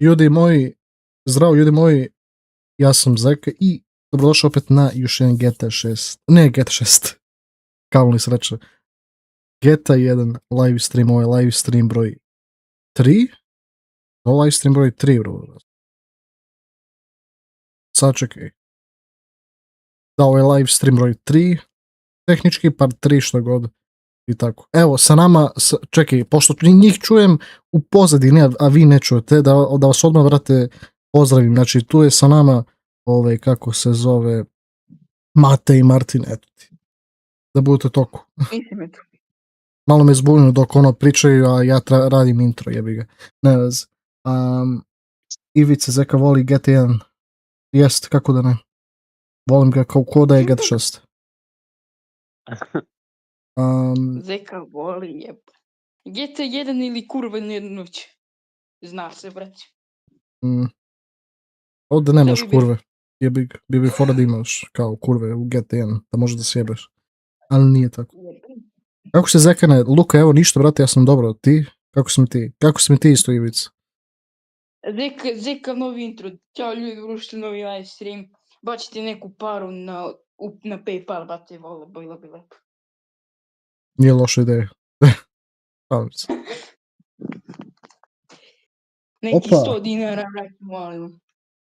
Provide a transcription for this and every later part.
Ljudi moji, zdravo ljudi moji, ja sam Zeka i dobrodošao opet na još jedan GTA 6, ne GTA 6, kao li sreće, GTA 1 live stream, ovo je live stream broj 3, ovo je live stream broj 3, bro. Sad čekaj. Da, ovo je live stream broj 3, tehnički par 3 što god i tako. Evo, sa nama, čekaj, pošto njih čujem u pozadini, a vi ne čujete, da vas odmah vrate pozdravim. Znači, tu je sa nama, kako se zove, Mate i Martin, eto ti. Da budete toku. Malo me zbunio dok ono pričaju, a ja radim intro, jebi ga. Ne vez. Ivica Zeka voli GTA 1. Jest, kako da ne. Volim ga kao ko da je GTA 6. Zeka voli jeb. GTA 1 ili kurva na jednu noć. Zna se, brać. Ovdje nemaš kurve. Bi fora da imaš kao kurve u GTA 1, da možeš da sjebeš. Ali nije tako. Kako se Zekane? Luka, evo ništa, brate, ja sam dobro. Ti? Kako si mi ti? Kako si mi ti isto, Ivica? Zeka novi intro. Ćao ljudi, urušite novi live stream. Bačite neku paru na PayPal, brate, vola, bilo bi lepo. Nije loša ideja. Hvala se. Neki 100 dinara, brate, molim.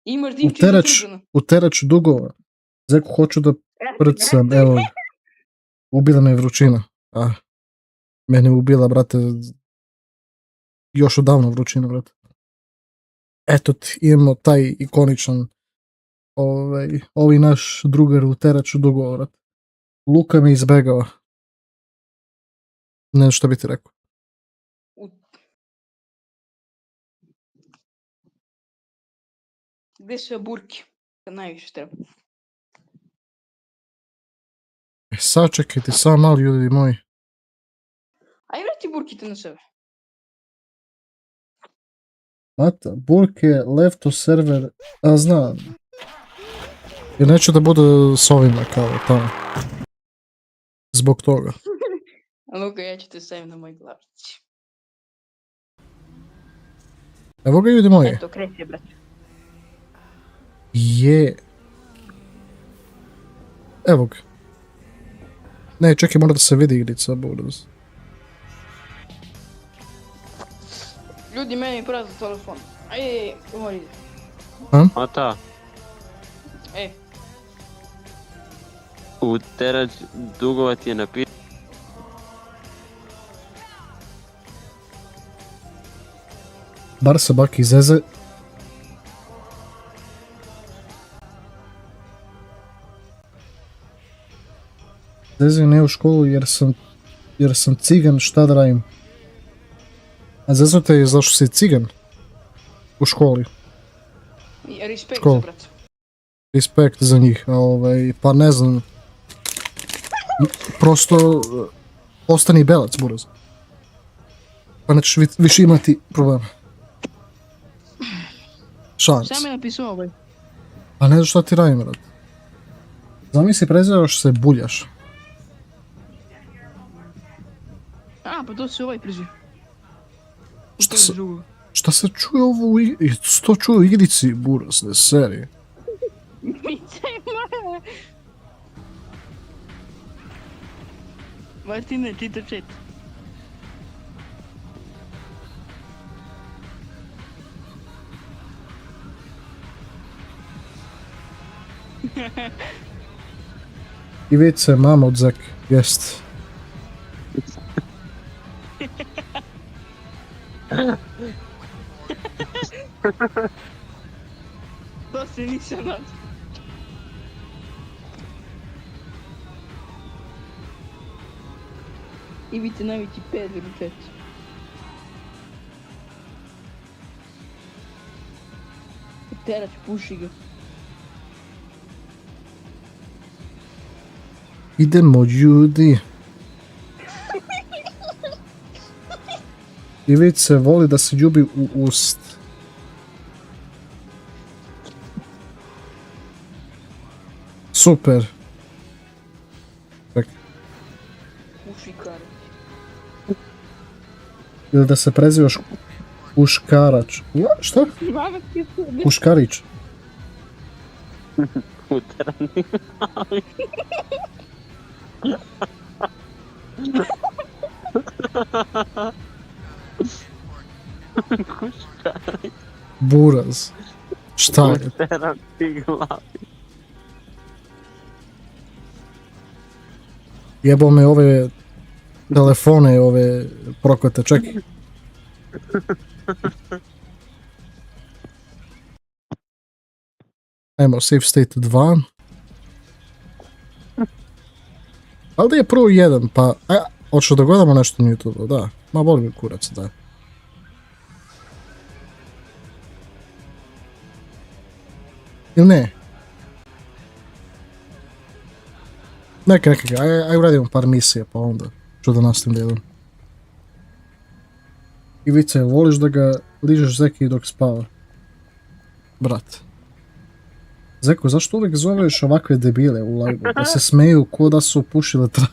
Imaš dimčinu pruženo. Uterač dugova. Zeku, hoću da prcam, evo. Ubila me vrućina. Mene ubila, brate, još odavno vrućina, brate. Eto ti, imamo taj ikoničan ovi naš drugar uterač dugova, brate. Luka me izbegava. Ne znam šta bi ti rekao. Gde su burki? Najviše treba. Sad čekajte, sam mali ljudi moji. Aj vrati burkite na sebe. Mata, burke, lefto server, znam. Jer neću da bude s ovima kao tamo. Zbog toga. Luka, ja ću te stavim na moj glavici. Evo ga ljudi moji. Eto, kreće, brate. Je. Evo ga. Ne, čekaj, mora da se vidi igrica, burz. Ljudi, meni je prazan telefon. Ajde, umori. Mata. E. Uterač dugova ti je napisao. Bar se baki zeze. Zeze ne u školu jer sam cigan, šta da radim? A zezo te je zašto si cigan? U školi. Respekt za brat. Respekt za njih, pa ne znam. Prosto ostani belac, buraz. Pa nećeš više imati problema. Šans. Šta me napisao ovaj? A ne znam šta ti radim, rad. Zamisli prezivaš se buljaš. Pa to se ovaj preziva. Šta se čuje ovo u igrici? To čuje u igrici, buraz, ne serije. Picaj moja. Martine, čita chat. Ivica je mama od Zeke, jest. To se nisam nadal. Ivica najveći peder u chatu. Terač, puši ga. Idemo ljudi. Ivica voli da se ljubi u ust. Super. Puši kare. Ili da se prezivaš Uškarač. Šta? Mama ti je sebe. Uškarić. Uterani mali. Kuškari. Buraz. Šta je? Uteran ti glavi. Jebo me ove telefone, ove proklete, čekaj. Ajmo, save state 2. Ali da je prvo 1, pa... hoću da gledamo nešto na YouTube, da. Ma boli mi kurac, da. Ili ne? Neka, aj uradimo par misije, pa onda ću da nastavim da jedan. Ivice, voliš da ga ližeš Zeki dok spava? Brat. Zeko, zašto uvijek zoveš ovakve debile u live? Da se smeju ko da su pušile travu.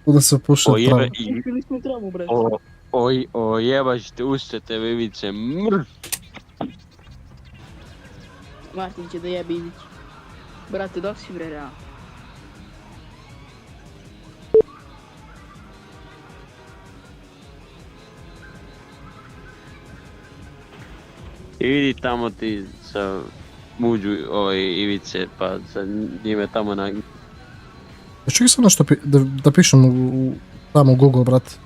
Ko da su pušile travu. Kupili smo travu, brate. Jebaš te ustate, Ivice, mrš. Martin će da jebi Ivić. Brate, dok si bre realno. Idi tamo ti sa muđu Ivice, pa sa njime tamo na... Čekaj sam nešto da pišem tamo u Google, brat.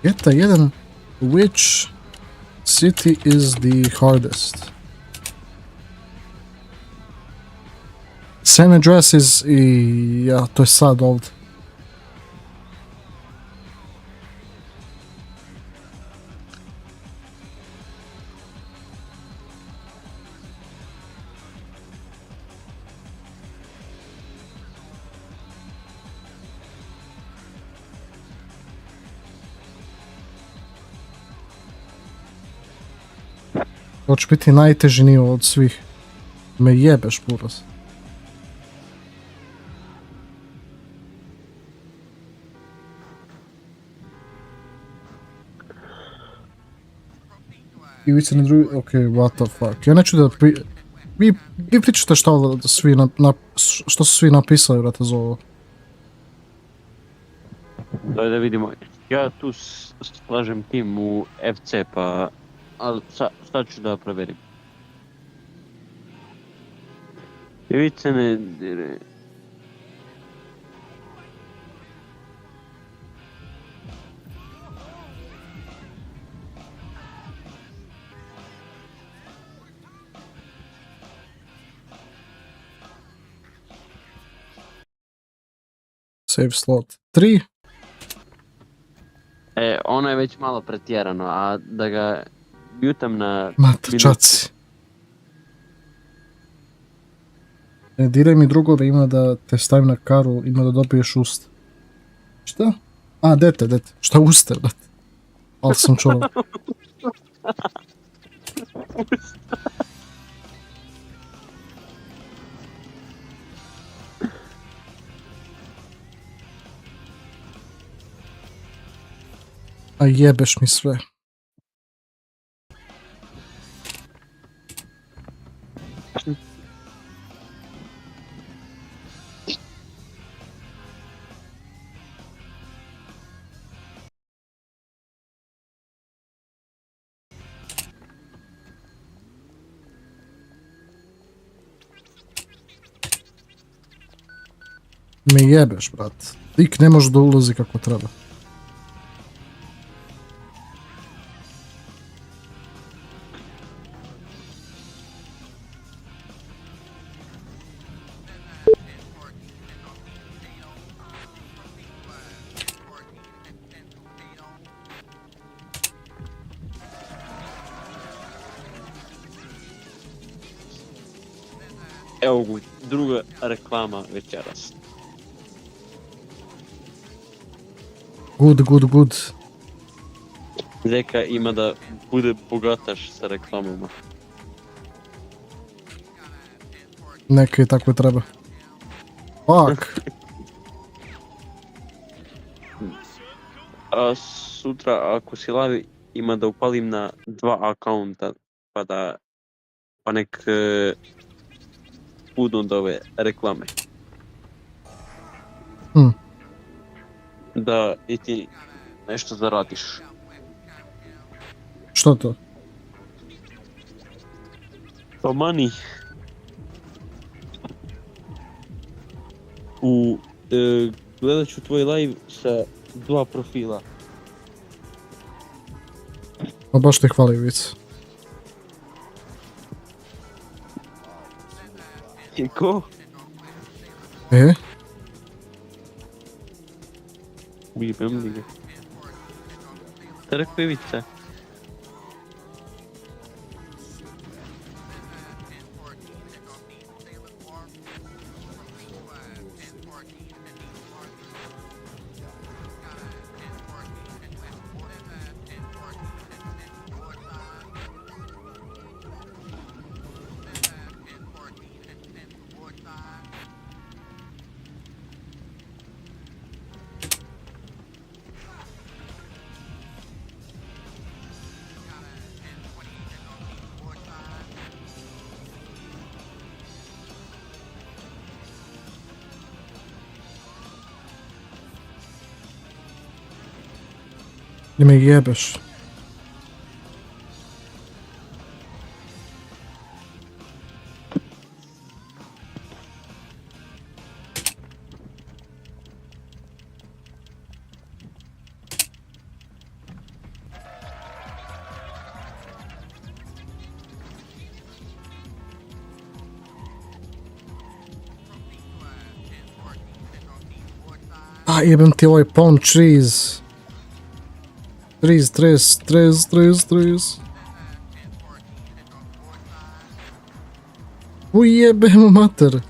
GTA 1, which city is the hardest? San Andreas is i... ja, to je sad ovdje. To će biti najteži nivo od svih. Me jebeš, buraz. Ivice na drugi... ok, what the fuck. Ja neću da... Vi pričate što su svi napisali, vrata, za ovo. Daj da vidimo. Ja tu slažem tim u FC, pa... ali sad ću da proverim. Ivice ne dire... Save slot 3. Ono je već malo pretjerano, a da ga jutam na... Matačaci. Ne diraj mi drugove, ima da te stavim na karu, ima da dobiješ usta. Šta? A, dete. Šta usta, brate? Ali sam čuo. A jebeš mi sve. Me jebeš, brat. Lik ne može da ulazi kako treba. Evo druga reklama večeras. Good. Zeka ima da bude bogataš sa reklamama. Neka i tako treba. Fuck. A sutra ako si lavi ima da upalim na 2 akaunta, pa nek budu onda ove reklame. Da i ti nešto zaradiš. Što to? Pa money. Gledat ću tvoj live sa 2 profila. Pa baš te hvali, vic. I ko? Ujebem li ga. Trk pivice. Gdje me jebeš? A jebem ti ovaj palm trees. Trees. Ujebem mater.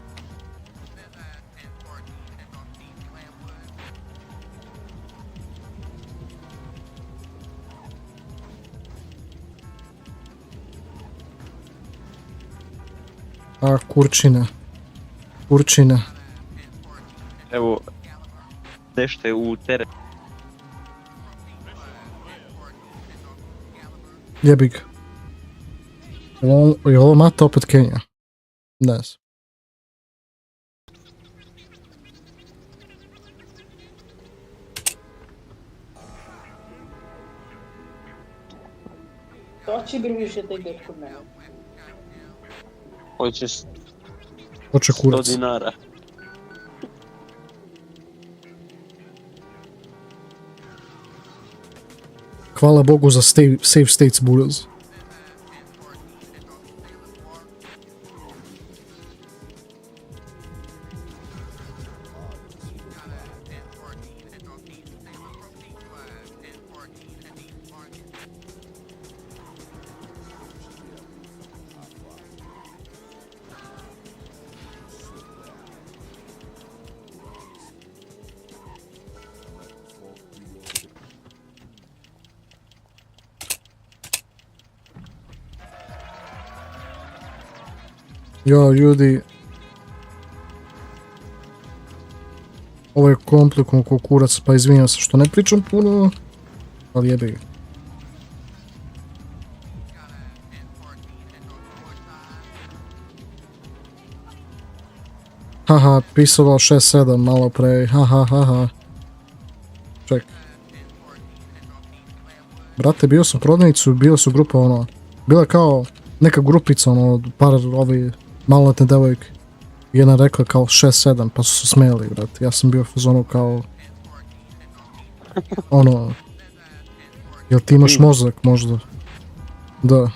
A kurčina. Evo, nešto je u teren. Jebi ga. Je ovo mata opet Kenja? Ne znam. To će bre više da ideš kod mene. Hoćeš Hoće 100 kurac. dinara. Hvala Bogu za save states buraz. Jo, ljudi. Ovo je komplikom ko kurac, pa izvinjam se što ne pričam puno. Ali jebi ga. Haha, pisalo 6-7 malo pre, haha. Ček. Brate, bio sam u prodavnicu, bila su grupa ono, bila kao neka grupica ono, par ovi maloletne devojke. Jedna rekla kao 6-7, pa su se smijeli, brate. Ja sam bio u fazonu kao, ono, jel ti imaš mozak možda? Da,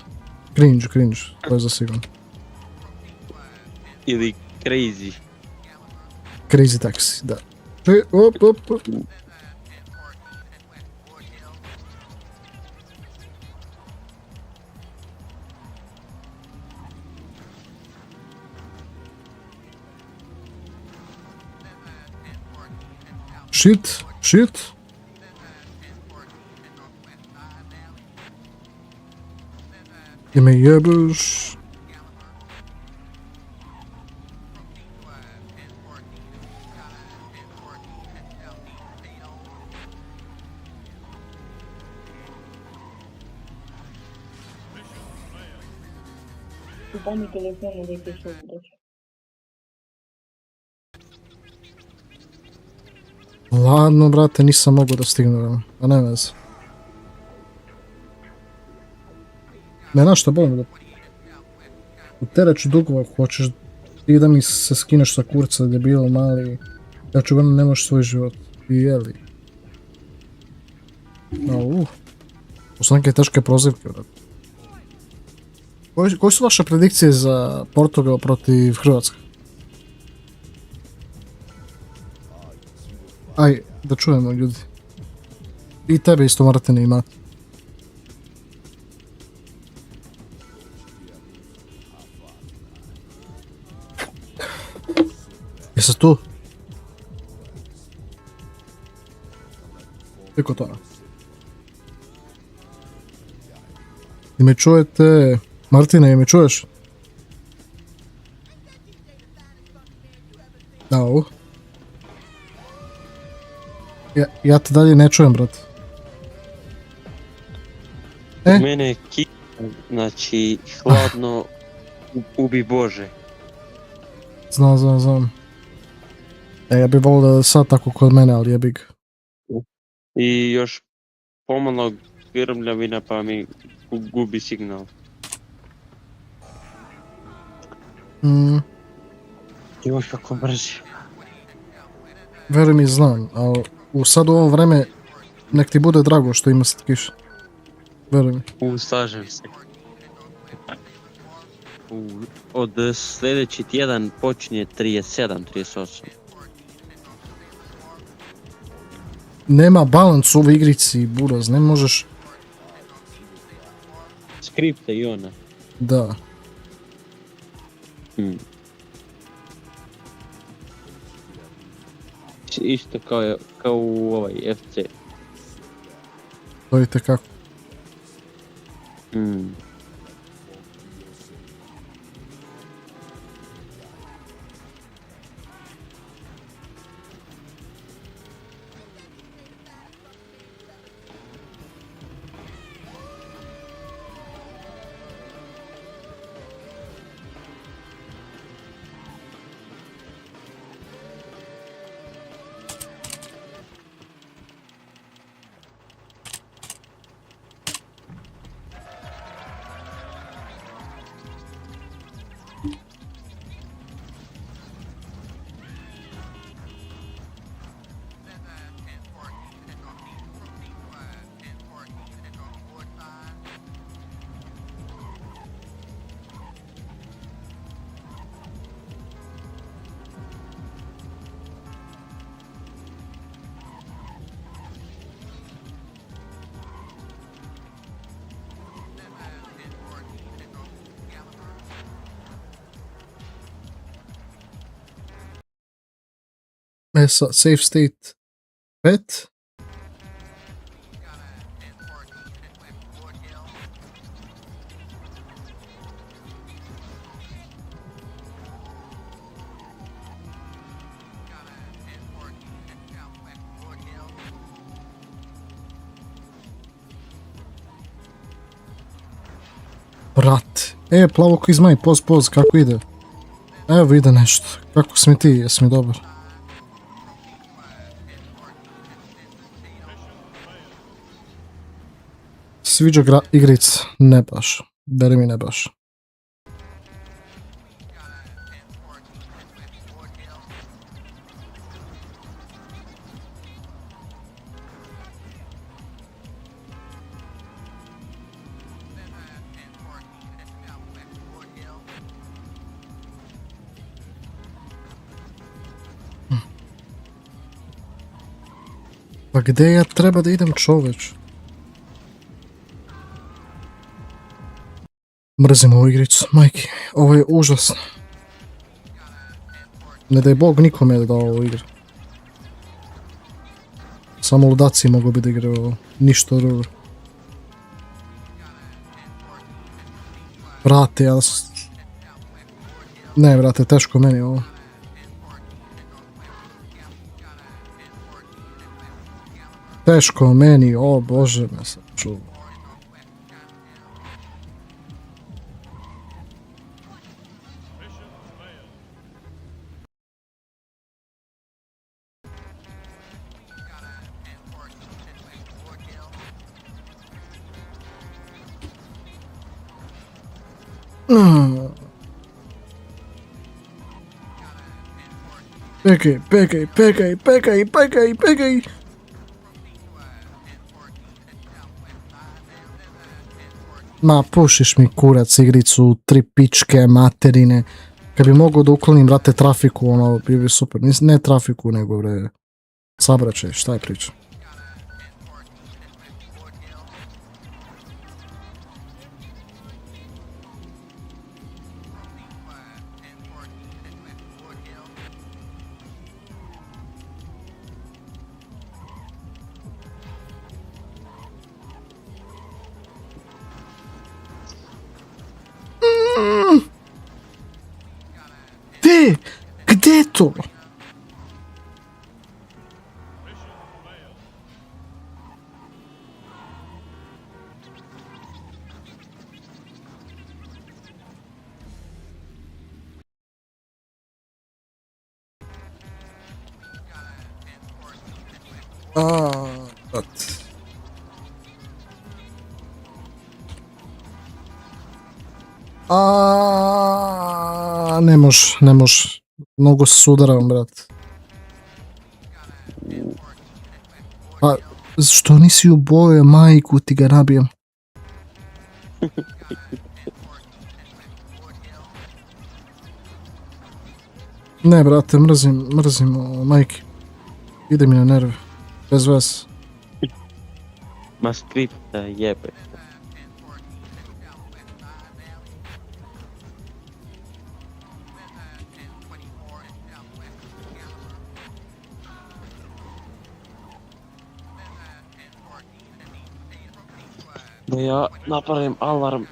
cringe, to je zasigurno. Ili crazy. Crazy taxi, da. Op. Shit. Gdje me jebeš? Kupanje telefonu da ti što doći. Ladno, brate, nisam mogao da stignem. Pa ne veze. Ne, znaš šta, bolim da... U tereću dugova hoćeš ti da mi se skineš sa kurca, debilo mali. Ja ću ne možeš svoj život. I jeli. To su neke teške prozivke, brate. Koji su vaše predikcije za Portugal protiv Hrvatske? Aj, da čujemo ljudi. I tebe isto morate ne imati. Jesi tu? Eko to. I me čujete? Martine, i me čuješ? Au. Ja te dalje ne čujem, brate. Mene je kika, znači hladno ubi Bože. Znam. Ja bih volio da je sad tako kod mene, ali jebi ga. I još pomalo grmljavina pa mi gubi signal. Joj, kako brzi. Veruj mi, znam, ali sad u ovo vreme nek ti bude drago što ima sad kiša. Veruj mi. Slažem se. Od sljedeći tjedan počinje 37, 38. Nema balans u ovoj igrici, buraz, ne možeš... Skripta i ona. Da. Isto kao u ovaj FC. To vidite kako. Safe state 5. Brat, Plavoko iz maj, poz, kako ide? Evo ide nešto, kako si mi ti, jesi mi dobar? Sviđa igrica? Ne baš, beri mi ne baš. Pa gdje ja treba da idem, čoveč? Mrzim ovu igricu, majke, ovo je užasno. Ne daj Bog nikome da dao ovu igru. Samo ludaci mogu bi da igraju ovo, ništa drugo. Brate, ne, brate, teško meni ovo. Teško meni, o bože me sam čuo. Pekaj, pekaj, pekaj, pekaj, pekaj, pekaj. Ma, pušiš mi kurac igricu, 3 pičke, materine. Kad bi mogao da uklonim, brate, trafiku, ono, bio bi super. Ne trafiku, nego, bre, sabraćaj, šta je priča? Gdje? Gdje je to? Ne mož. Mnogo se sudaram, brat. Pa, što nisi u boje, majku ti ga nabijem. Ne, brate, mrzim majke. Ide mi na nerve. Bez veze. Ma skripta jebe. Da ja napravim alarm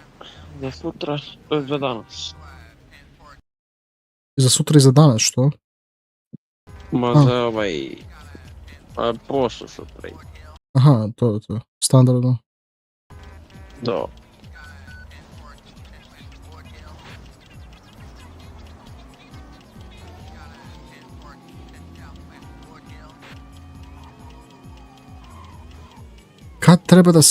za sutra, to je za danas. Za sutra i za danas, što? Ma za ovaj... posao sutra. Aha, to. Standardno. Da. Kad treba da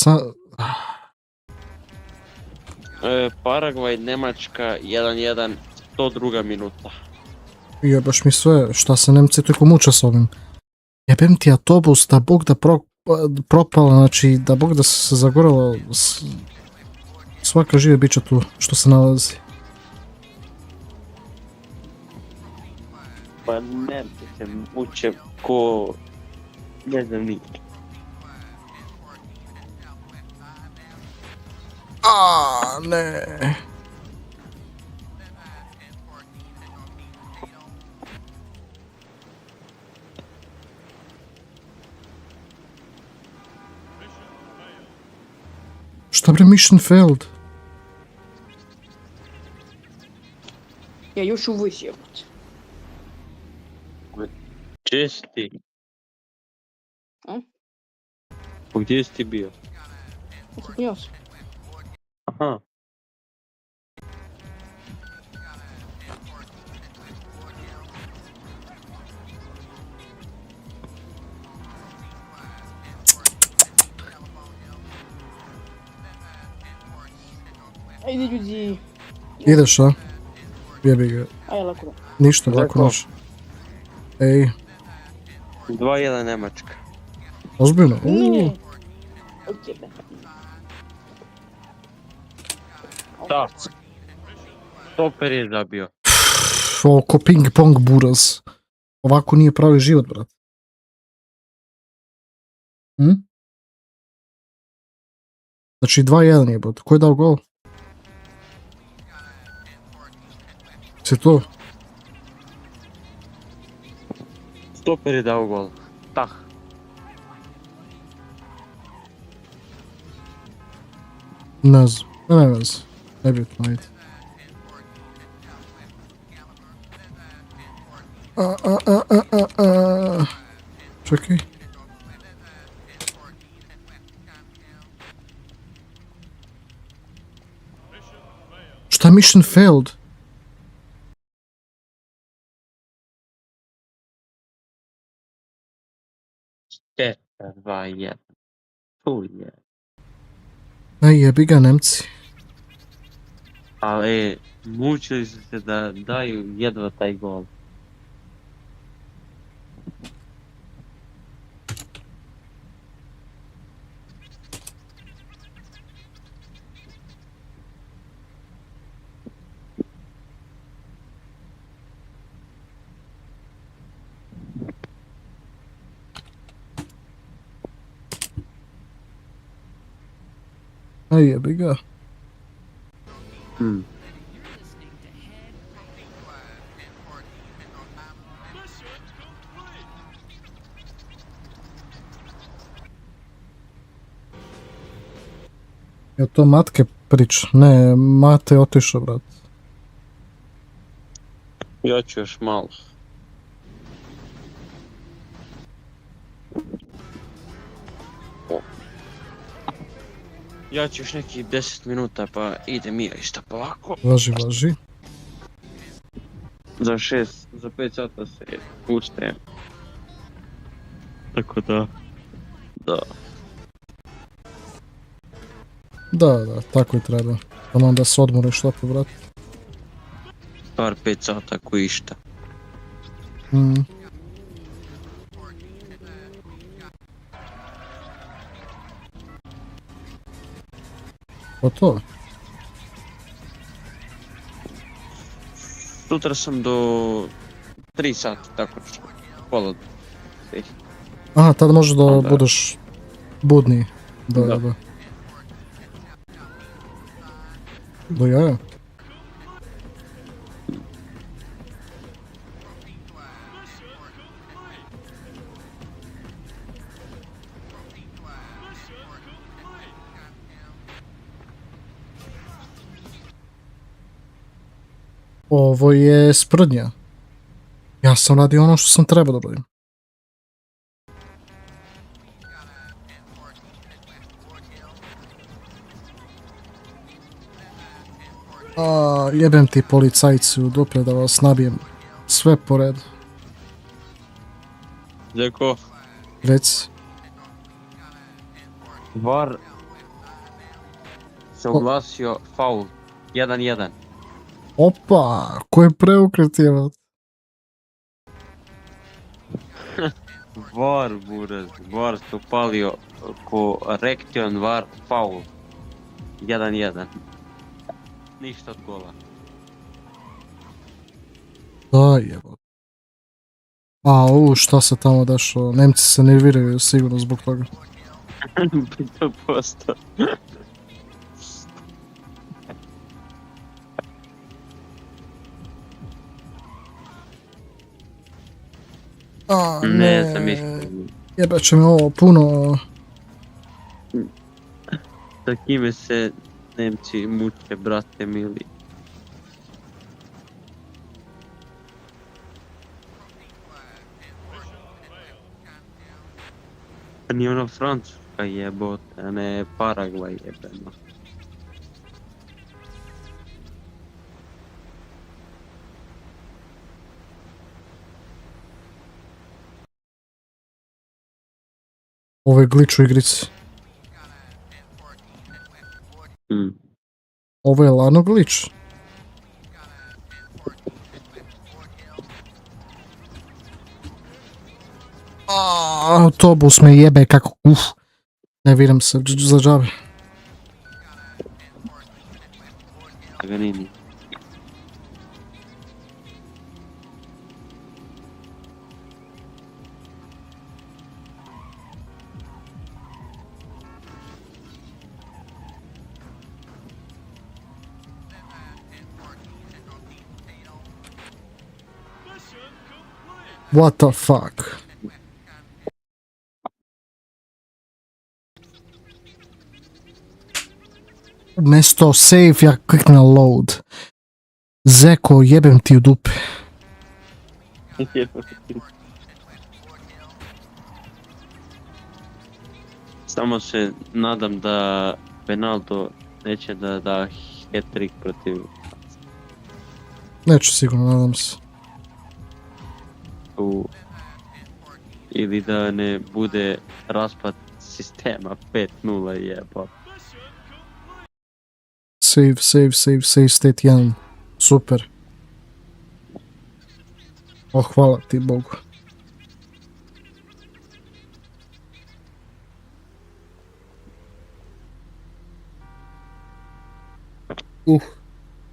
Paragvaj, Njemačka, 1-1, 102 minuta. Jebaš mi sve, šta se Nemci toliko muče s ovim. Jebem ti autobus, da Bog da propala, znači da Bog da se zagorala svaka živa bića tu što se nalazi. Pa ne se muče ko... ne znam ni. Ne. Šta bre mission failed? Ja još uvijek jebate. Gdje si ti? A? Gdje si ti bio? Ja sam. Aha. Ajde ljudi. Ideš, a? Jebi ga. Ajde lako da. Ništa, lako noć. Ej, 2-1 Njemačka. ozbiljno? Nije. Ok, be. Da. Stoper je zabio. Oko ping pong buraz. Ovako nije pravi život, brat. Znači 2-1 je, bot. Ko je dao gol? Se to? Stoper je dao gol. Tah. Ne znam. Ne veze. Nebitno, ajde. Čekaj. Šta mission failed? Šteta 2-1. Tu je. Ej, jebi ga Nemci. Ali mučili su se da daju jedva taj gol. A jebi ga. Je to Matke priča? Ne, Mate je otišao, brat. Ja ću još malo. Ja ću još nekih 10 minuta pa idem i ja išta polako. Važi. Za 5 sata se ustajem. Tako da. Da, tako i treba. Onda se odmoriš lepo, brat. Par 5 sata ko išta. Pa to? Sutra sam do 3 sata, tako ću. Pola. Aha, tada možeš da budeš budniji. Da. Do jaja. Ovo je sprdnja. Ja sam radio ono što sam trebao da radim. Jebem ti policajci u dupe da vas nabijem. Sve po redu. Zeko? Reci. VAR se oglasio faul. 1-1. Opa, ko je preokret jevat? VAR, buraz. VAR se upalio korektion VAR faul. 1-1. Ništa od gola. Da jebat. Šta se tamo dešava? Nemci se nerviraju sigurno zbog toga. 100%. Ne znam isto. Jebać će mi ovo puno. Sa kime se Nemci muče, brate mili. Nije ono Francuska jebote, a ne Paragvaj jebeno. Ovo je glitch u igrici. Ovo je lano glitch. Autobus me jebe kako, ne vidim se za džabe. Ganini. What the fuck? Mesto save, ja kliknem na load. Zeko, jebem ti u dupe. Samo se nadam da Penalto neće da da hat-trick protiv... Neću sigurno, nadam se. Ili da ne bude raspad sistema 5-0 jeba. save state 1. Super. Hvala ti Bogu.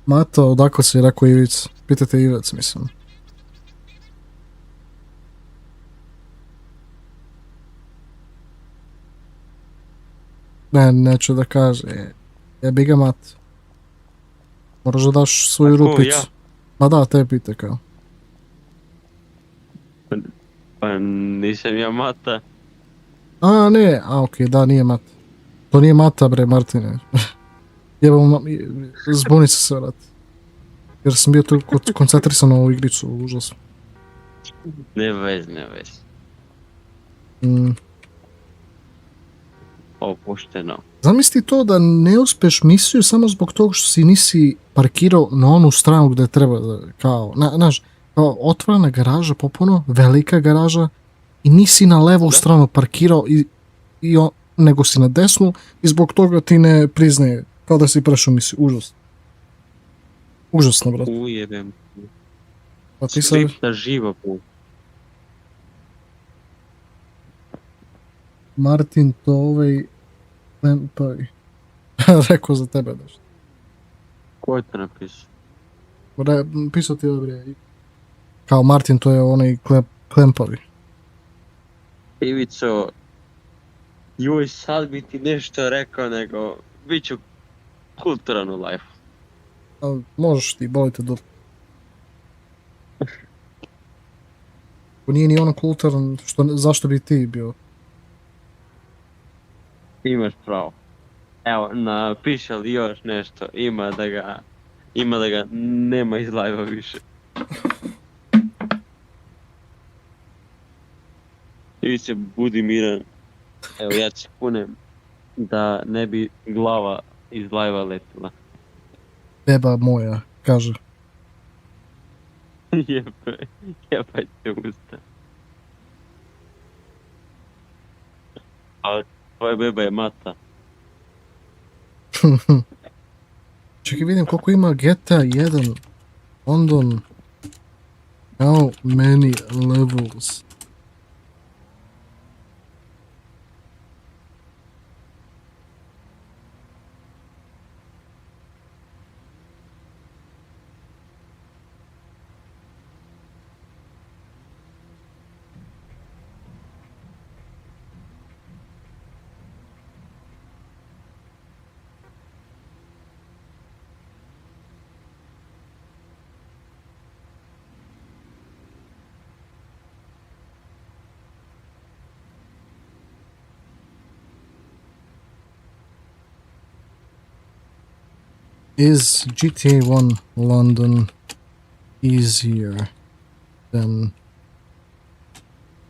Mata, odakle si rekao Ivic? Pitajte Ivac, mislim. Ne, neću da kaže. Jebi ga Mat. Moraš da daš svoju rupicu. Ja? Ma da, te pite kao. Pa nisam ja Mata. A, ne, okej, da, nije Mat. To nije Mata, bre, Martine. Jebamo, zbuni se vrat. Jer sam bio toliko koncentrisan na ovu igricu, užasno. Ne vez. Opušteno. Zamisli to da ne uspeš misiju samo zbog toga što si nisi parkirao na onu stranu gdje treba, kao, znaš, kao otvorena garaža popuno, velika garaža i nisi na levu stranu parkirao nego si na desnu i zbog toga ti ne priznaje, kao da si prešao misiju, užasno. Užasno, brat. Ujebem. Pa ti sad... Skripta živa put. Martin, to ovaj... Klempavi. Rekao za tebe nešto. Ko je to napisao? Pisao ti dobre. Kao Martin, to je onaj Klempavi. Ivico, joj sad bi ti nešto rekao, nego bit ću kulturan u life. Možeš ti, boli te dobro. Ako nije ni ono kulturan, zašto bi ti bio? Imaš pravo. Evo, napiši li još nešto, ima da ga nema iz live-a više. Ivice, budi miran. Evo, ja ću kunem da ne bi glava iz live-a letila. Beba moja, kaže. Jebaj te usta. A tvoja beba je Mata. Čekaj, vidim koliko ima GTA 1. London. How many levels? Is GTA 1 London easier than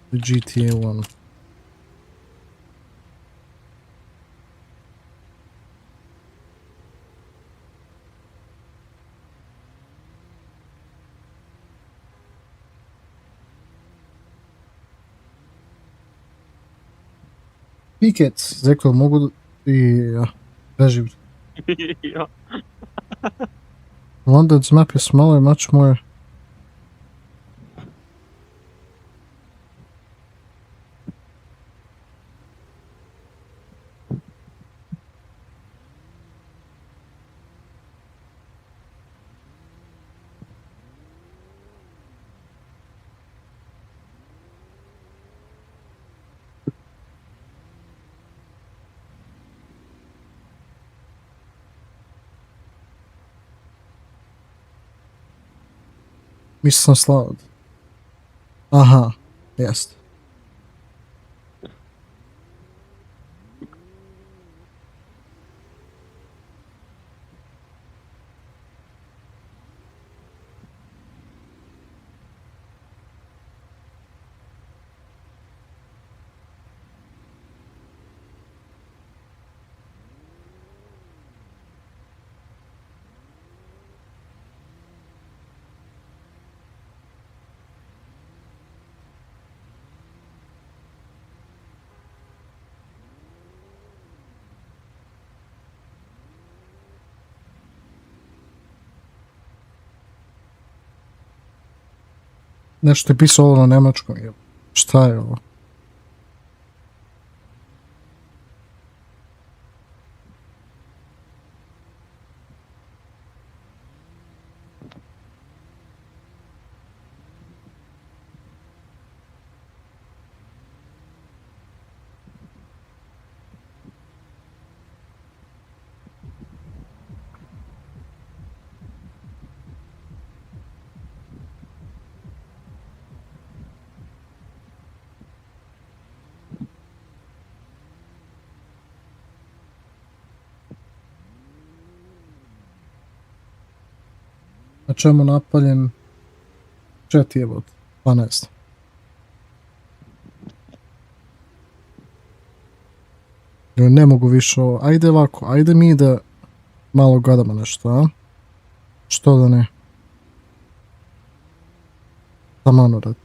the GTA 1? Pickets, Zeko, mogu i ja, beži. Ja. London's map is smaller, much more. Mislio sam Slavod. Aha, jest. Nešto je pisao ovo na njemačkom. Šta je ovo? Na čemu napaljen chat jebot? Pa ne znam. Ne mogu više ovo. Ajde ovako, ajde mi da malo gledamo nešto, a? Što da ne? Taman urad.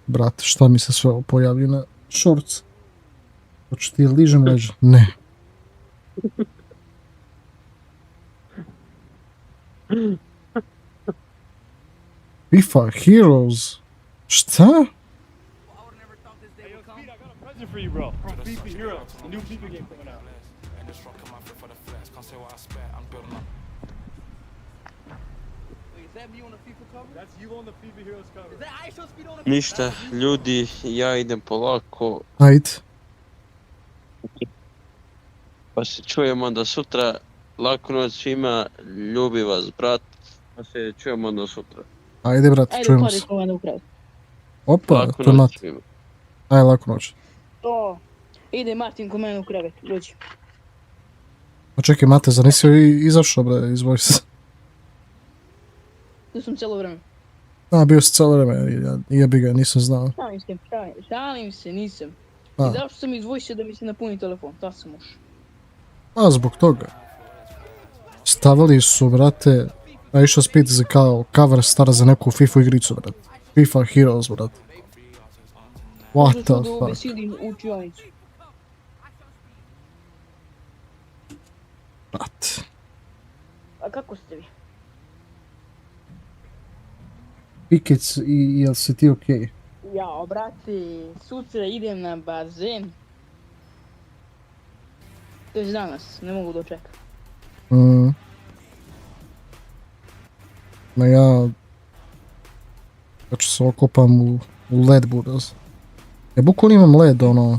Brate, šta mi se sve ovo pojavi na shorts? Hoću ti ližem leđa? Ne. FIFA Heroes? Šta? For you, bro. FIFA Heroes, the new FIFA game coming out. That's you on the FIFA Heroes cover. Ništa, ljudi, ja idem polako, Ajde. pa se čujemo onda sutra. Laku noć svima, ljubi vas brat, pa se čujemo onda sutra. Ajde, brate, Ajde, čujemo upadi se. koga ukrao. Opa, Laku to je noć Mat. svima. Ajde, laku noć. To. Ide Martin ko mene u krevet, dođi. Pa čekaj, Mate, zar nisi izašao, bre, iz Voice? Tu sam cijelo vreme. A, bio si cijelo vreme, jebi ga, nisam znao. Šalim se, nisam. A. I zašto sam iz Voice da mi se napuni telefon, ta sam ušao. A, zbog toga. Stavili su, brate, a išao spiti za kao cover stara za neku FIFA igricu, brate. FIFA Heroes, brate. What the Možda fuck? besidim u učionicu. Brate. A kako ste vi? Pikic i jel si ti okej? Ja, brate, sutra idem na bazen. To je danas, ne mogu dočekati. Ma ja... Znači se okopam u led buraz. Bukvalno imam led, ono...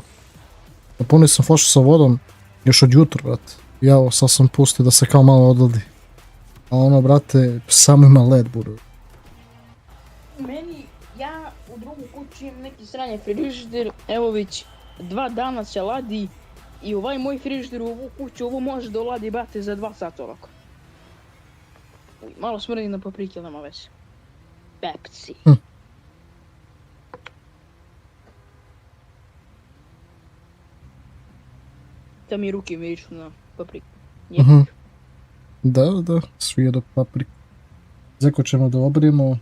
Napunio sam flašu sa vodom još od jutra, brate. Ja sad sam pustio da se kao malo odladi. A ono, brate, samo ima led buraz. Meni, ja u drugu kuću imam neki sranje frižider, evo već 2 dana se ladi i ovaj moj frižider u ovu kuću, ovo može da oladi, brate, za 2 sata ovako. Malo smrdi na paprike, nema veze. Pepsi. Da mi ruke mirišu na papriku. Da, svi jedu papriku. Zeko ćemo da obrijemo.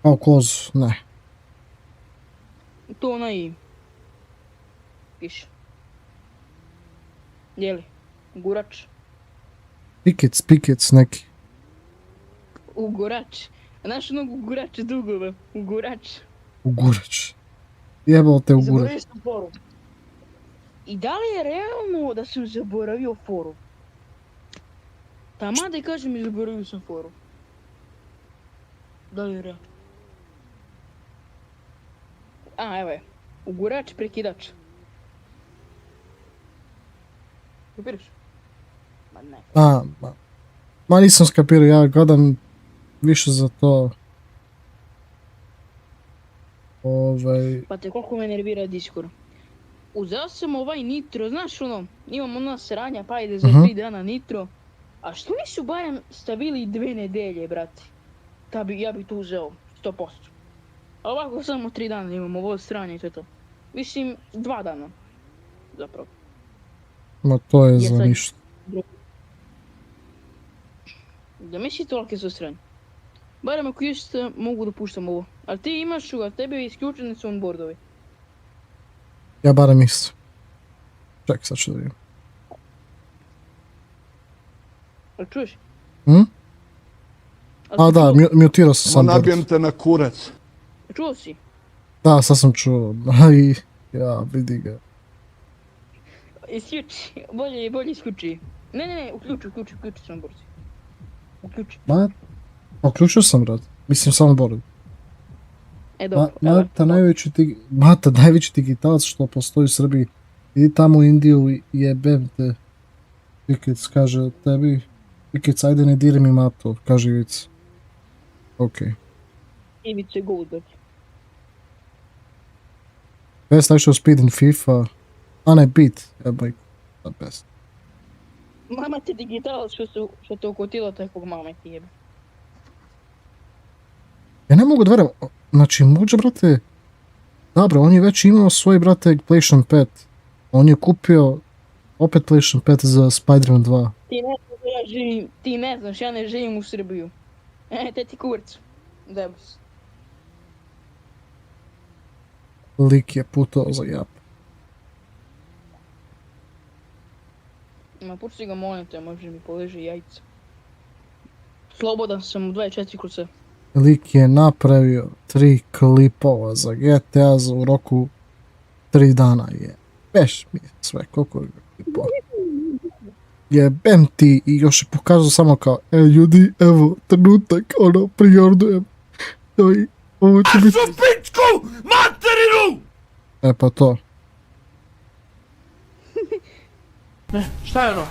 Kao koz, ne. To onaj... piše. Jeli? Gurač. Pikic neki. Ugurač. Znaš onog ugurača dugova? Ugurač. Ugurač. Jebalo te ugurač. Zaboravio sam foru. I da li je realno da sam zaboravio foru? Taman da kažem i zaboravio sam foru. Da li je realno? A, evo je. Ugurač, prekidač. Kapiraš? Ma ne. Ma nisam skapirao, ja gledam više za to. Pa te koliko me nervira Discord. Uzeo sam ovaj nitro, znaš ono, imam ona sranja pa ide za 3 dana nitro. A što nisu barem stavili 2 nedelje, brate? Ja bi to uzeo, 100%. A ovako samo 3 dana imam ovo sranje i to je to. Mislim, 2 dana. Zapravo. Ma to je za ništa. Da misli tolike su sranje. Barem ako isto mogu da puštam ovo. Ali ti imaš a tebe isključeni su onboardovi. Ja barem isto. Ček, sad ću da vidim. Čuješ? A da, mutirao sam sam. Nabijem te na kurac. Čuo si? Da, sad sam čuo. Aj, ja, vidi ga. Isključi, bolje isključi. Ne, uključi sam borci. Uključi. Uključio sam, brat. Mislim, samo borci. Dobro. Mata, najveći digitalac što postoji u Srbiji. Idi tamo u Indiju i jebem te. Ikic kaže tebi. Ikic, ajde ne diri mi Mato, kaže Ivica. Okej. Ivica Goldberg. Best actual speed in FIFA. A ne, beat. Jebaj. Best. Mama te digitalac što te ukotilo takvog mama ti jebe. Ja ne mogu da verujem. Znači, može, brate... Dobro, on je već imao svoj, brate, PlayStation 5. On je kupio opet PlayStation 5 za Spider-Man 2. Ti ne znaš, ja ne živim u Srbiju. Te ti kurac. Debus. Lik je putovao za jap. Ma pusti ga molim te, može mi poleži jajca. Slobodan sam u 24/7. Lik je napravio 3 klipova za GTA u roku 3 dana je. Peš mi sve, koliko je klipova. Jebem ti i još je pokazao samo kao, ljudi, evo, trenutak, ono, priordujem. Ovo će biti... Asu pičku, materinu! Pa to. Šta je ono?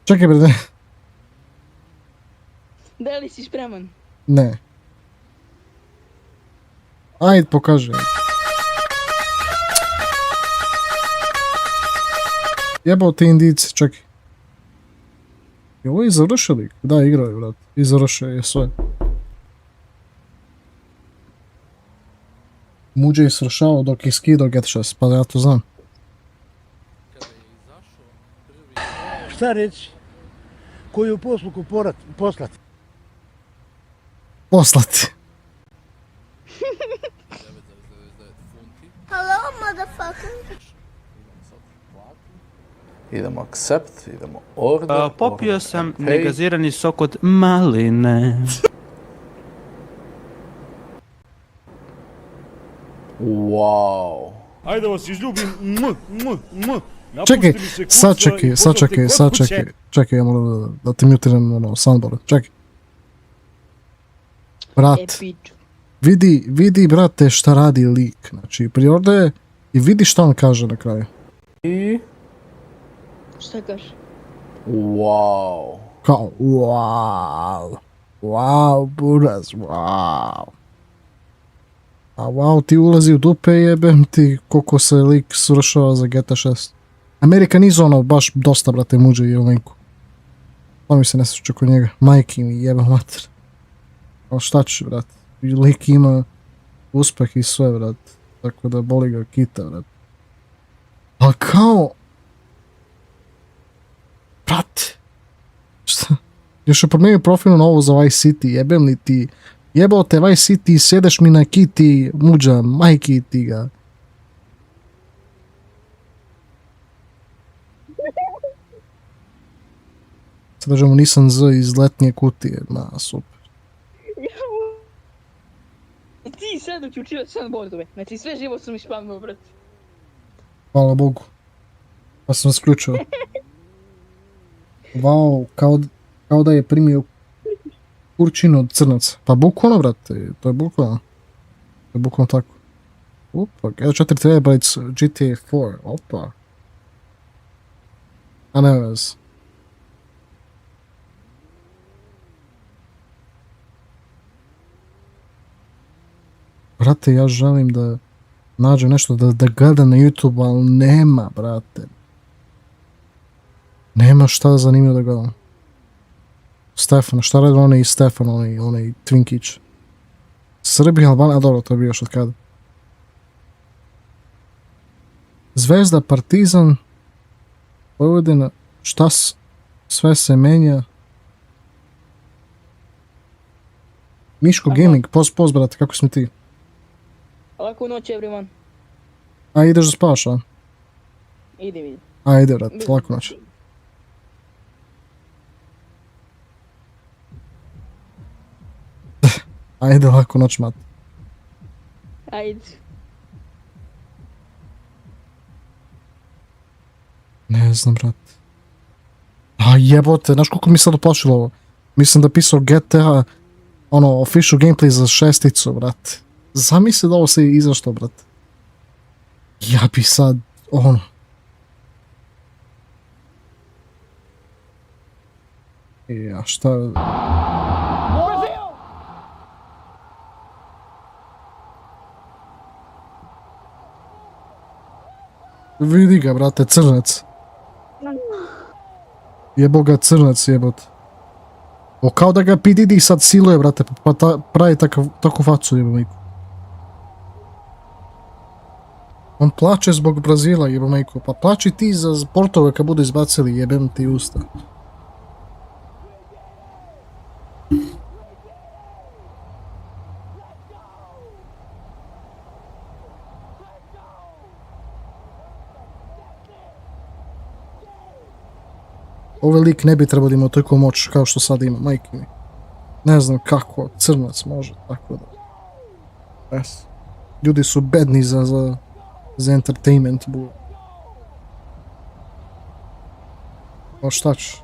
Čekaj bre, ne. Da li si spreman? Ne. Ajde, pokaži. Jebao te indice, čekaj. Je ovo i završio lik? Da, igrao je, brat. I završio je sve. Muđe je svršao dok je skidao Get 6, pa ja to znam. Šta reći? Koju posluku poslati? Poslati. Hello, motherfucker. Idemo accept, idemo order. Popio sam negazirani sok od maline. Wow. Ajde vas izljubim. Čekaj, sad čekaj, ja moram da ti mutiram ono, soundboard, čekaj. Brat, vidi brate šta radi lik, znači priordaje i vidi šta on kaže na kraju. I... Šta kaže? Wow. Kao, wow, buraz, wow. A wow ti ulazi u dupe i jebem ti koliko se lik svršava za GTA 6. Amerika nizu ono baš dosta brate muđe i linku. To mi se ne sviđa kod njega, majke mi jebem mater. Ali šta ćeš brate, lik ima uspeh i sve brate, tako da boli ga kita brate. A kao... Brate, šta? Još je promijenio profil na ovo za Vice City, jebem li ti... Jebao te Vice City, sjedeš mi na kiti, muđa, majki ti ga. Sad držamo Nissan Z iz letnje kutije, ma super. Ti sad uključio soundboardove, znači sve živo sam ispavnuo, brate. Hvala Bogu. Pa sam sključio. Wow, kao da je primio kurčinu od crnaca. Pa bukvalno, brate, to je bukvalno. To je bukvalno tako. Opa, L4 TB GTA 4, opa. A ne vez. Brate, ja želim da nađem nešto da gledam na YouTube, ali nema, brate. Nema šta zanimljivo da gledam. Stefan, šta radi onaj i Stefan, onaj Twinkić? Srbija, Albanija, a dobro, to je bio još od kada. Zvezda, Partizan, Vojvodina, šta sve se menja. Miško Gaming, poz brate, kako smo ti? Laku noć, everyone. A ideš da spavaš, a? Idi vidi. Ajde, brat, lako noć. Ajde, lako noć, mat. Ajde. Ne znam, brat. A jebote, znaš koliko mi sad uplašilo ovo? Mislim da je pisao GTA, ono, official gameplay za 6-icu, brat. Zamisli da ovo se izašto, brat. Ja bi sad, ono... Ja, šta... Vidi ga, brate, crnac. Jebo ga crnac, jebot. O, kao da ga PDD sad siluje, brate, pa pravi takvu facu, jebomajku. On plače zbog Brazila, jebomajku. Pa plači ti za portove kad budu izbacili, jebem ti usta. Ovaj lik ne bi trebao da ima toliko moć kao što sad ima, majke mi. Ne znam kako, crnac može, tako da. Yes. Ljudi su bedni za entertainment, bu. O, šta ću?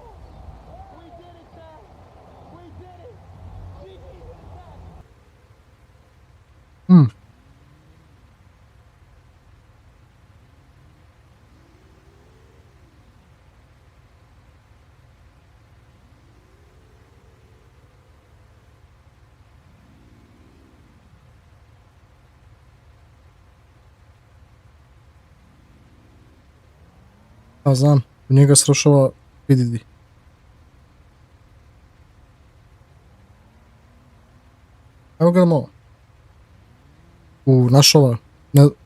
Pa znam, u njega srušava PDD. Evo ga malo. Naš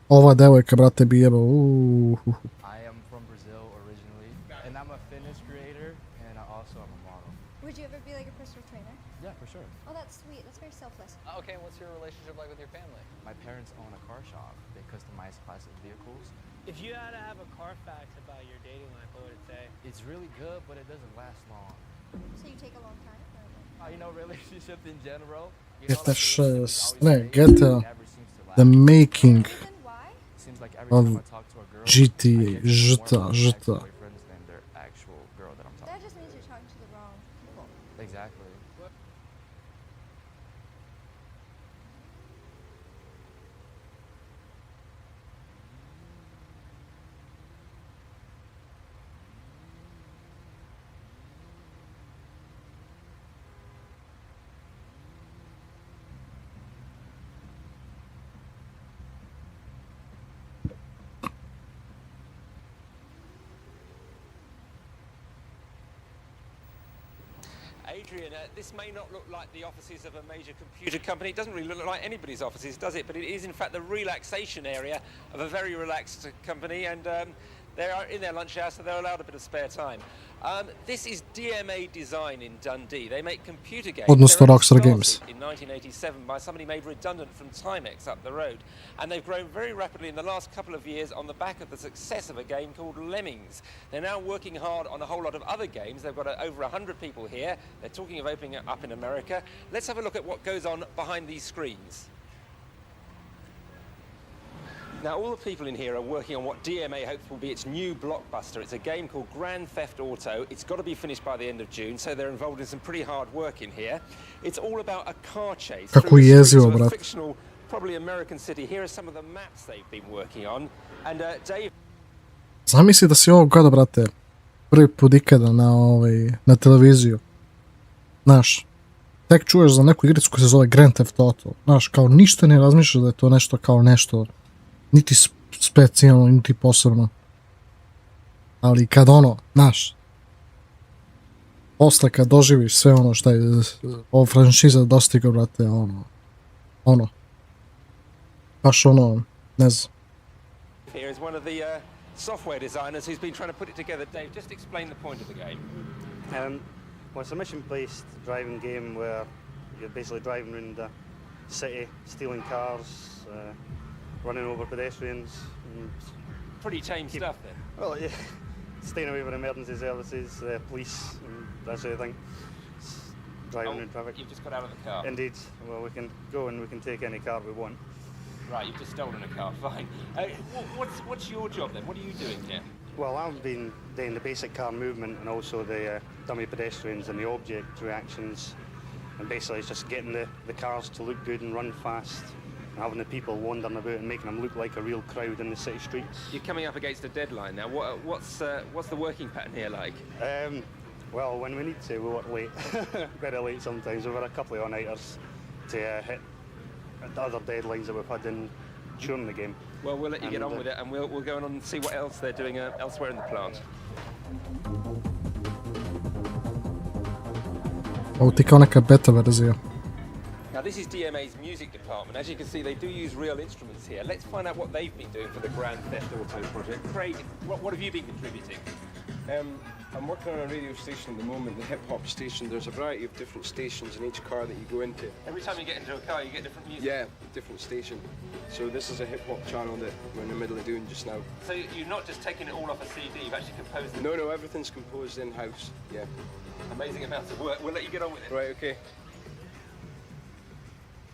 ova devojka, brate, bi jebao. I am from Brazil originally, and I'm a fitness creator, and I also am a model. Would you ever be like a personal trainer? Yeah, for sure. Oh, that's sweet. That's very selfless. Okay, and what's your relationship like with your family? My parents own a car shop. They customize classic vehicles. If you had to have a Carfax about your dating life, what would it say? It's really good, but it doesn't last long. So you take a long time? You know, relationships in general. GTA 6, ne, GTA, the making of GTA, GTA. That just means you're talking to the wrong people. Exactly. Adrian, this may not look like the offices of a major computer company. It doesn't really look like anybody's offices, does it? But it is, in fact, the relaxation area of a very relaxed company, and they are in their lunch hour, so they're allowed a bit of spare time. This is DMA Design in Dundee. They make computer games. Odnosno Rockstar Games. In 1987 by somebody made redundant from Timex up the road. And they've grown very rapidly in the last couple of years on the back of the success of a game called Lemmings. They're now working hard on a whole lot of other games. They've got over 100 people here. They're talking of opening it up in America. Let's have a look at what goes on behind these screens. Now, all the people in here are working on what DMA hopes will be its new blockbuster. It's a game called Grand Theft Auto. It's got to be finished by the end of June, so they're involved in some pretty hard work in here. It's all about a car chase through the streets of a fictional, probably American city. Here are some of the maps they've been working on. And Dave... Zamisli da si ovo gleda, brate, prvi put ikada na televiziju. Znaš, tek čuješ za neku igricu koja se zove Grand Theft Auto. Znaš, kao ništa ne razmišljaš da je to nešto kao nešto niti specijalno, niti posebno. Ali kad ono, znaš, posle kad doživiš sve ono što je ova franšiza dostigao, brate, ono, baš ono, ne znam. Here is one of the software designers who's been trying to put it together. Dave, just explain the point of the game. Well, it's a mission-based driving game where you're basically driving around the city, stealing cars, running over pedestrians. Pretty tame stuff then. Well, yeah, staying away from emergency services, police, and that sort of thing. Driving in traffic. You've just got out of the car? Indeed. Well, we can go and we can take any car we want. Right, you've just stolen a car, fine. What's your job then? What are you doing here? Well, I've been doing the basic car movement and also the dummy pedestrians and the object reactions. And basically it's just getting the cars to look good and run fast. And having the people wandering about and making them look like a real crowd in the city streets. You're coming up against a deadline now. What's the working pattern here like? Well, when we need to, we work late. Very late sometimes. We've had a couple of all-nighters to hit the other deadlines that we've had during the game. Well, we'll let you get on with it, and we'll go on and see what else they're doing elsewhere in the plant. Ovo ti kao neka beta verzija. Now this is DMA's music department. As you can see, they do use real instruments here. Let's find out what they've been doing for the Grand Theft Auto project. Craig, what have you been contributing? I'm working on a radio station at the moment, the hip-hop station. There's a variety of different stations in each car that you go into. Every time you get into a car, you get different music? Yeah, different station. So this is a hip-hop channel that we're in the middle of doing just now. So you're not just taking it all off a CD, you've actually composed it? No, everything's composed in-house, yeah. Amazing amounts of work. We'll let you get on with it. Right, okay.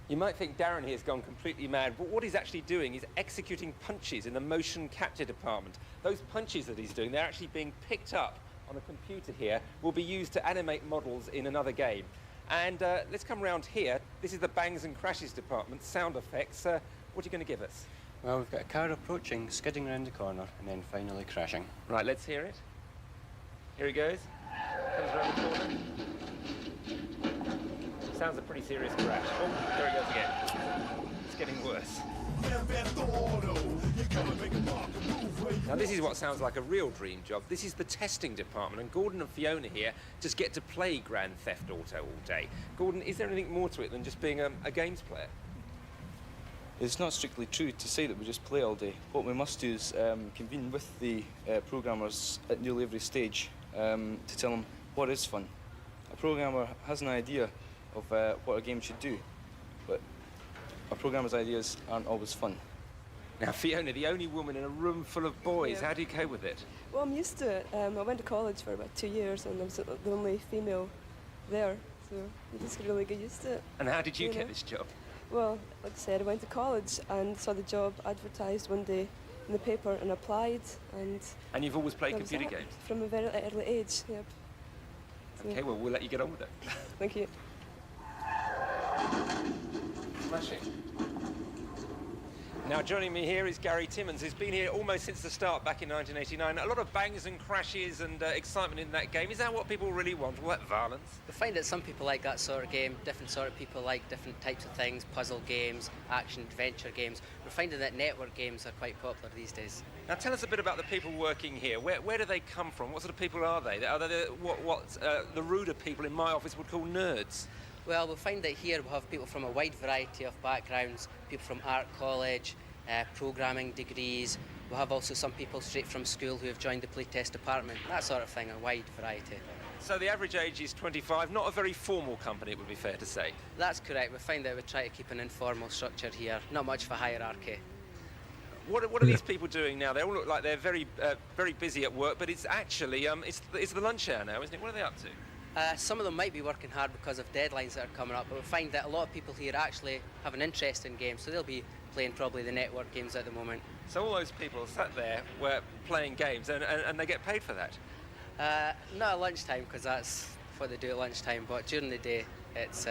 You might think Darren here has gone completely mad, but what he's actually doing is executing punches in the motion capture department. Those punches that he's doing, they're actually being picked up on a computer here, will be used to animate models in another game. And let's come round here. This is the bangs and crashes department, sound effects. What are you going to give us? Well, we've got a car approaching, skidding around the corner, and then finally crashing. Right, let's hear it. Here he goes. Comes around the corner. Sounds a pretty serious crash. Oh, there he goes again. It's getting worse. Now this is what sounds like a real dream job. This is the testing department, and Gordon and Fiona here just get to play Grand Theft Auto all day. Gordon, is there anything more to it than just being a games player? It's not strictly true to say that we just play all day. What we must do is convene with the programmers at nearly every stage to tell them what is fun. A programmer has an idea of what a game should do, but a programmer's ideas aren't always fun. Now, Fiona, the only woman in a room full of boys, how do you cope with it? Well, I'm used to it. I went to college for about 2 years and I was the only female there, so you just really get used to it. And how did you get this job? Well, like I said, I went to college and saw the job advertised one day in the paper and applied. And you've always played computer games? From a very early age, yep. Okay, well, we'll let you get on with it. Thank you. Smashing. Now joining me here is Gary Timmons, who's been here almost since the start back in 1989. A lot of bangs and crashes and excitement in that game. Is that what people really want, all that violence? We find that some people like that sort of game, different sort of people like different types of things, puzzle games, action, adventure games. We're finding that network games are quite popular these days. Now tell us a bit about the people working here. Where do they come from? What sort of people are they? Are they the ruder people in my office would call nerds? Well, we'll find that here we'll have people from a wide variety of backgrounds, people from art college, programming degrees. We'll have also some people straight from school who have joined the playtest department, that sort of thing, a wide variety. So the average age is 25, not a very formal company, it would be fair to say. That's correct. We find that we try to keep an informal structure here, not much for hierarchy. What are these people doing now? They all look like they're very busy at work, but it's actually it's the lunch hour now, isn't it? What are they up to? Some of them might be working hard because of deadlines that are coming up, but we find that a lot of people here actually have an interest in games, so they'll be playing probably the network games at the moment. So all those people sat there were playing games, and they get paid for that? Not at lunchtime, because that's what they do at lunchtime, but during the day it's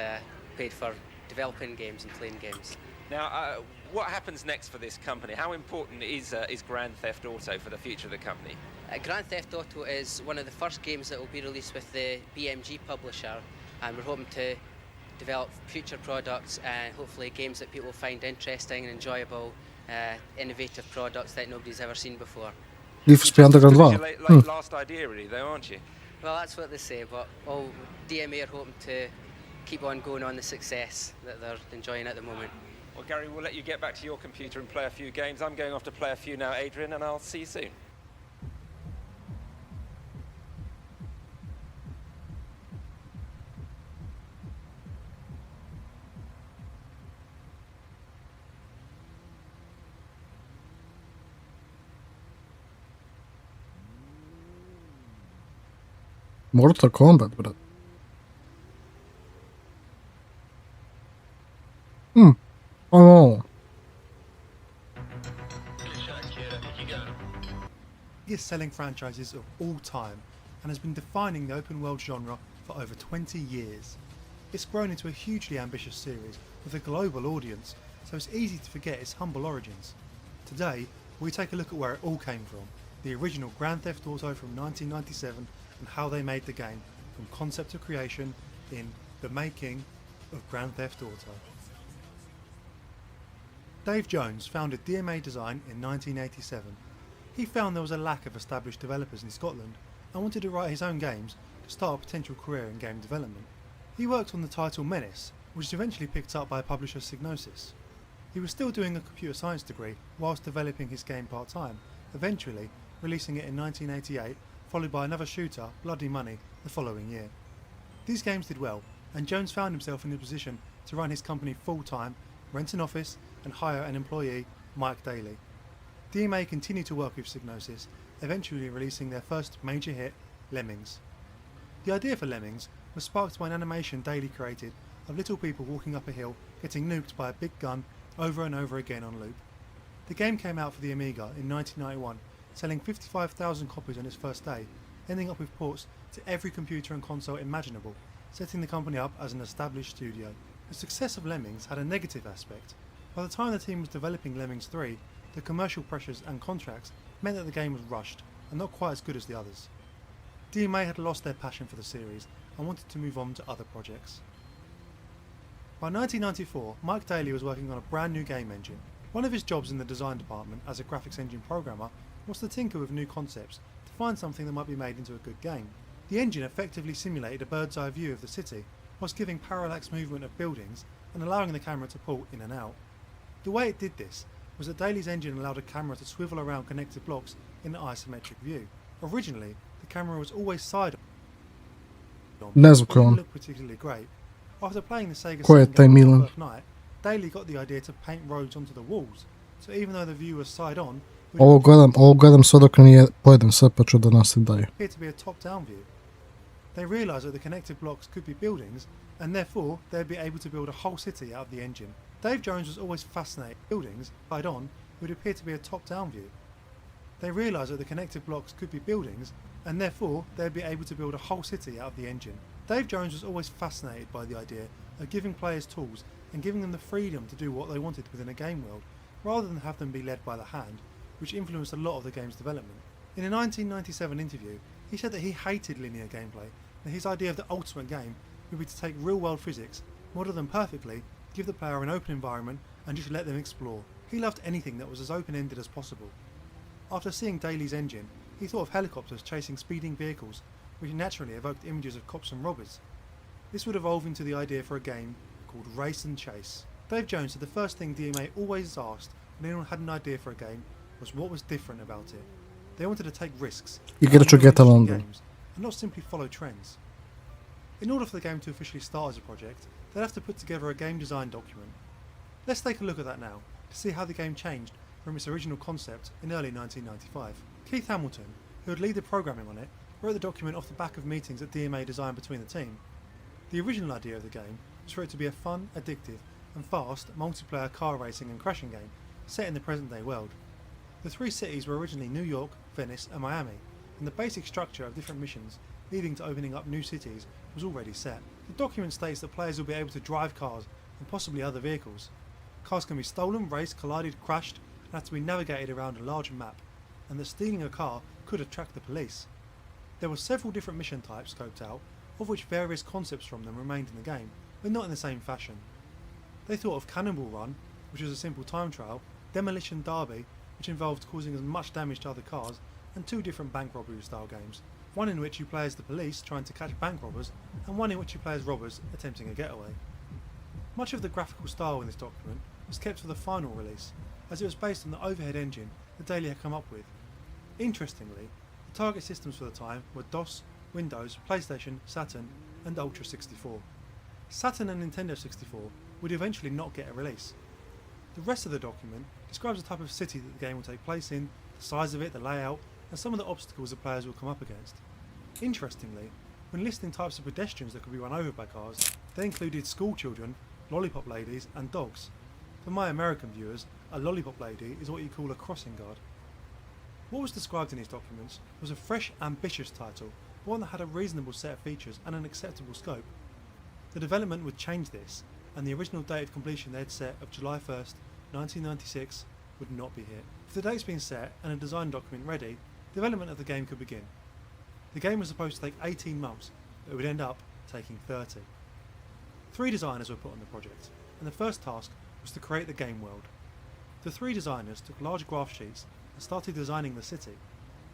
paid for developing games and playing games. Now, what happens next for this company? How important is Grand Theft Auto for the future of the company? Grand Theft Auto is one of the first games that will be released with the BMG publisher, and we're hoping to develop future products and hopefully games that people find interesting and enjoyable, innovative products that nobody's ever seen before. Need for Speed Underground 2. Like last idea, really, though, aren't you? Well, that's what they say, but all DMA are hoping to keep on going on the success that they're enjoying at the moment. Well, Gary, we'll let you get back to your computer and play a few games. I'm going off to play a few now, Adrian, and I'll see you soon. Mortal Kombat, brat. Oh. Biggest selling franchises of all time and has been defining the open world genre for over 20 years. It's grown into a hugely ambitious series with a global audience, so it's easy to forget its humble origins. Today, we take a look at where it all came from, the original Grand Theft Auto from 1997 and how they made the game, from concept to creation in The Making of Grand Theft Auto. Dave Jones founded DMA Design in 1987. He found there was a lack of established developers in Scotland and wanted to write his own games to start a potential career in game development. He worked on the title Menace, which was eventually picked up by publisher Psygnosis. He was still doing a computer science degree whilst developing his game part-time, eventually releasing it in 1988, followed by another shooter, Bloody Money, the following year. These games did well, and Jones found himself in a position to run his company full-time, rent an office, and hire an employee, Mike Daly. DMA continued to work with Psygnosis, eventually releasing their first major hit, Lemmings. The idea for Lemmings was sparked by an animation Daly created of little people walking up a hill getting nuked by a big gun over and over again on loop. The game came out for the Amiga in 1991, selling 55,000 copies on its first day, ending up with ports to every computer and console imaginable, setting the company up as an established studio. The success of Lemmings had a negative aspect. By the time the team was developing Lemmings 3, the commercial pressures and contracts meant that the game was rushed and not quite as good as the others. DMA had lost their passion for the series and wanted to move on to other projects. By 1994, Mike Daly was working on a brand new game engine. One of his jobs in the design department as a graphics engine programmer was to tinker with new concepts to find something that might be made into a good game. The engine effectively simulated a bird's eye view of the city, whilst giving parallax movement of buildings and allowing the camera to pull in and out. The way it did this was that Daly's engine allowed a camera to swivel around connected blocks in an isometric view. Originally, the camera was always side on, Ne znam ko je didn't on. look particularly great. After playing the Sega Ko je Saturn taj game Milan? the first night, Daly got the idea to paint roads onto the walls, so even though the view was side on, Ovo gledam sad dok nije pojedem sve pa ću da nastavim dalje. appeared to be a top-down view. They realised that the connected blocks could be buildings, and therefore they'd be able to build a whole city out of the engine. Dave Jones was always fascinated by buildings, side on, would appear to be a top-down view. They realised that the connected blocks could be buildings, and therefore they'd be able to build a whole city out of the engine. Dave Jones was always fascinated by the idea of giving players tools and giving them the freedom to do what they wanted within a game world, rather than have them be led by the hand, which influenced a lot of the game's development. In a 1997 interview, he said that he hated linear gameplay, and his idea of the ultimate game would be to take real-world physics, model them perfectly, give the player an open environment, and just let them explore. He loved anything that was as open-ended as possible. After seeing Daly's engine, he thought of helicopters chasing speeding vehicles, which naturally evoked images of cops and robbers. This would evolve into the idea for a game called Race and Chase. Dave Jones said the first thing DMA always asked when anyone had an idea for a game was what was different about it. They wanted to take risks, Igrač u GTA London. games, and not simply follow trends. In order for the game to officially start as a project, they'd have to put together a game design document. Let's take a look at that now, to see how the game changed from its original concept in early 1995. Keith Hamilton, who would lead the programming on it, wrote the document off the back of meetings at DMA Design between the team. The original idea of the game was for it to be a fun, addictive, and fast multiplayer car racing and crashing game set in the present-day world. The three cities were originally New York, Venice, and Miami, and the basic structure of different missions leading to opening up new cities was already set. The document states that players will be able to drive cars and possibly other vehicles. Cars can be stolen, raced, collided, crashed, and have to be navigated around a large map, and that stealing a car could attract the police. There were several different mission types scoped out, of which various concepts from them remained in the game, but not in the same fashion. They thought of Cannonball Run, which was a simple time trial, Demolition Derby, which involved causing as much damage to other cars, and two different bank robbery style games, one in which you play as the police trying to catch bank robbers, and one in which you play as robbers attempting a getaway. Much of the graphical style in this document was kept for the final release, as it was based on the overhead engine that Daly had come up with. Interestingly, the target systems for the time were DOS, Windows, PlayStation, Saturn, and Ultra 64. Saturn and Nintendo 64 would eventually not get a release. The rest of the document describes the type of city that the game will take place in, the size of it, the layout, and some of the obstacles the players will come up against. Interestingly, When listing types of pedestrians that could be run over by cars, they included school children, lollipop ladies and dogs. For my American viewers, a lollipop lady is what you call a crossing guard. What was described in these documents was a fresh, ambitious title, one that had a reasonable set of features and an acceptable scope. The development would change this, and the original date of completion they had set of July 1st, 1996 would not be hit. With the dates being set and a design document ready, development of the game could begin. The game was supposed to take 18 months, but it would end up taking 30. 3 designers were put on the project, and the first task was to create the game world. The 3 designers took large graph sheets and started designing the city.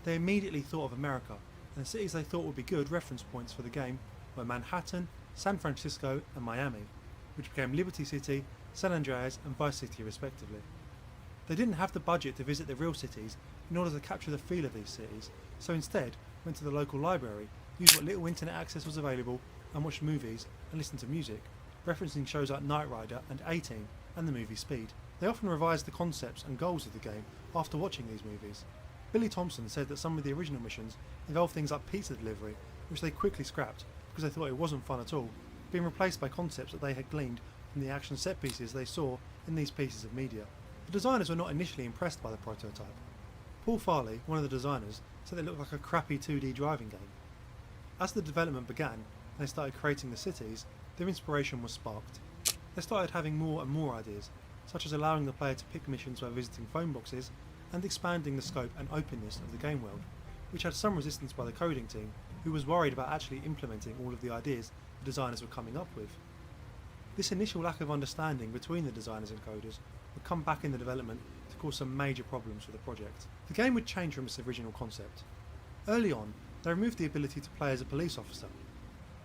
They immediately thought of America, and the cities they thought would be good reference points for the game were Manhattan, San Francisco and Miami, which became Liberty City, San Andreas and Vice City respectively. They didn't have the budget to visit the real cities in order to capture the feel of these cities, so instead went to the local library, used what little internet access was available and watched movies and listened to music, referencing shows like Knight Rider and A-Team and the movie Speed. They often revised the concepts and goals of the game after watching these movies. Billy Thompson said that some of the original missions involved things like pizza delivery, which they quickly scrapped because they thought it wasn't fun at all, being replaced by concepts that they had gleaned from the action set pieces they saw in these pieces of media. The designers were not initially impressed by the prototype. Paul Farley, one of the designers, said it looked like a crappy 2D driving game. As the development began and they started creating the cities, their inspiration was sparked. They started having more and more ideas, such as allowing the player to pick missions by visiting phone boxes and expanding the scope and openness of the game world, which had some resistance by the coding team, who was worried about actually implementing all of the ideas the designers were coming up with. This initial lack of understanding between the designers and coders would come back in the development to cause some major problems for the project. The game would change from its original concept. Early on, they removed the ability to play as a police officer.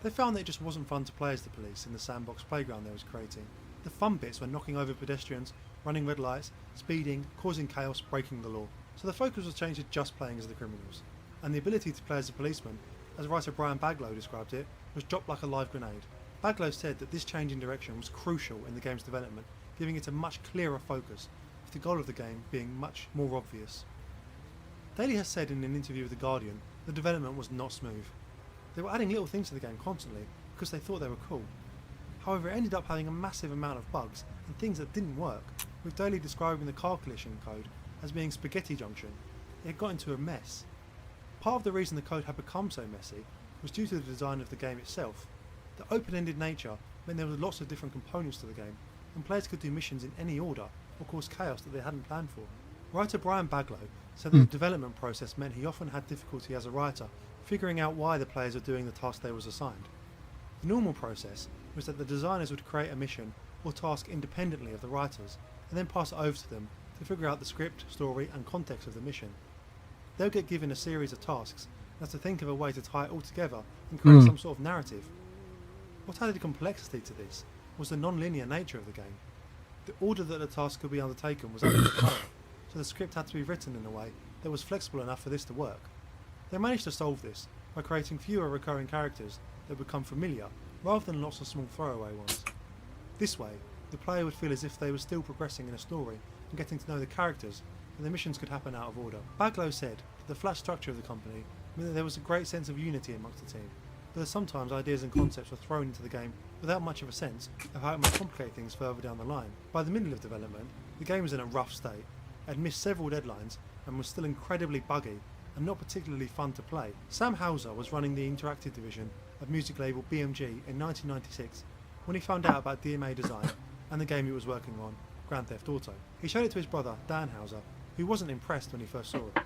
They found that it just wasn't fun to play as the police in the sandbox playground they was creating. The fun bits were knocking over pedestrians, running red lights, speeding, causing chaos, breaking the law. So the focus was changed to just playing as the criminals. And the ability to play as a policeman, as writer Brian Baglow described it, was dropped like a live grenade. Baglow said that this change in direction was crucial in the game's development, giving it a much clearer focus, with the goal of the game being much more obvious. Daly has said in an interview with The Guardian the development was not smooth. They were adding little things to the game constantly because they thought they were cool. However, it ended up having a massive amount of bugs and things that didn't work, with Daly describing the car collision code as being spaghetti junction. It had got into a mess. Part of the reason the code had become so messy was due to the design of the game itself. The open-ended nature meant there was lots of different components to the game, and players could do missions in any order or cause chaos that they hadn't planned for. Writer Brian Baglow said that the development process meant he often had difficulty as a writer figuring out why the players were doing the task they was assigned. The normal process was that the designers would create a mission or task independently of the writers and then pass it over to them to figure out the script, story and context of the mission. They'll get given a series of tasks and have to think of a way to tie it all together and create some sort of narrative. What added complexity to this was the non-linear nature of the game. The order that the task could be undertaken was under the player, so the script had to be written in a way that was flexible enough for this to work. They managed to solve this by creating fewer recurring characters that become familiar rather than lots of small throwaway ones. This way, the player would feel as if they were still progressing in a story and getting to know the characters, and the missions could happen out of order. Baglow said that the flat structure of the company meant that there was a great sense of unity amongst the team, but that sometimes ideas and concepts were thrown into the game without much of a sense of how it might complicate things further down the line. By the middle of development, the game was in a rough state, had missed several deadlines and was still incredibly buggy and not particularly fun to play. Sam Hauser was running the interactive division of music label BMG in 1996 when he found out about DMA design and the game he was working on, Grand Theft Auto. He showed it to his brother, Dan Hauser, who wasn't impressed when he first saw it.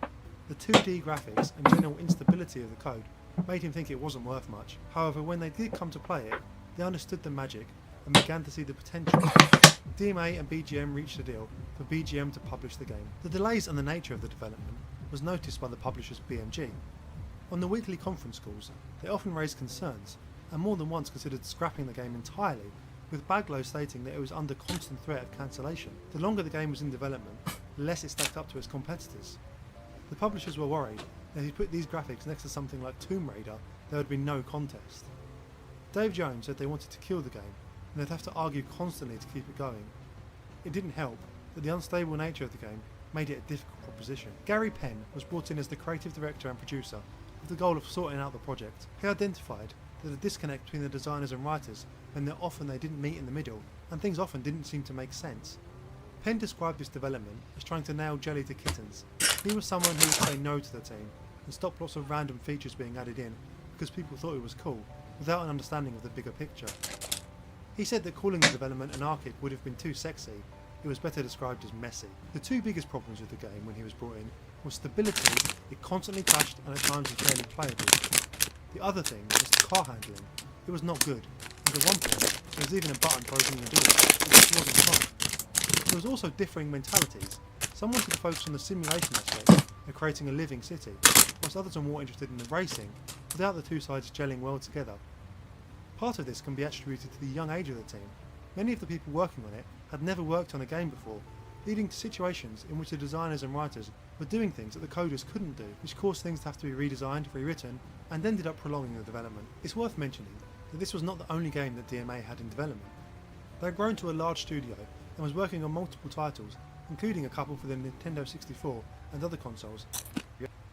The 2D graphics and general instability of the code made him think it wasn't worth much. However, when they did come to play it, they understood the magic and began to see the potential. DMA and BGM reached a deal for BGM to publish the game. The delays and the nature of the development was noticed by the publishers BMG. On the weekly conference calls, they often raised concerns and more than once considered scrapping the game entirely, with Baglow stating that it was under constant threat of cancellation. The longer the game was in development, the less it stacked up to its competitors. The publishers were worried that if you put these graphics next to something like Tomb Raider, there would be no contest. Dave Jones said they wanted to kill the game, and they'd have to argue constantly to keep it going. It didn't help that the unstable nature of the game made it a difficult proposition. Gary Penn was brought in as the creative director and producer with the goal of sorting out the project. He identified that the disconnect between the designers and writers meant that often they didn't meet in the middle, and things often didn't seem to make sense. Penn described this development as trying to nail jelly to kittens. He was someone who would say no to the team and stop lots of random features being added in because people thought it was cool, without an understanding of the bigger picture. He said that calling the development anarchic would have been too sexy. It was better described as messy. The two biggest problems with the game when he was brought in was stability. It constantly crashed and at times was barely playable. The other thing was the car handling. It was not good, and at one point there was even a button for opening the door, but this wasn't fun. There was also differing mentalities. Some wanted to focus on the simulation aspect of creating a living city, whilst others are more interested in the racing, without the two sides gelling well together. Part of this can be attributed to the young age of the team. Many of the people working on it had never worked on a game before, leading to situations in which the designers and writers were doing things that the coders couldn't do, which caused things to have to be redesigned, rewritten, and ended up prolonging the development. It's worth mentioning that this was not the only game that DMA had in development. They had grown to a large studio and was working on multiple titles, including a couple for the Nintendo 64 and other consoles,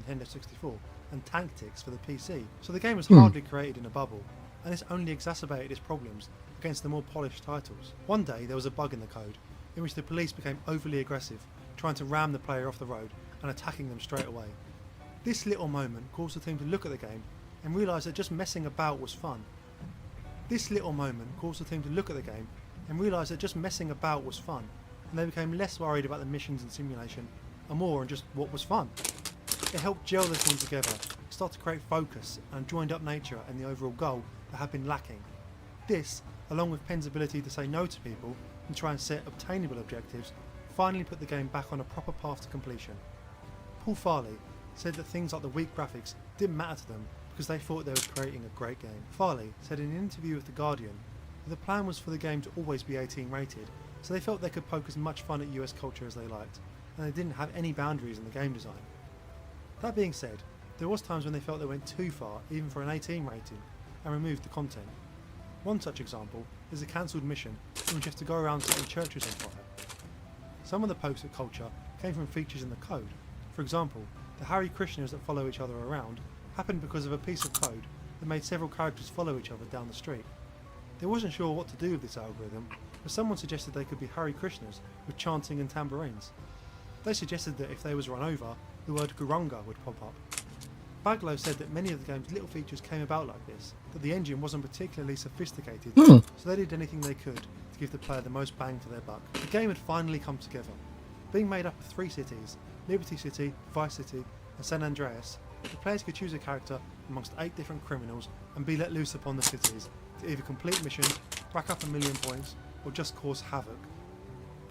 Nintendo 64 and Tactics for the PC, so the game was hardly created in a bubble, and this only exacerbated its problems against the more polished titles. One day there was a bug in the code, in which the police became overly aggressive, trying to ram the player off the road and attacking them straight away. This little moment caused the team to look at the game and realise that just messing about was fun. And they became less worried about the missions and simulation and more on just what was fun. It helped gel the team together, start to create focus and joined up nature and the overall goal that had been lacking. This, along with Penn's ability to say no to people and try and set obtainable objectives, finally put the game back on a proper path to completion. Paul Farley said that things like the weak graphics didn't matter to them because they thought they were creating a great game. Farley said in an interview with The Guardian that the plan was for the game to always be 18 rated, so they felt they could poke as much fun at US culture as they liked, and they didn't have any boundaries in the game design. That being said, there was times when they felt they went too far even for an 18 rating and removed the content. One such example is a cancelled mission in which you have to go around setting churches on fire. Some of the pokes at culture came from features in the code. For example, the Hare Krishnas that follow each other around happened because of a piece of code that made several characters follow each other down the street. They wasn't sure what to do with this algorithm, but someone suggested they could be Hare Krishnas with chanting and tambourines. They suggested that if they was run over, the word Guranga would pop up. Baglow said that many of the game's little features came about like this, that the engine wasn't particularly sophisticated, so they did anything they could to give the player the most bang for their buck. The game had finally come together. Being made up of 3 cities, Liberty City, Vice City and San Andreas, the players could choose a character amongst 8 different criminals and be let loose upon the cities to either complete missions, rack up 1 million points, or just cause havoc.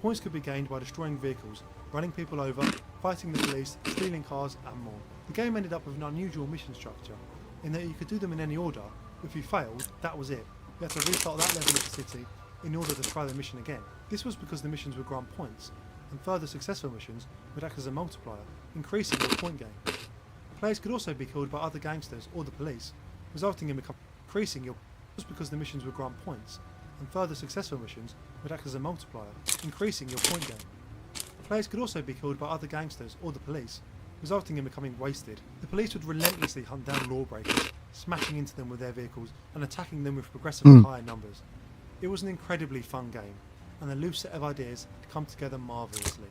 Points could be gained by destroying vehicles, running people over, fighting the police, stealing cars and more. The game ended up with an unusual mission structure, in that you could do them in any order, but if you failed, that was it. You had to restart that level of the city in order to try the mission again. This was because the missions would grant points, and further successful missions would act as a multiplier, increasing your point gain. Players could also be killed by other gangsters or the police, resulting in increasing your because the missions would grant points, and further successful missions would act as a multiplier, increasing your point gain. Players could also be killed by other gangsters or the police, resulting in becoming wasted. The police would relentlessly hunt down lawbreakers, smashing into them with their vehicles and attacking them with progressively higher numbers. It was an incredibly fun game, and the loose set of ideas had come together marvellously.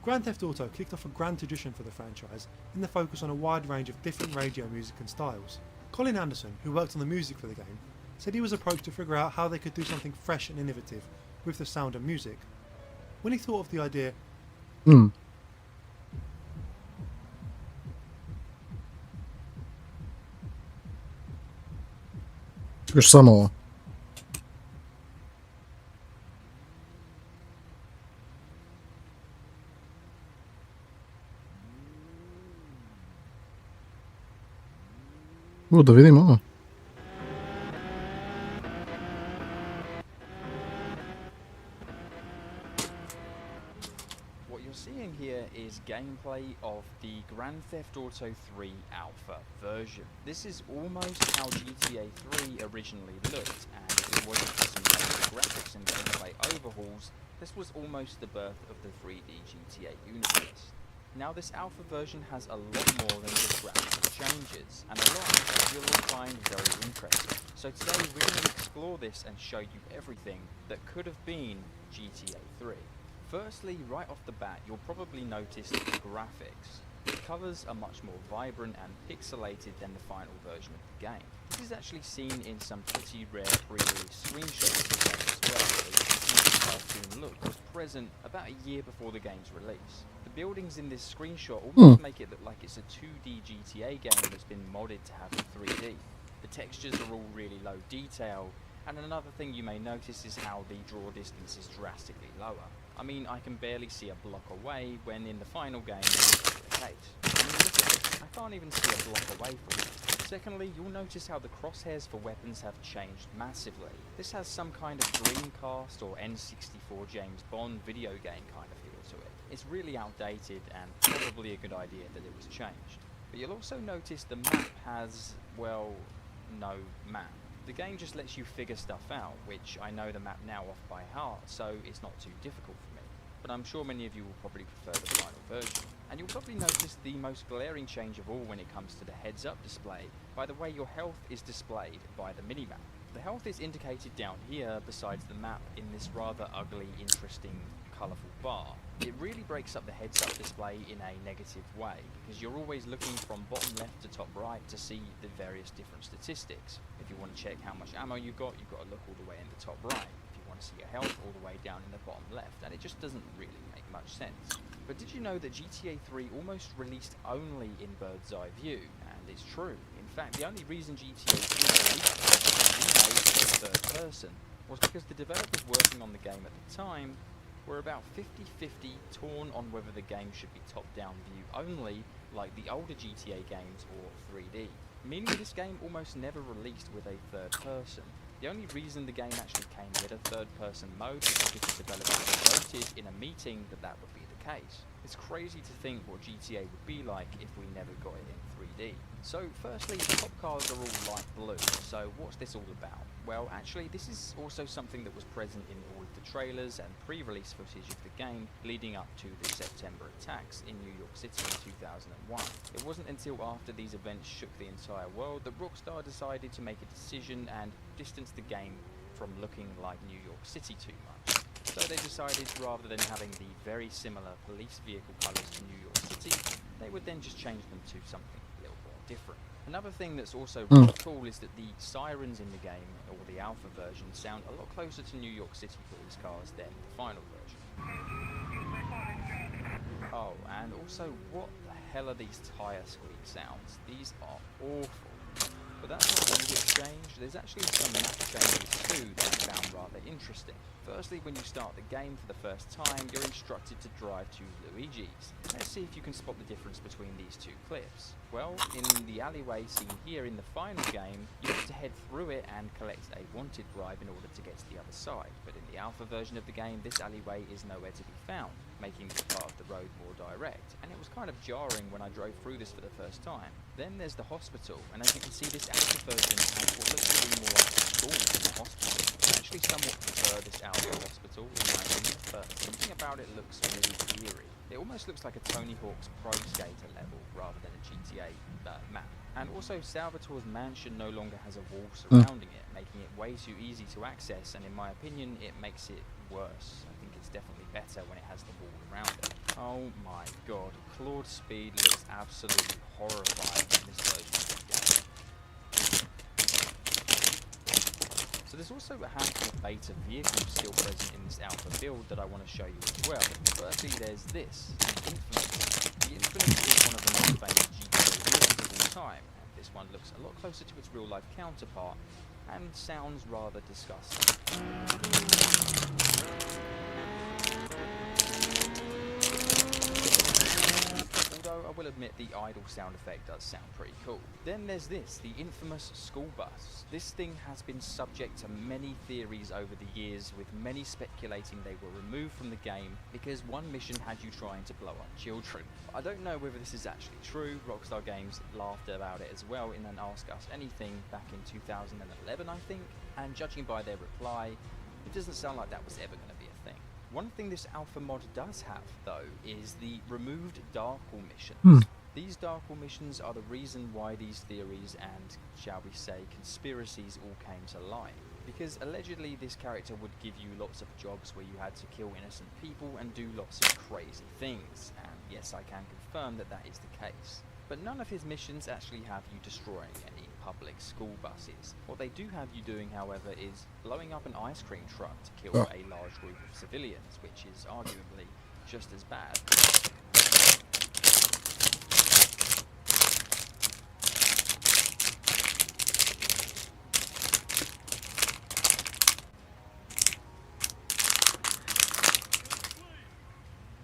Grand Theft Auto kicked off a grand tradition for the franchise in the focus on a wide range of different radio music and styles. Colin Anderson, who worked on the music for the game, said he was approached to figure out how they could do something fresh and innovative with the sound and music. When he thought of the idea, Już samo. Da vidimo. What you're seeing here is gameplay of the Grand Theft Auto 3 Alpha version. This is almost how GTA 3 originally looked, and if it wasn't for some major graphics and gameplay overhauls, this was almost the birth of the 3D GTA universe. Now this alpha version has a lot more than just graphical changes, and a lot that you'll find very interesting. So today we're going to explore this and show you everything that could have been GTA 3. Firstly, right off the bat, you'll probably notice the graphics. The colours are much more vibrant and pixelated than the final version of the game. This is actually seen in some pretty rare pre-release screenshots of the game as well, so you can see the cartoon look was present about a year before the game's release. The buildings in this screenshot almost make it look like it's a 2D GTA game that's been modded to have 3D. The textures are all really low detail, and another thing you may notice is how the draw distance is drastically lower. I mean, I can barely see a block away, when in the final game this is the case. I mean, look at this, I can't even see a block away from it. Secondly, you'll notice how the crosshairs for weapons have changed massively. This has some kind of Dreamcast or N64 James Bond video game kind of feel to it. It's really outdated and probably a good idea that it was changed. But you'll also notice the map has, well, no map. The game just lets you figure stuff out, which I know the map now off by heart, so it's not too difficult for me. But I'm sure many of you will probably prefer the final version. And you'll probably notice the most glaring change of all when it comes to the heads-up display by the way your health is displayed by the minimap. The health is indicated down here besides the map in this rather ugly, interesting, colourful bar. It really breaks up the heads-up display in a negative way, because you're always looking from bottom left to top right to see the various different statistics. If you want to check how much ammo you've got to look all the way in the top right. If you want to see your health, all the way down in the bottom left, and it just doesn't really make much sense. But did you know that GTA 3 almost released only in bird's eye view? And it's true. In fact, the only reason GTA 3 released in third person was because the developers working on the game at the time were about 50-50 torn on whether the game should be top-down view only, like the older GTA games, or 3D. Meaning this game almost never released with a third person. The only reason the game actually came with a third-person mode was because the developers voted in a meeting that that would be the case. It's crazy to think what GTA would be like if we never got it in 3D. So firstly, the top cars are all light blue, so what's this all about? Well, actually this is also something that was present in all of the trailers and pre-release footage of the game leading up to the September attacks in New York City in 2001. It wasn't until after these events shook the entire world that Rockstar decided to make a decision and distance the game from looking like New York City too much. So they decided rather than having the very similar police vehicle colours to New York City, they would then just change them to something a little more different. Another thing that's also really cool is that the sirens in the game, or the alpha version, sound a lot closer to New York City police cars than the final version. Oh, and also, what the hell are these tyre squeak sounds? These are awful. But that's not all that's changed. There's actually some map changes too that I found rather interesting. Firstly, when you start the game for the first time, you're instructed to drive to Luigi's. Let's see if you can spot the difference between these two clips. Well, in the alleyway seen here in the final game, you have to head through it and collect a wanted bribe in order to get to the other side. But in the alpha version of the game, this alleyway is nowhere to be found, making this part of the road more direct. And it was kind of jarring when I drove through this for the first time. Then there's the hospital, and as you can see, this alpha version has what looks to be more like a school than a hospital. I actually somewhat prefer this alpha hospital in my opinion, but something about it looks really eerie. It almost looks like a Tony Hawk's Pro Skater level rather than a GTA map. And also, Salvatore's mansion no longer has a wall surrounding it, making it way too easy to access, and in my opinion, it makes it worse. I think it's definitely better when it has the wall around it. Oh my god, Claude's speed looks absolutely horrifying in this version of the game. So there's also a handful of beta vehicles still present in this alpha build that I want to show you as well. Firstly, there's this, the Infinite. The Infinite is one of the most famous GTA vehicles of all time, and this one looks a lot closer to its real-life counterpart, and sounds rather disgusting. Although I will admit the idle sound effect does sound pretty cool. Then there's this, the infamous school bus. This thing has been subject to many theories over the years, with many speculating they were removed from the game because one mission had you trying to blow up children. I don't know whether this is actually true. Rockstar Games laughed about it as well in an Ask Us Anything back in 2011, I think, and judging by their reply, it doesn't sound like that was ever going to be a thing. One thing this alpha mod does have, though, is the removed Darkle missions. These Darkle missions are the reason why these theories and, shall we say, conspiracies all came to light. Because allegedly this character would give you lots of jobs where you had to kill innocent people and do lots of crazy things, and yes, I can confirm that that is the case. But none of his missions actually have you destroying any public school buses. What they do have you doing, however, is blowing up an ice cream truck to kill a large group of civilians, which is arguably just as bad.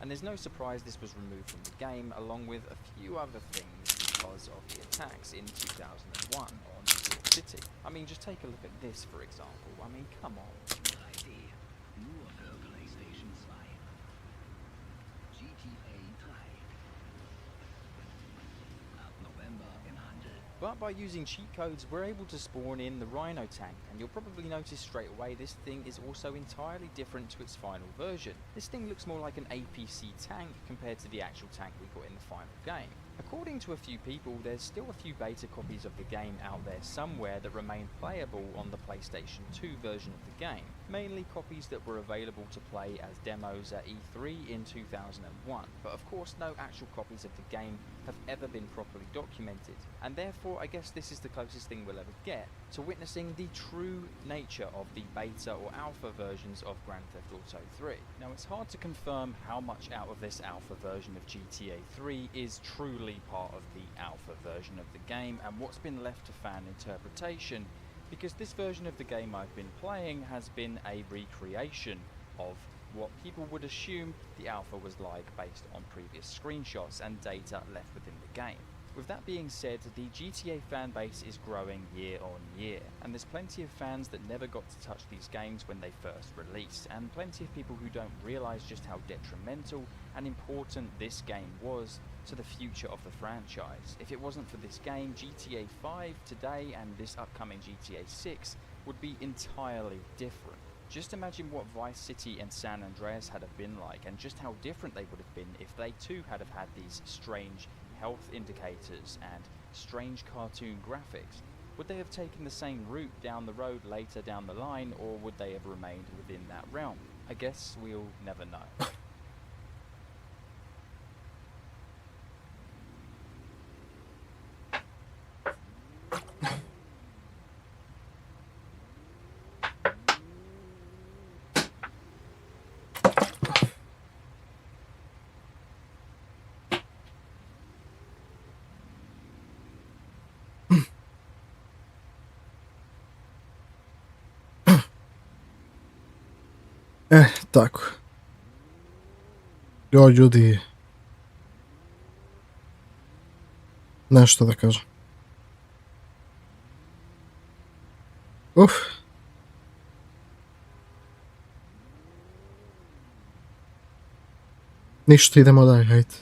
And there's no surprise this was removed from the game, along with a few other things because of the attacks in 2001 on New York City. I mean, just take a look at this, for example. I mean, come on. But by using cheat codes, we're able to spawn in the Rhino tank, and you'll probably notice straight away this thing is also entirely different to its final version. This thing looks more like an APC tank compared to the actual tank we got in the final game. According to a few people, there's still a few beta copies of the game out there somewhere that remain playable on the PlayStation 2 version of the game, mainly copies that were available to play as demos at E3 in 2001, but of course no actual copies of the game have ever been properly documented, and therefore I guess this is the closest thing we'll ever get to witnessing the true nature of the beta or alpha versions of Grand Theft Auto 3. Now it's hard to confirm how much out of this alpha version of GTA 3 is truly part of the alpha version of the game and what's been left to fan interpretation, because this version of the game I've been playing has been a recreation of what people would assume the alpha was like based on previous screenshots and data left within the game. With that being said, the GTA fan base is growing year on year, and there's plenty of fans that never got to touch these games when they first released, and plenty of people who don't realise just how detrimental and important this game was to the future of the franchise. If it wasn't for this game, GTA 5 today and this upcoming GTA 6 would be entirely different. Just imagine what Vice City and San Andreas had have been like, and just how different they would have been if they too had have had these strange health indicators and strange cartoon graphics. Would they have taken the same route down the road later down the line, or would they have remained within that realm? I guess we'll never know. Tako. Jo, ljudi. Nešto da kažem. Ništa, idemo dalje, hajde.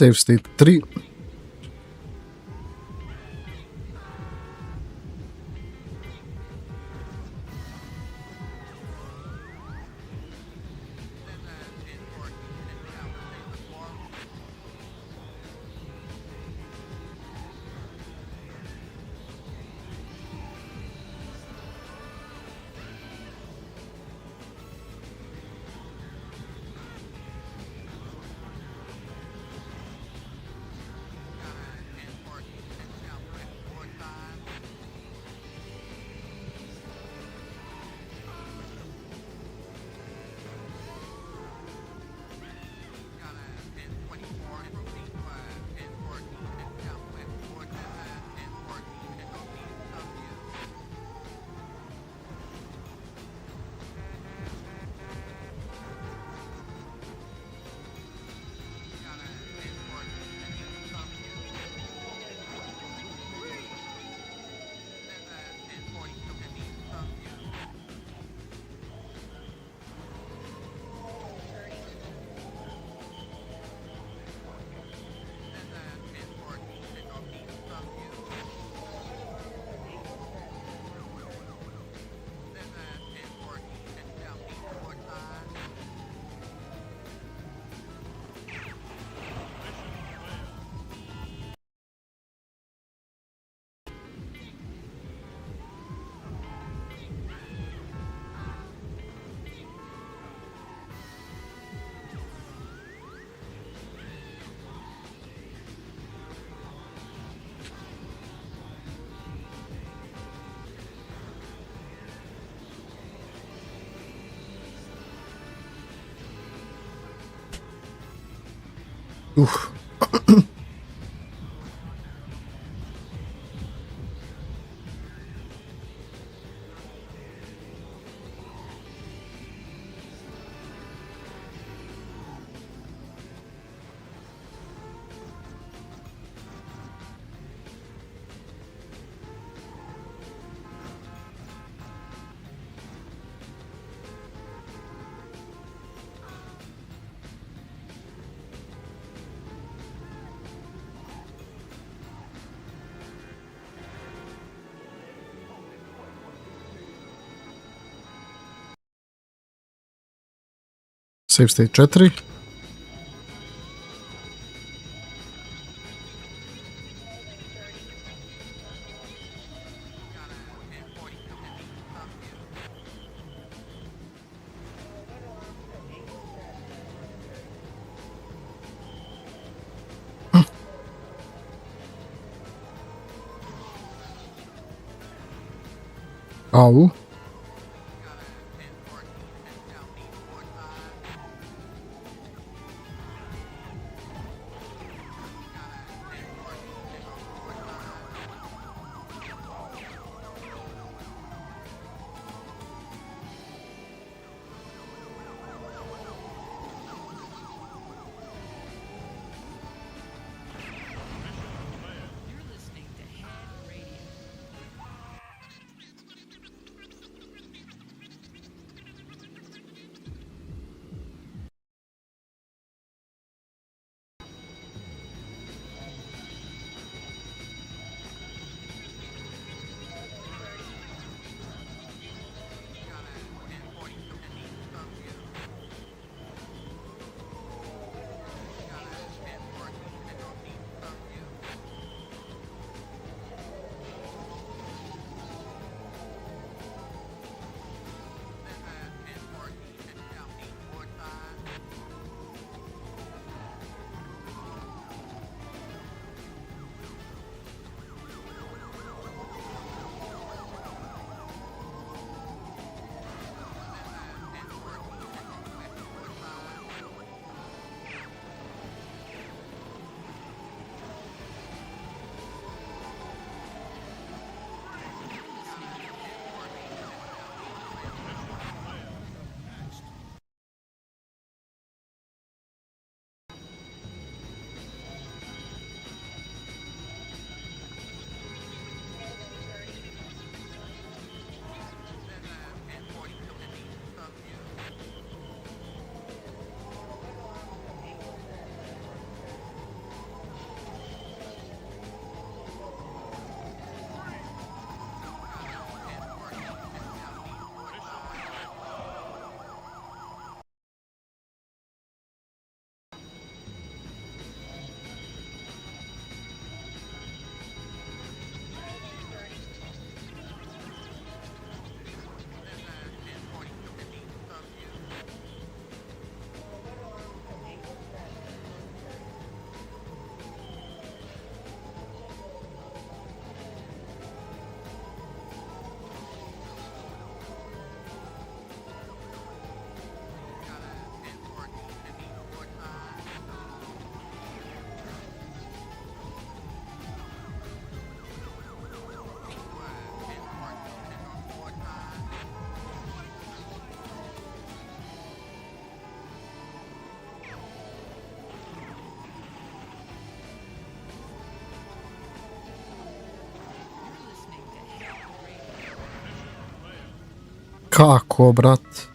Save state 3. Save state 4. Au. Kako, brat?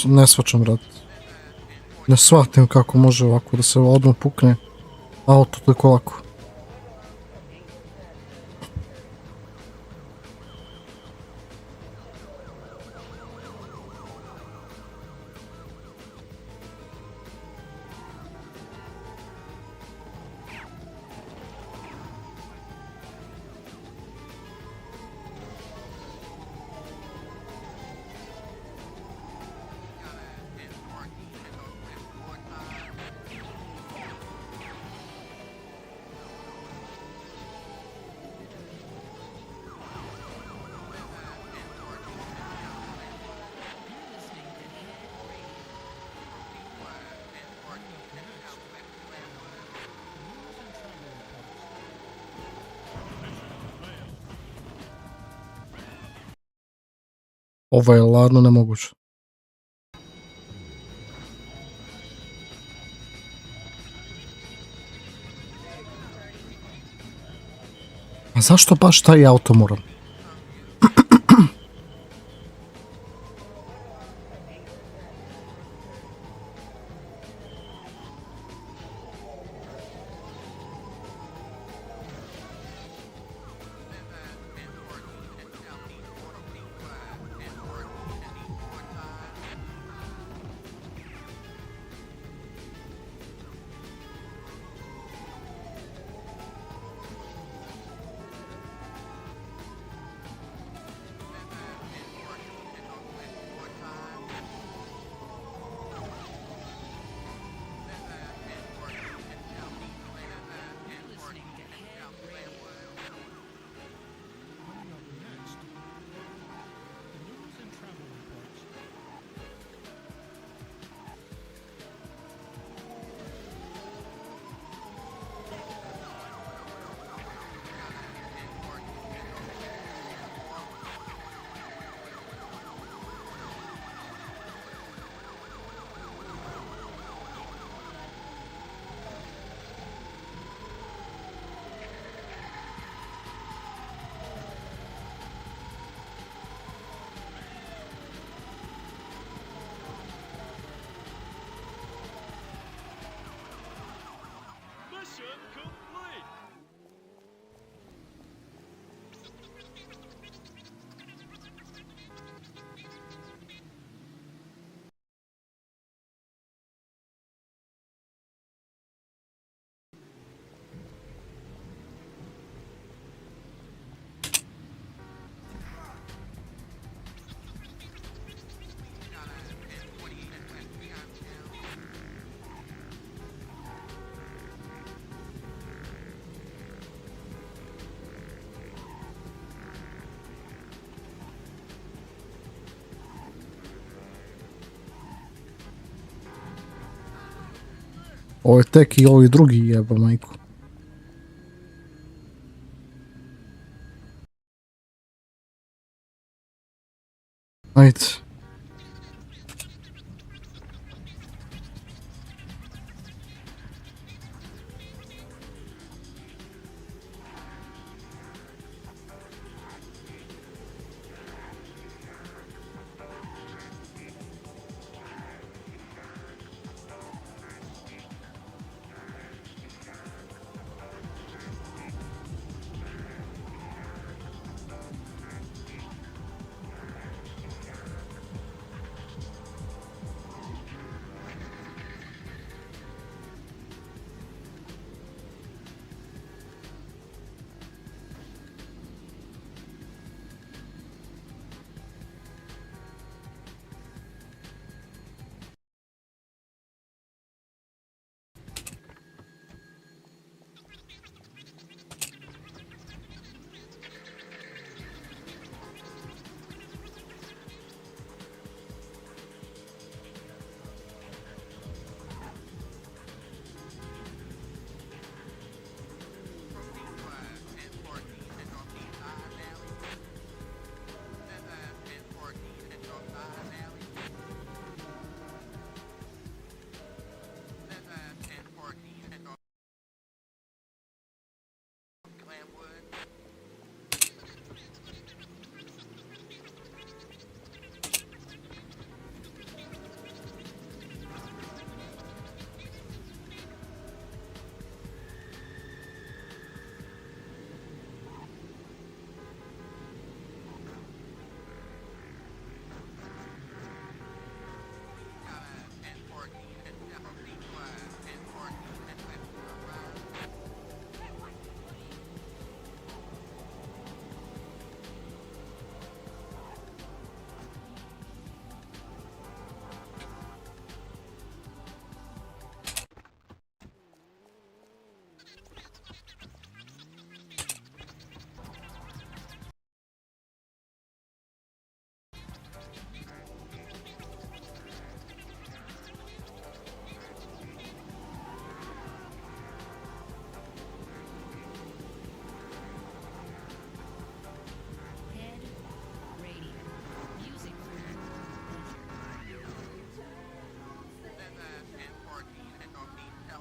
Ne shvaćam, brat. Ne shvatim kako može ovako da se odmah pukne auto tako lako. Ovo je ladno nemoguće. A zašto baš taj auto moram? Ovo je tek i ovi drugi jeba majku. Ajde.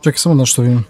Čekaj, samo nešto vidim.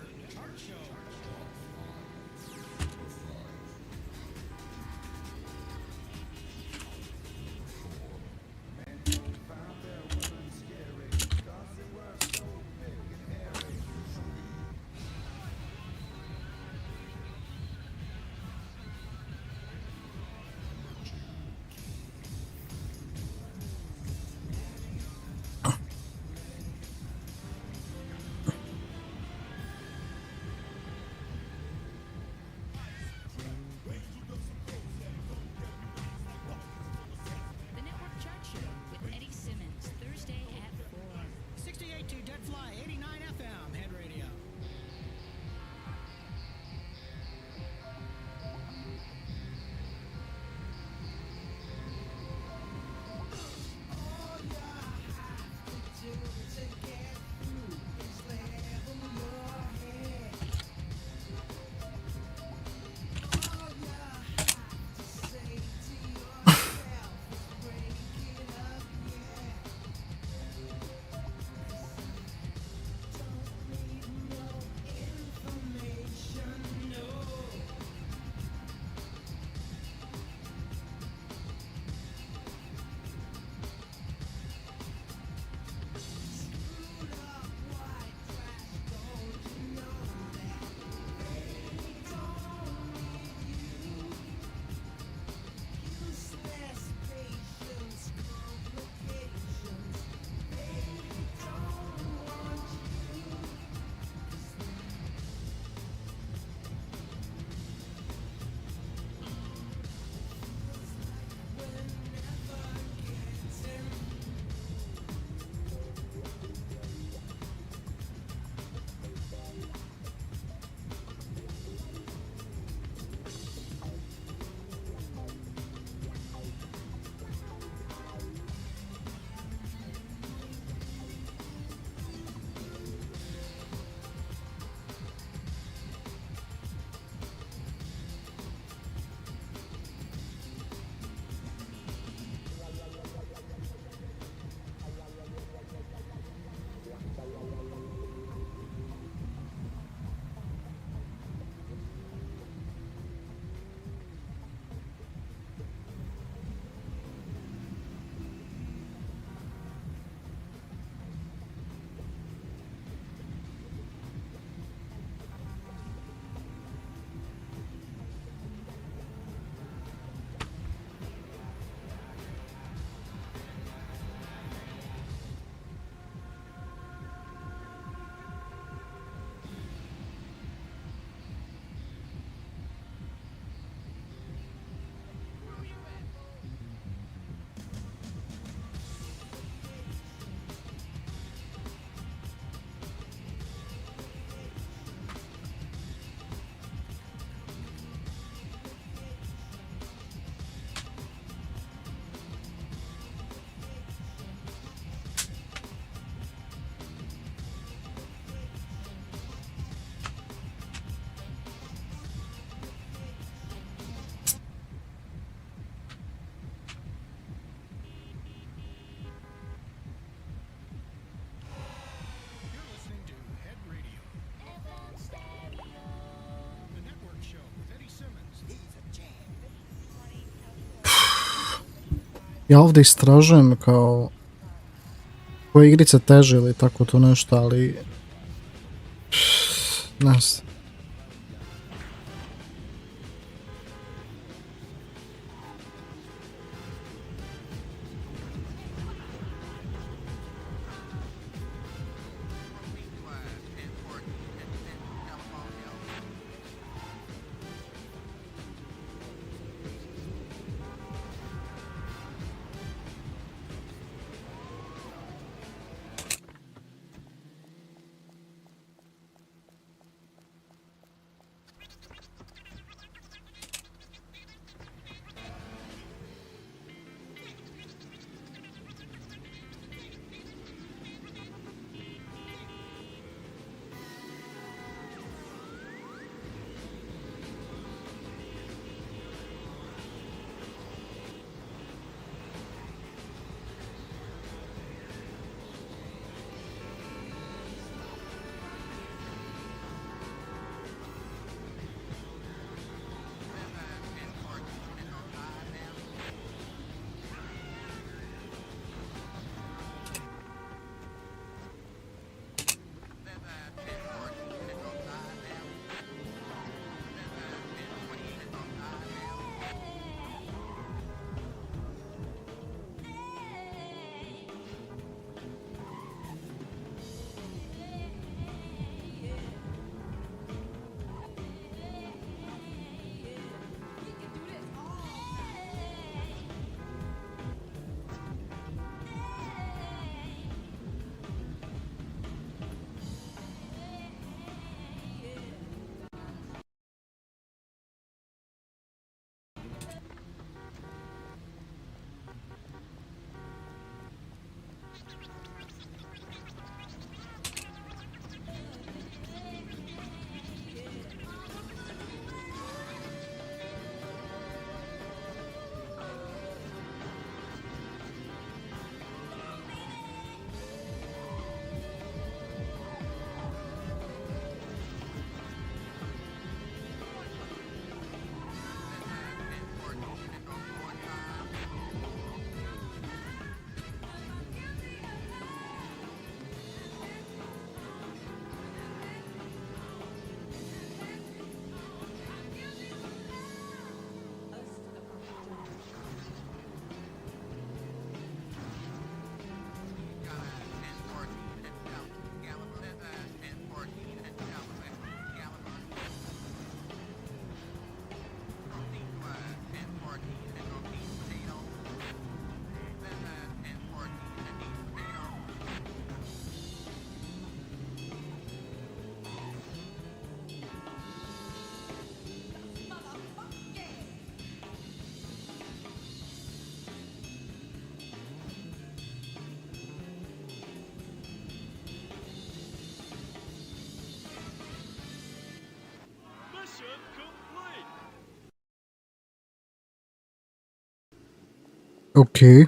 Ja ovdje istražujem kao koje igrice teže ili tako to nešto, ali ne znam. Okay.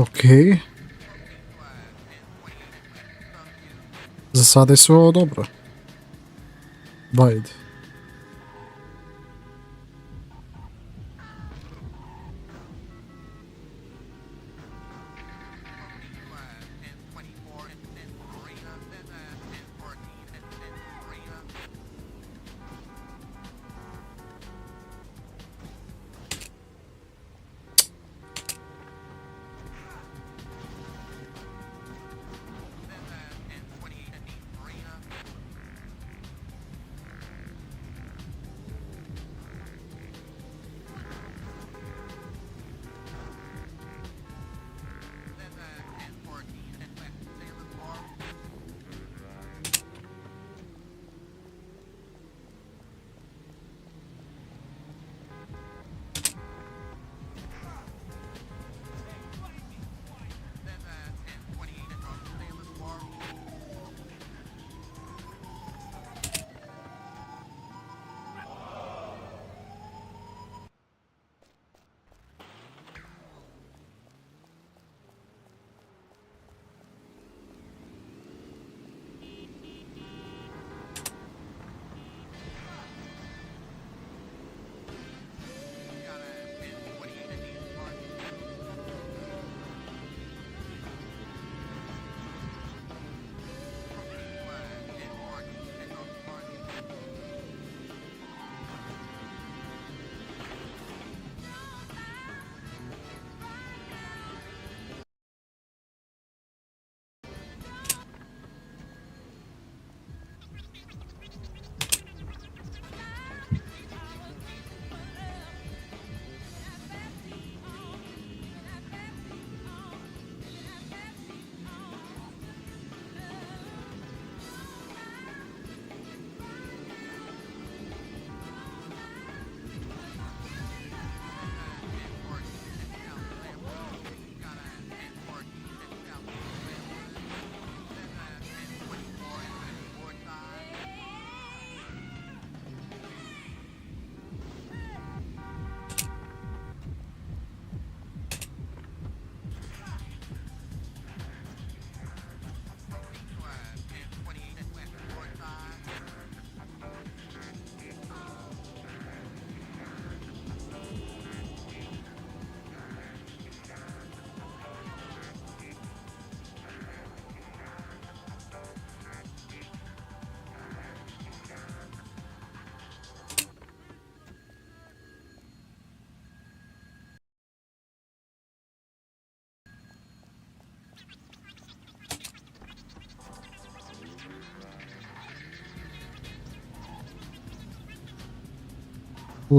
Okej. Za sada je sve ovo dobro. Vajde.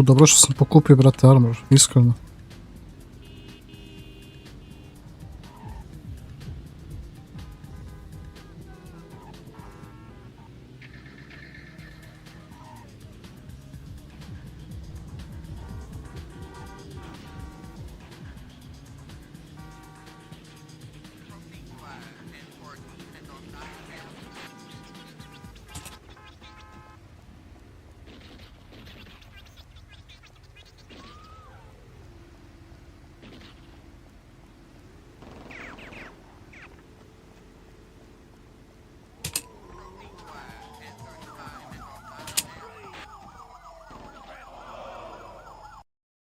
Dobro što sam pokupio, brate, armor, iskreno.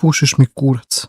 Pušiš mi kurac.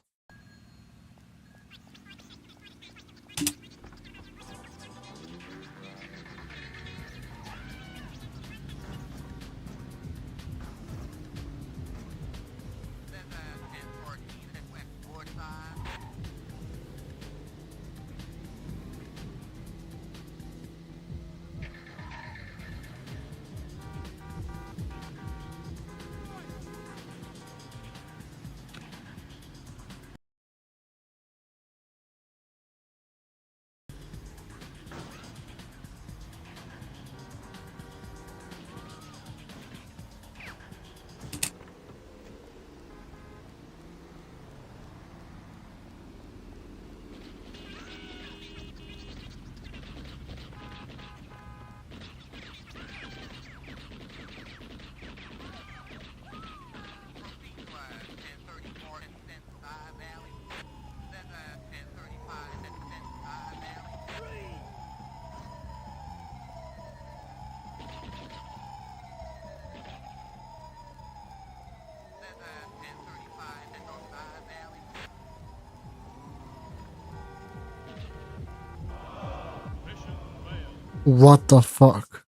What the fuck?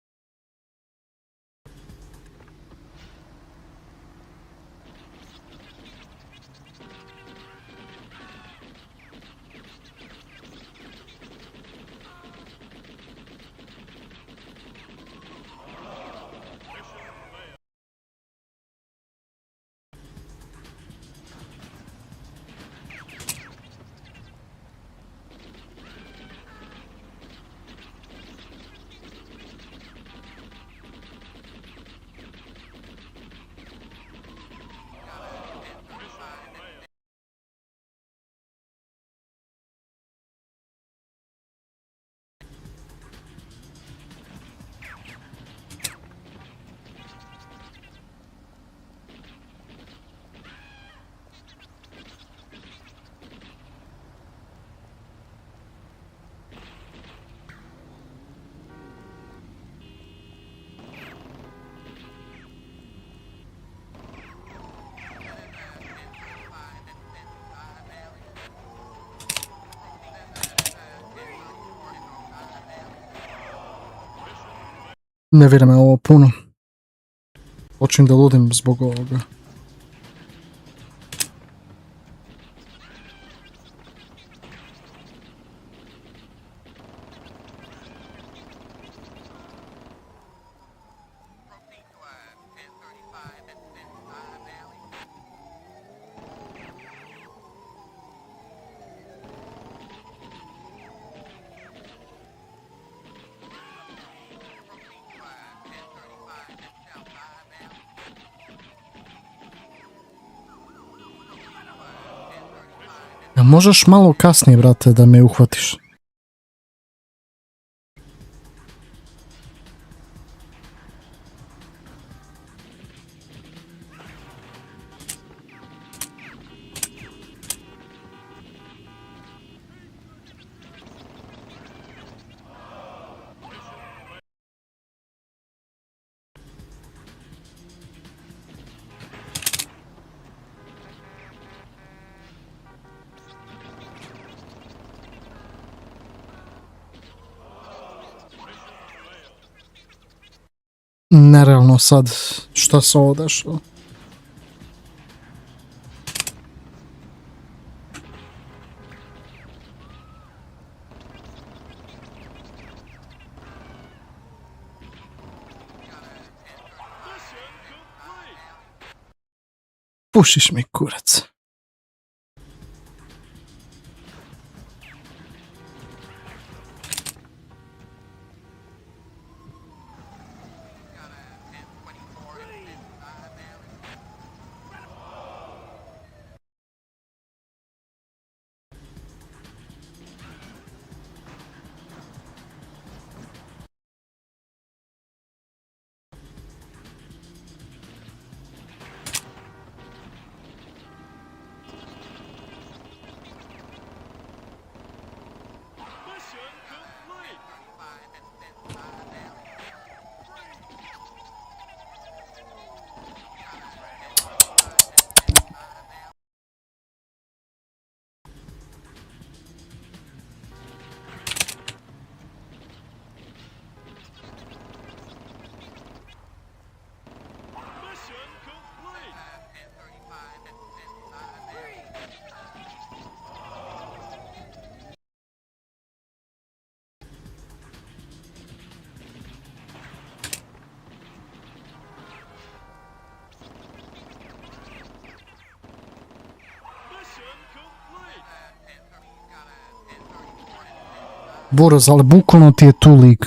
Ne vjerujem je ovo puno. Počnem da ludim zbog ovoga. Ja možeš malo kasnije, brate, da me uhvatiš. Nerealno sad, šta se ovo dešava? Pušiš mi, kurac. Boraz, ali bukvalno ti je tu lik.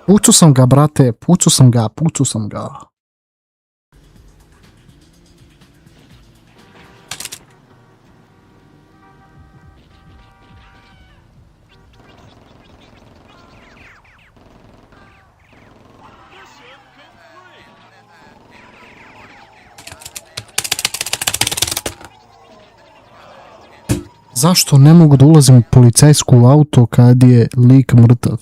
Pucao sam ga, brate, pucao sam ga. Zašto ne mogu da ulazim u policajsku auto kad je lik mrtav?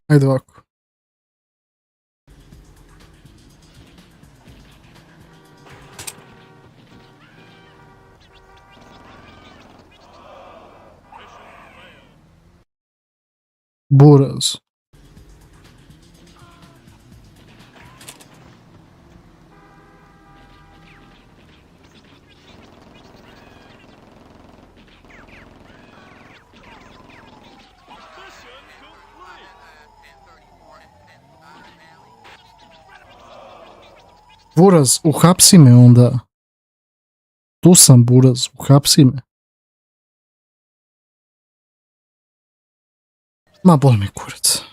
Ajde ovako. Buraz. Buraz, uhapsi me onda. Tu sam, Buraz, uhapsi me. Ma bol me kurac.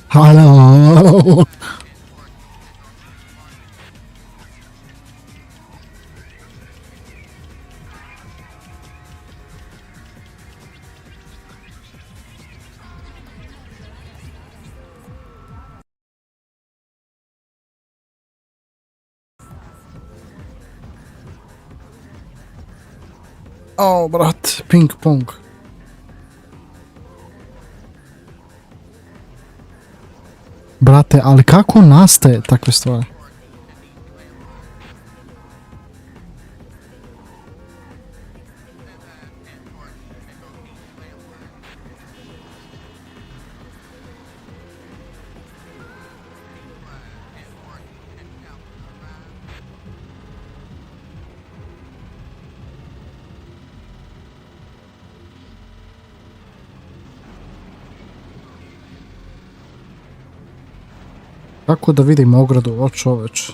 Halo. O, brat, ping pong. Brate, ali kako nastaje takve stvari? Kako da vidim ogradu, o čoveč.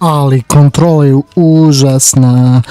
Ali kontrola je užasna.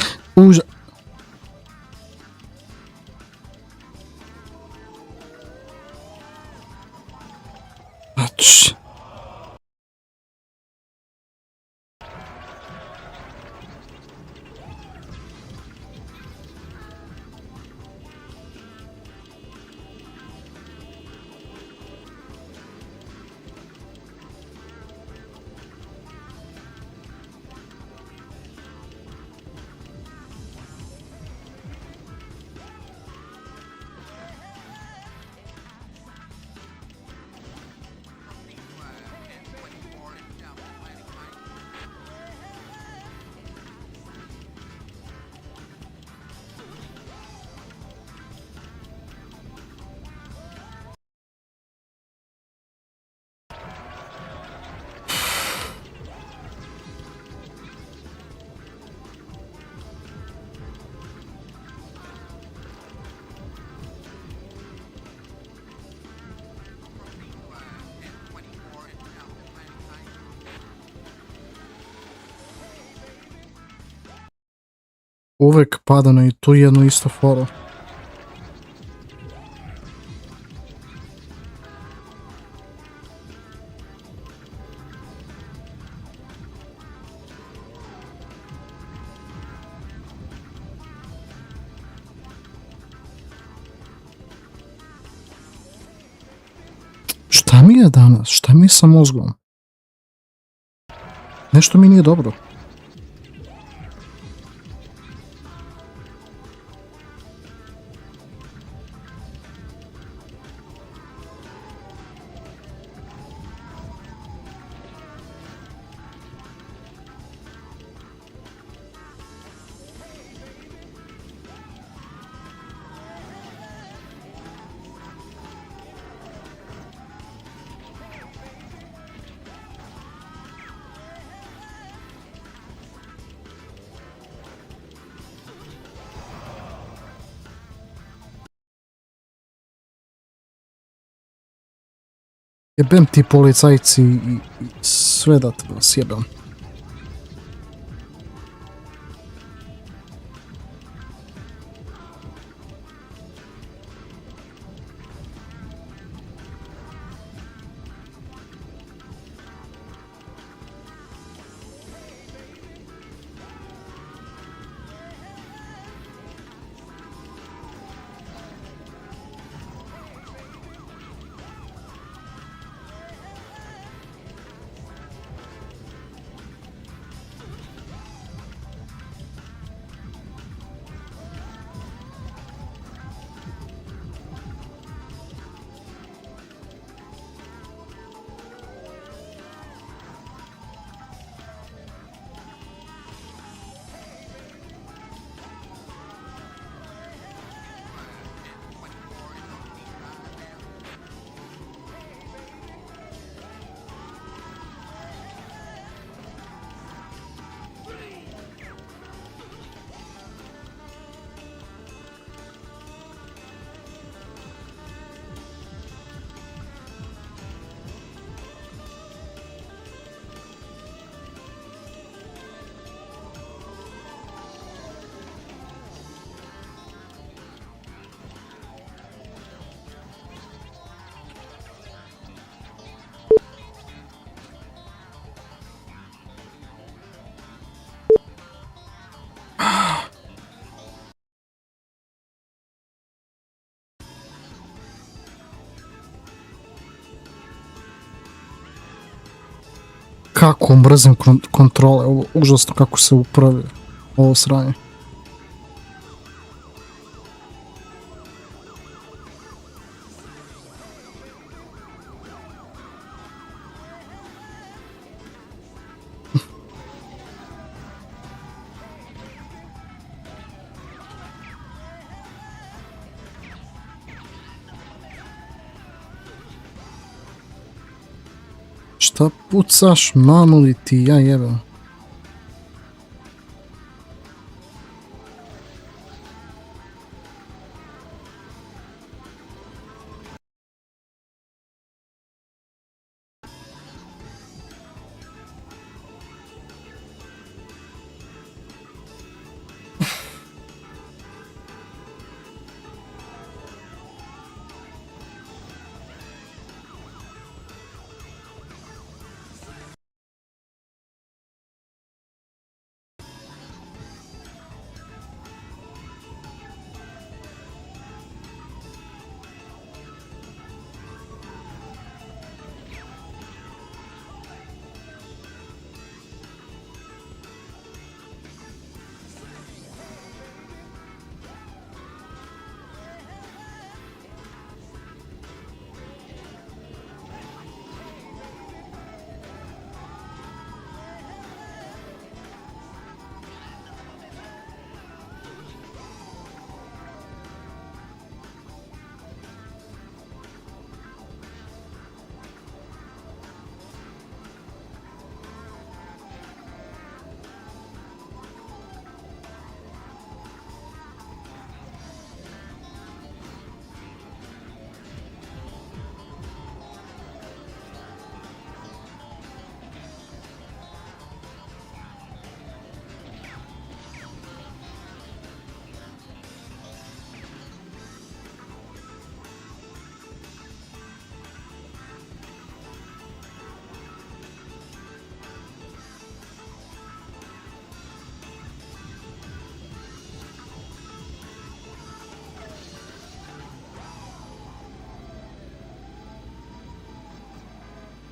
uvek pada na i tu jednu isto foru. Šta mi je danas? Šta mi je sa mozgom? Nešto mi nije dobro. Jebem ti policajci i sve da te vas jebem. Kako mrzim kontrole, ovo užasno kako se upravi ovo sranje. Šta pucaš, mamu li ti, ja jebem.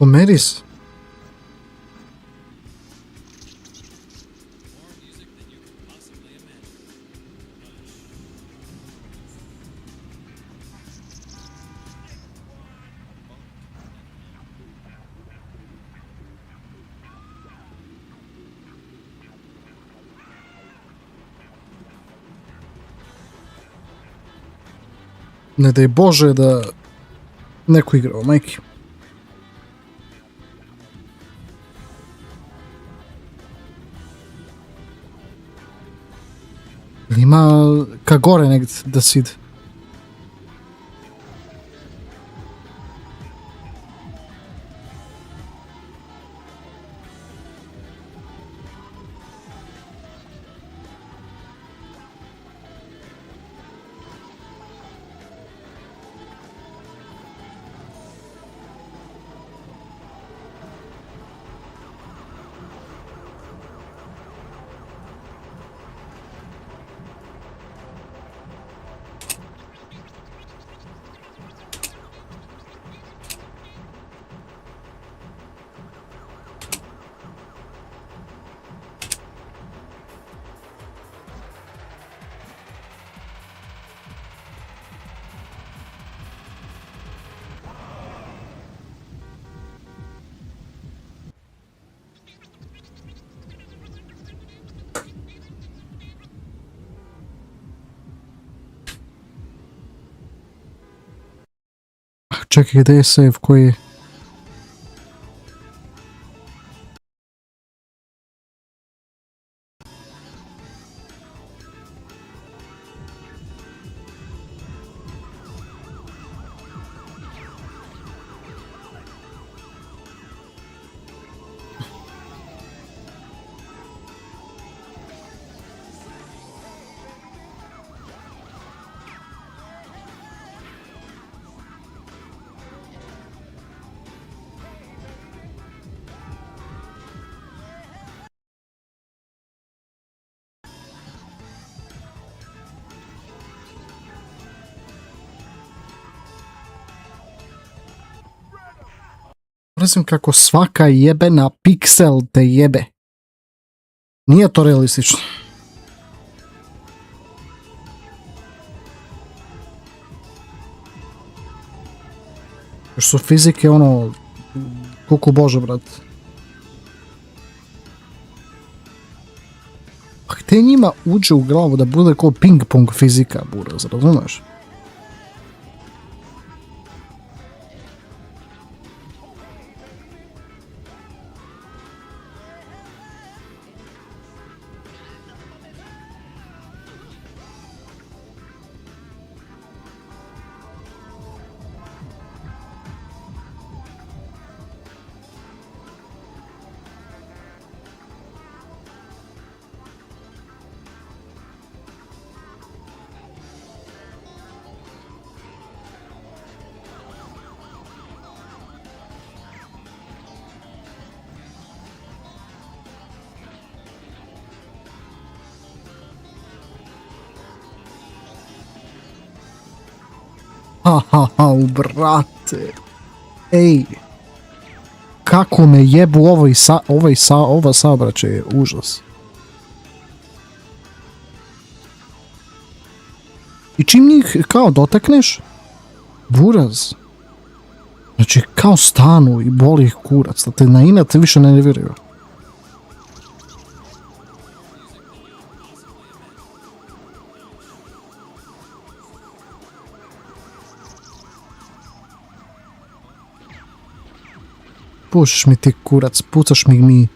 Pomeri se. Ne daj Bože da neko igra o majki. Ima ka gore negdje da se ide. Čekaj, gdje je save koji je? Mrzim kako svaka jebena piksel te jebe. Nije to realistično. Još su fizike ono... Kuku bože, brat. A gdje njima uđe u glavu da bude kao ping pong fizika, buraz, razumiješ? Brate. Ej. Kako me jebu ova saobraćaj je užas. I čim njih kao dotakneš, buraz. Znači kao stanu i boli ih kurac, da te na inat više ne nerviraju. Pušiš mi ti kurac, pucaš mi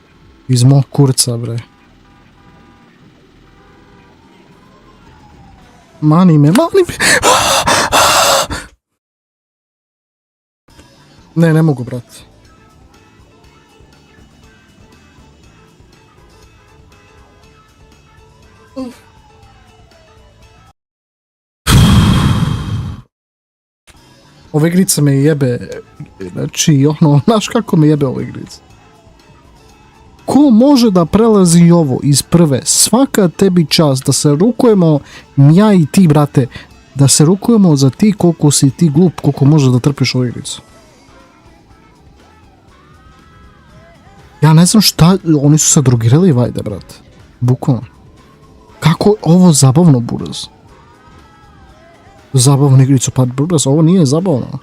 iz mog kurca, bre. Mani me. Ne mogu, brate. Ove igrice me jebe, znači ono, znaš kako me jebe ove igrice. Ko može da prelazi ovo iz prve? Svaka tebi čast da se rukujemo, ja i ti, brate, da se rukujemo za ti koliko si ti glup, koliko možeš da trpiš ovu igricu. Ja ne znam šta, oni su se drogirali vajde, brate. Bukvalno. Kako ovo zabavno, buraz? Zabavno igricu, pa buraz, ovo nije zabavno.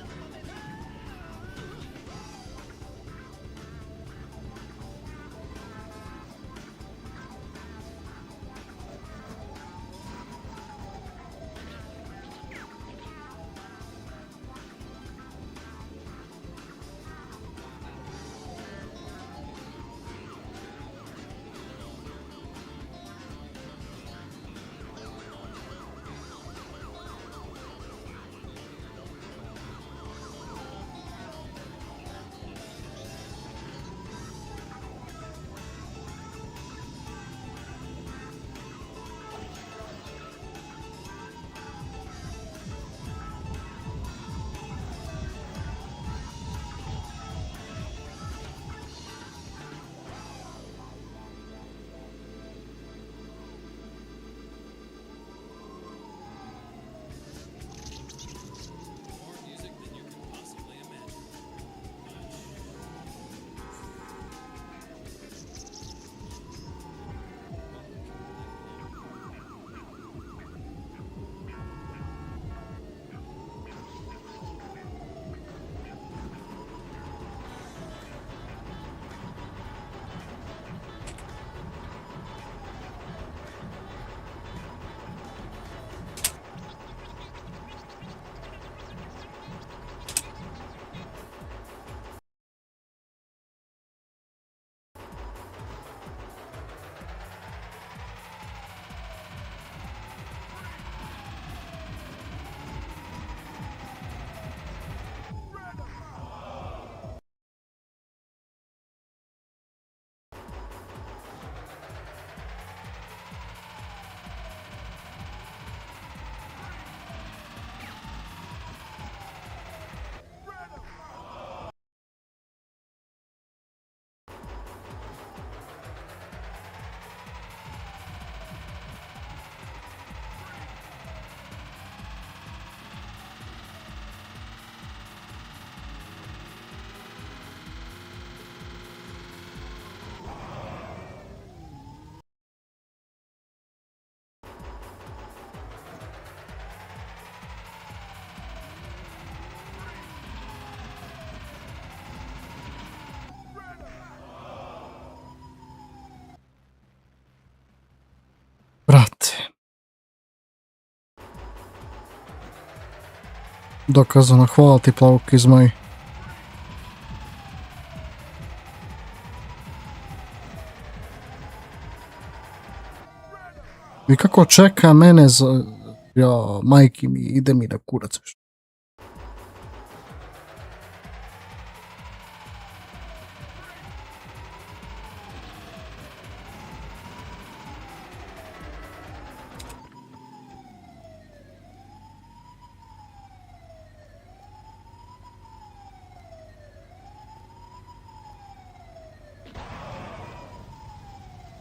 Brate. Dokazano, hvala ti plavuk iz moj. I kako čeka mene za... Ja, majki mi, ide mi da kurac.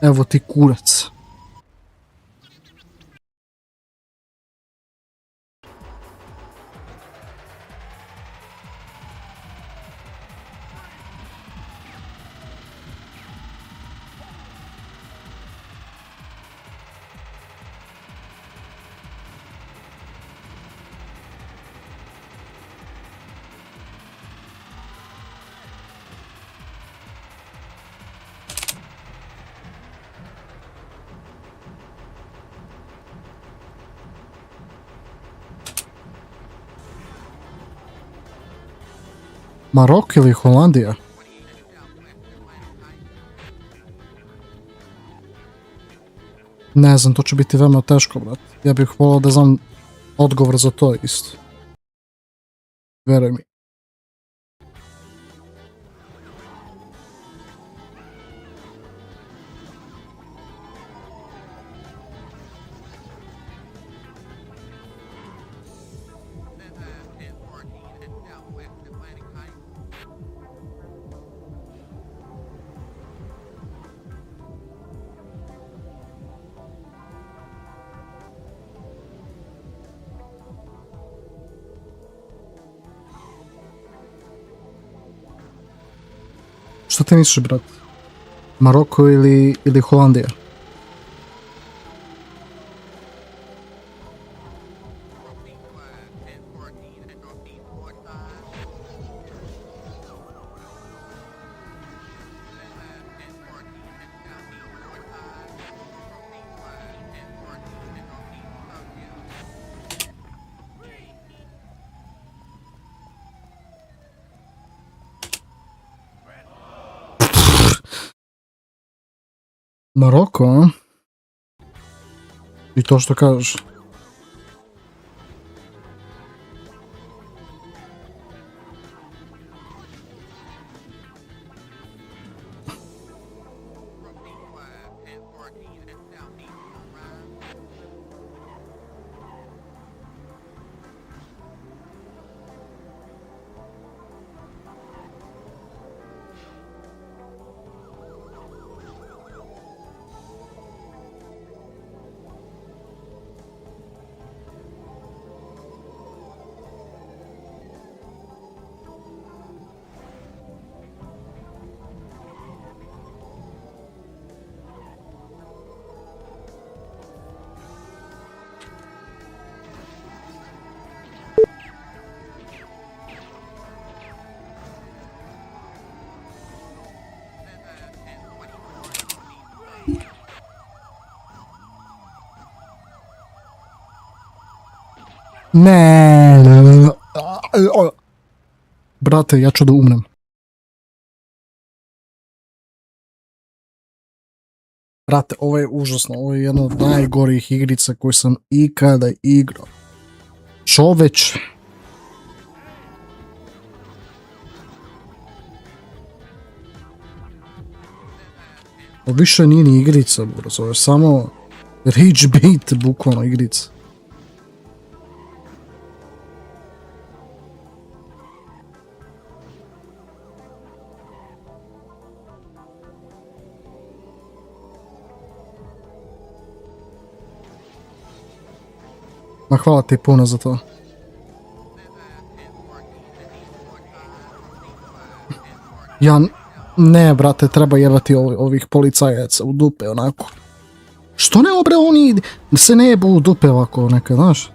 Evo ti kurac. Marok ili Holandija? Ne znam, to će biti veoma teško, brat. Ja bih volio da znam odgovor za to isto. Veruj mi. Šta ti misliš, brat? Maroko ili Holandija? Maroko, a? I to što kažeš. Ne. Brate, ja ću da umrem. Brate, ovo je užasno. Ovo je jedna od najgorijih igrica koju sam ikada igrao. Čoveč. Ovo više nije ni igrica, bro. Ovo je samo rage bait, bukvalno igrica. Ma hvala ti puno za to. Ne, brate, treba jebati ovih policajaca u dupe, onako. Što ne obre, oni se ne jebu u dupe ovako nekad, znaš?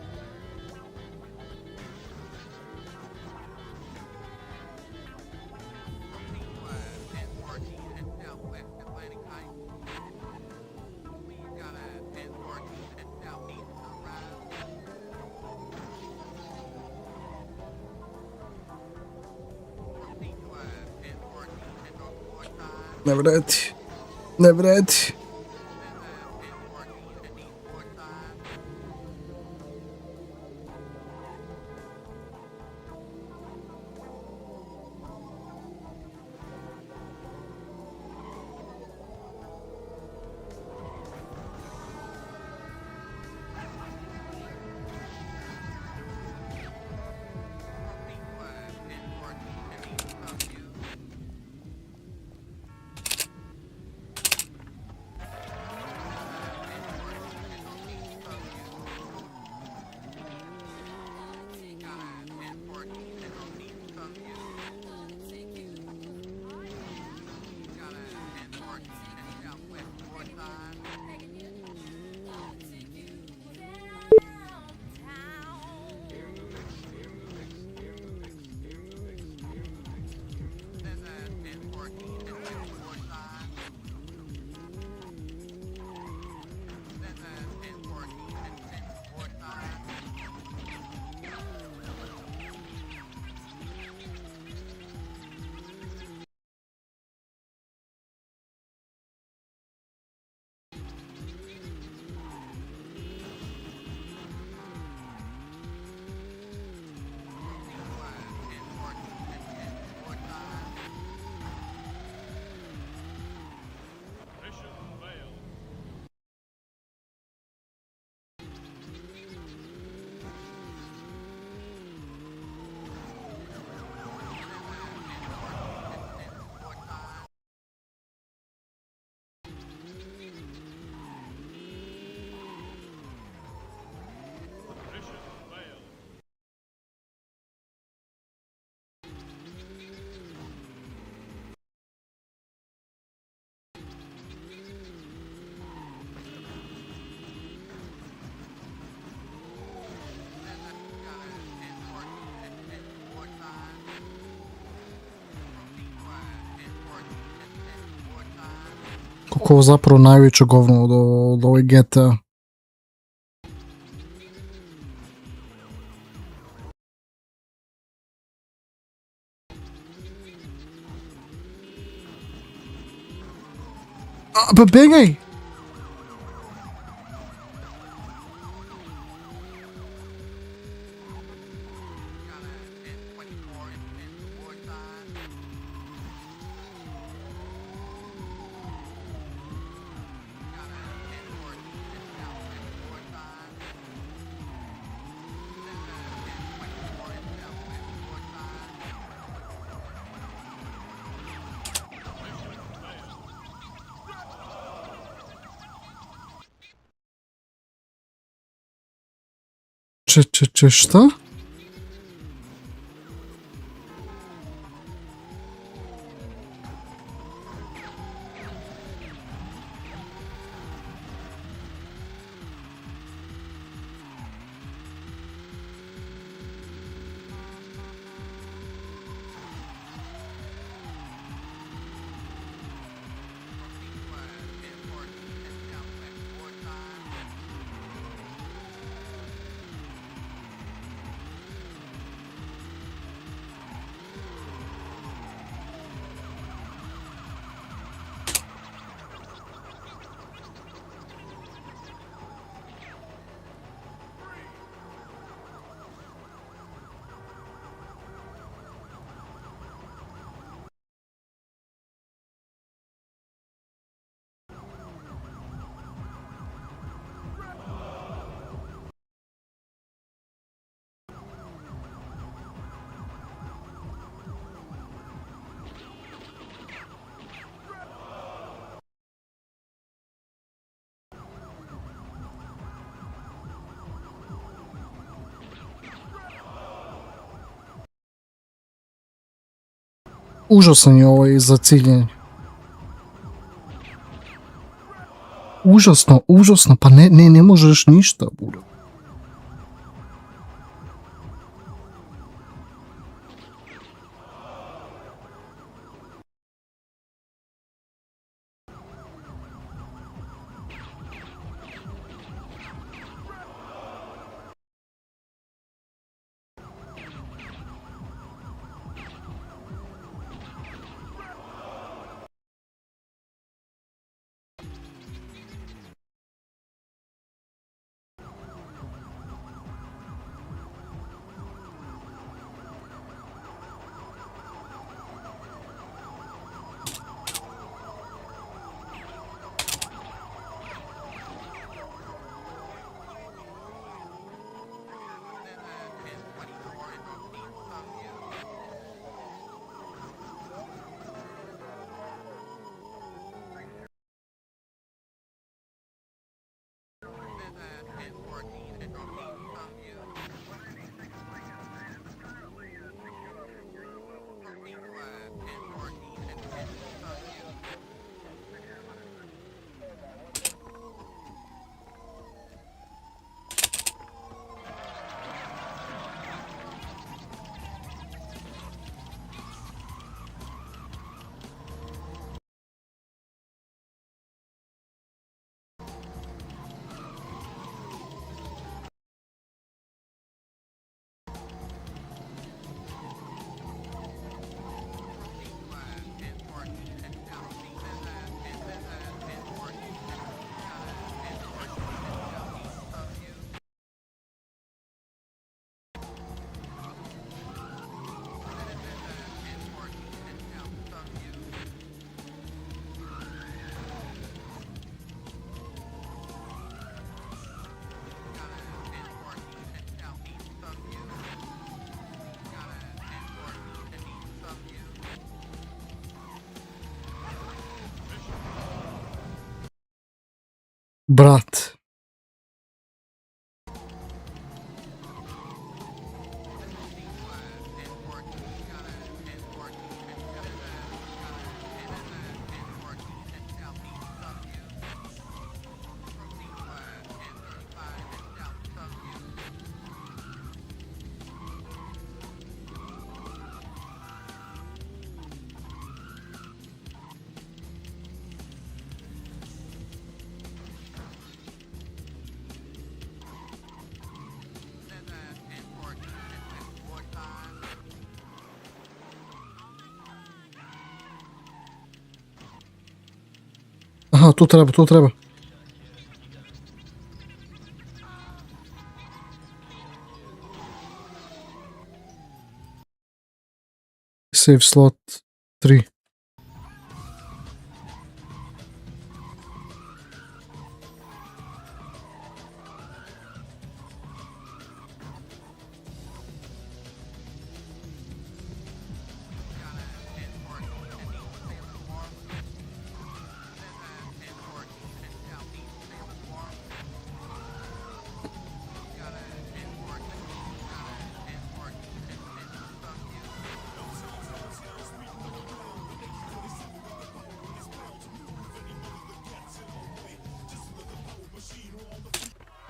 Ne vredi. Ne vredi. Kako je ovo zapravo najveće govno od ove GTA. Pa begaj! Šta? Užasan je ovaj za ciljenje. Užasno, pa ne možeš ništa, bude. Brat. Aha, tu treba. Save slot 3.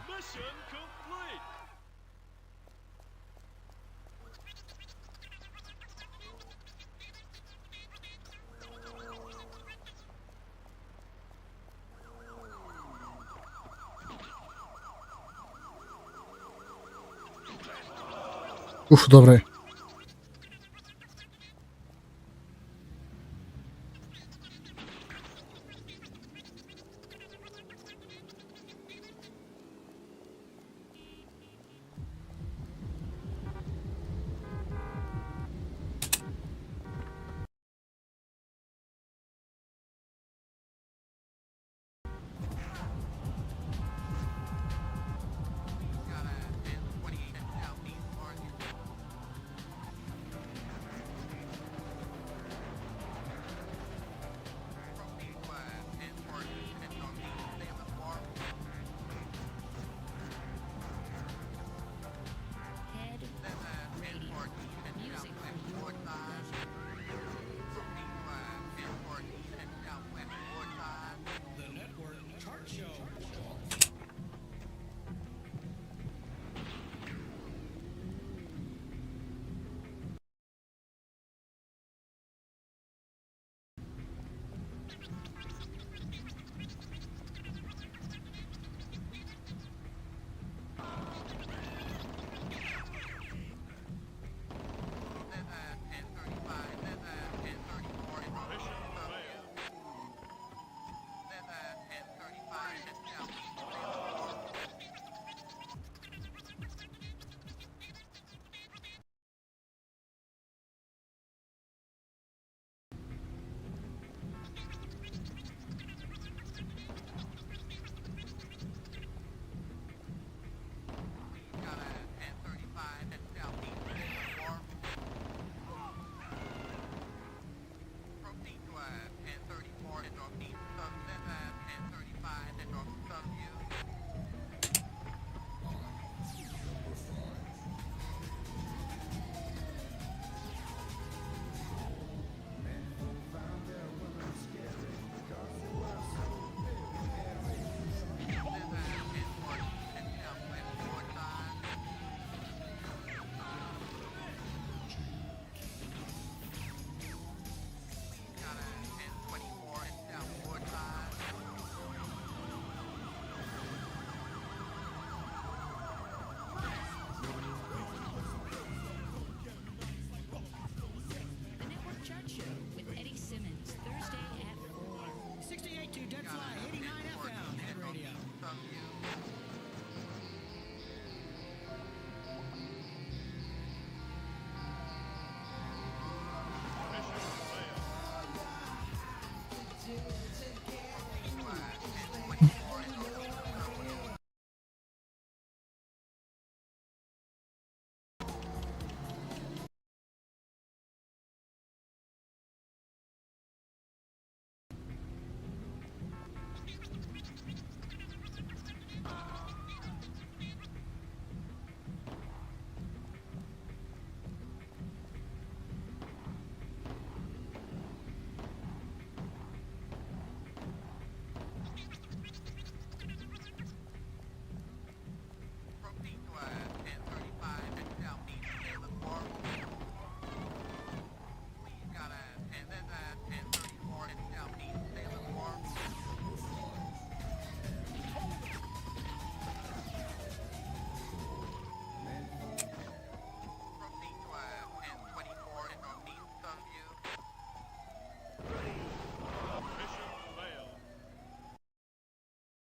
Mission complete. Uf, dobro je.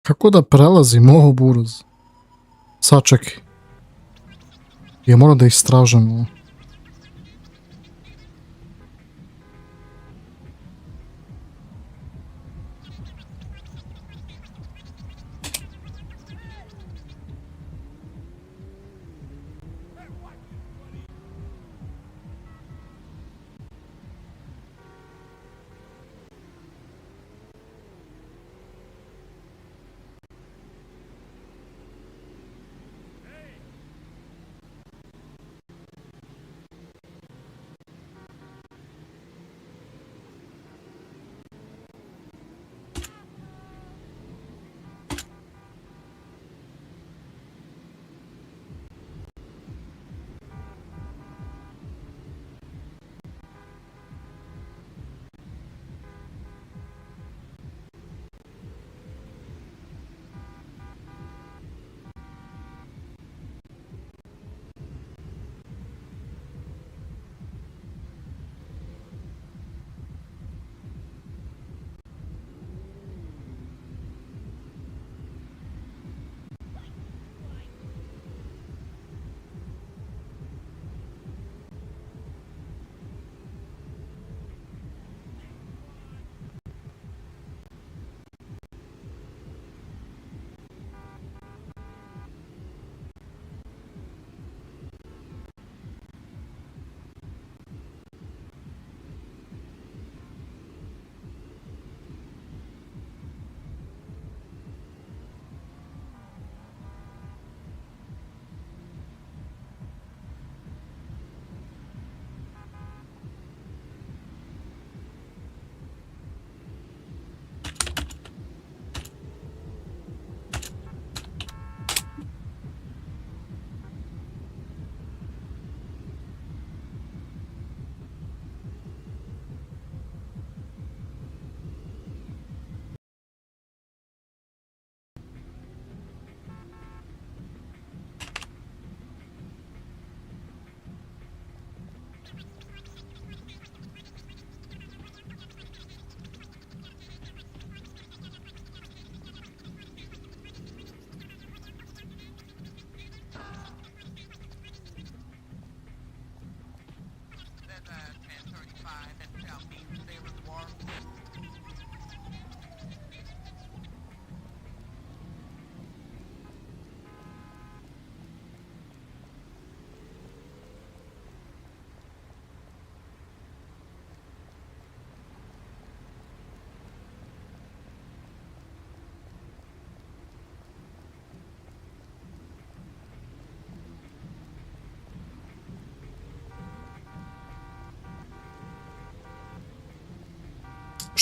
Kako da prelazim ovo buruz? Sad čekaj. Ja moram da istražem ovo.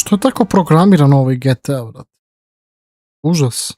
Što je tako programiran ovaj GTA, vrat? Užas.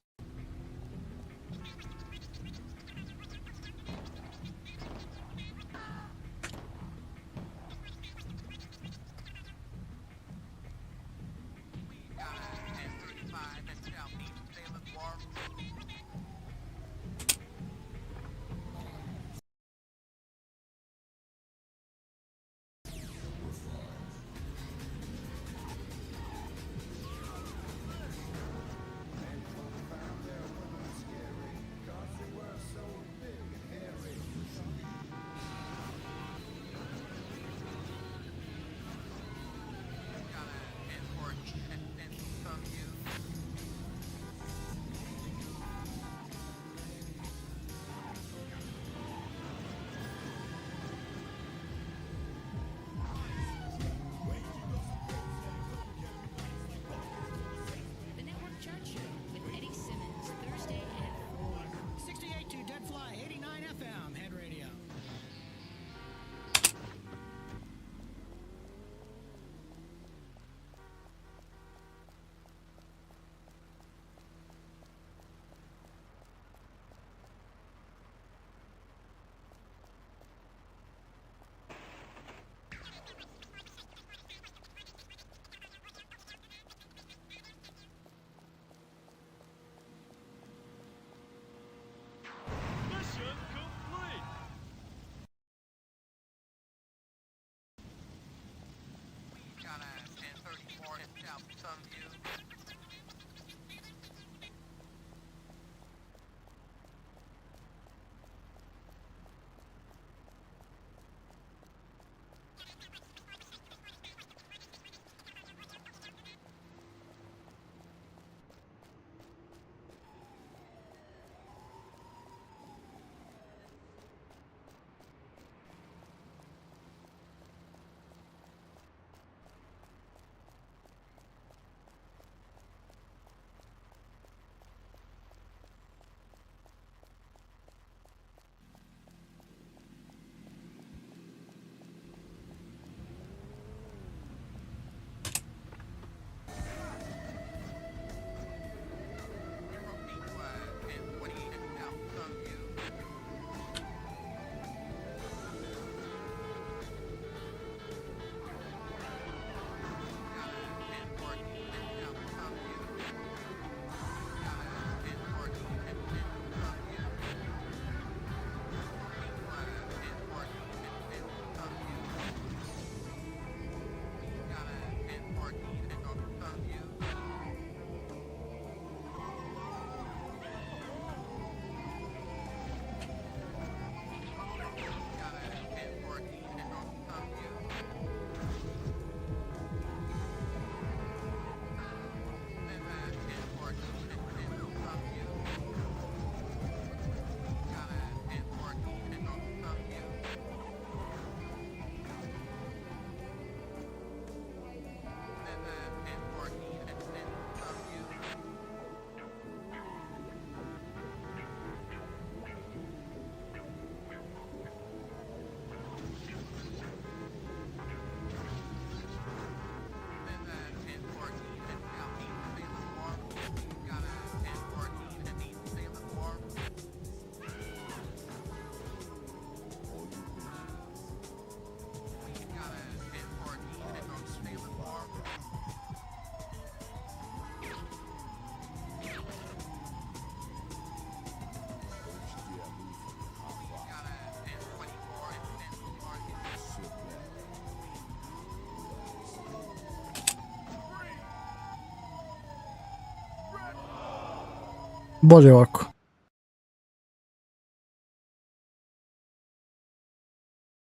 Bolje ovako.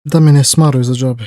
Da mi ne smaruju za džabe.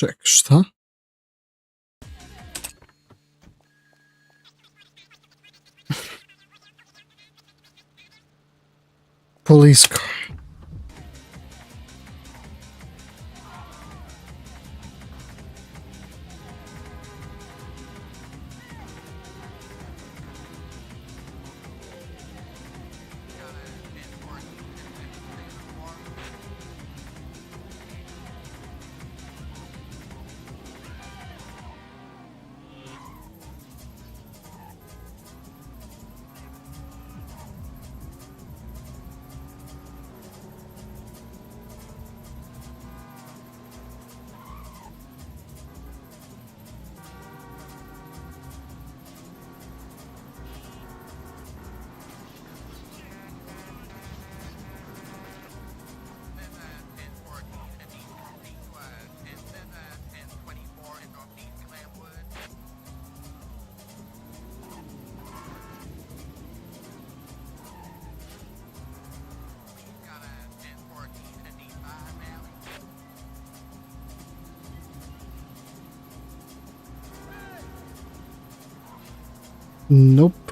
Ček, šta? Poliska. Nope.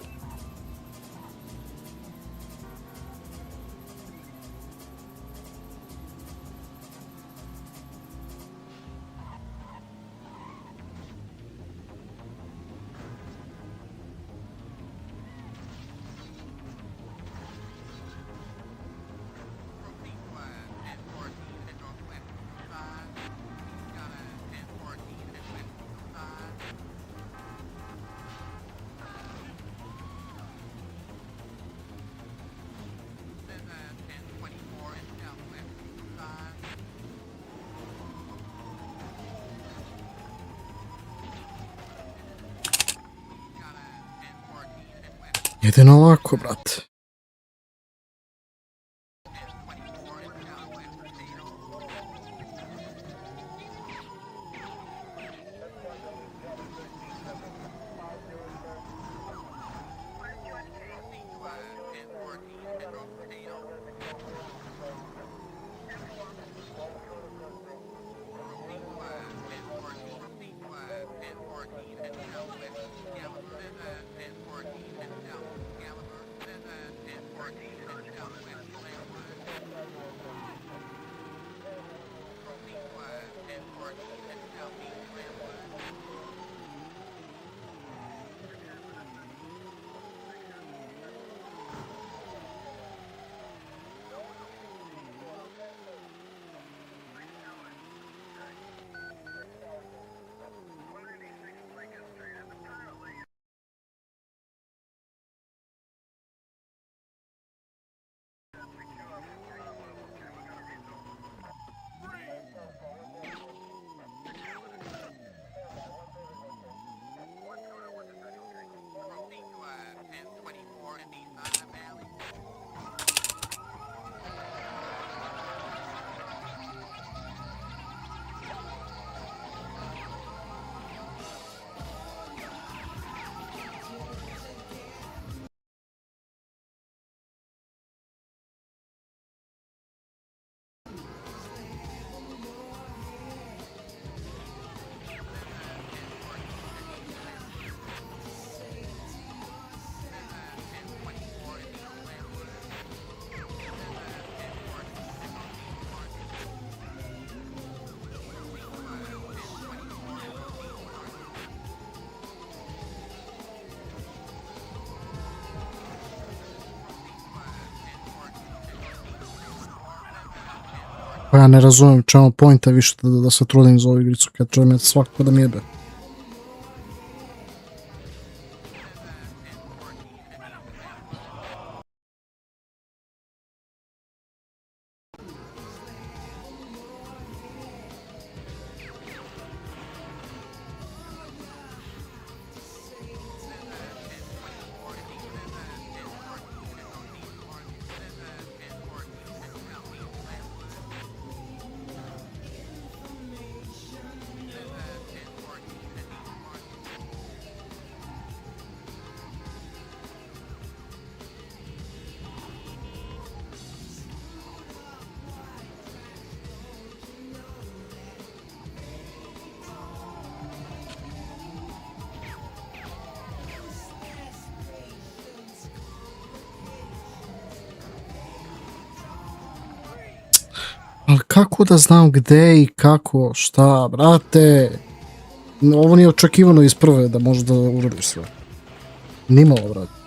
Jedino ovako, brate. Pa ja ne razumijem čemu pointa više da se trudim za ovu igricu kad će me svako da mi jebe. Ali kako da znam gde i kako, šta, brate? Ovo nije očekivano iz prve da možeš da uradiš sve. Nimalo, brate.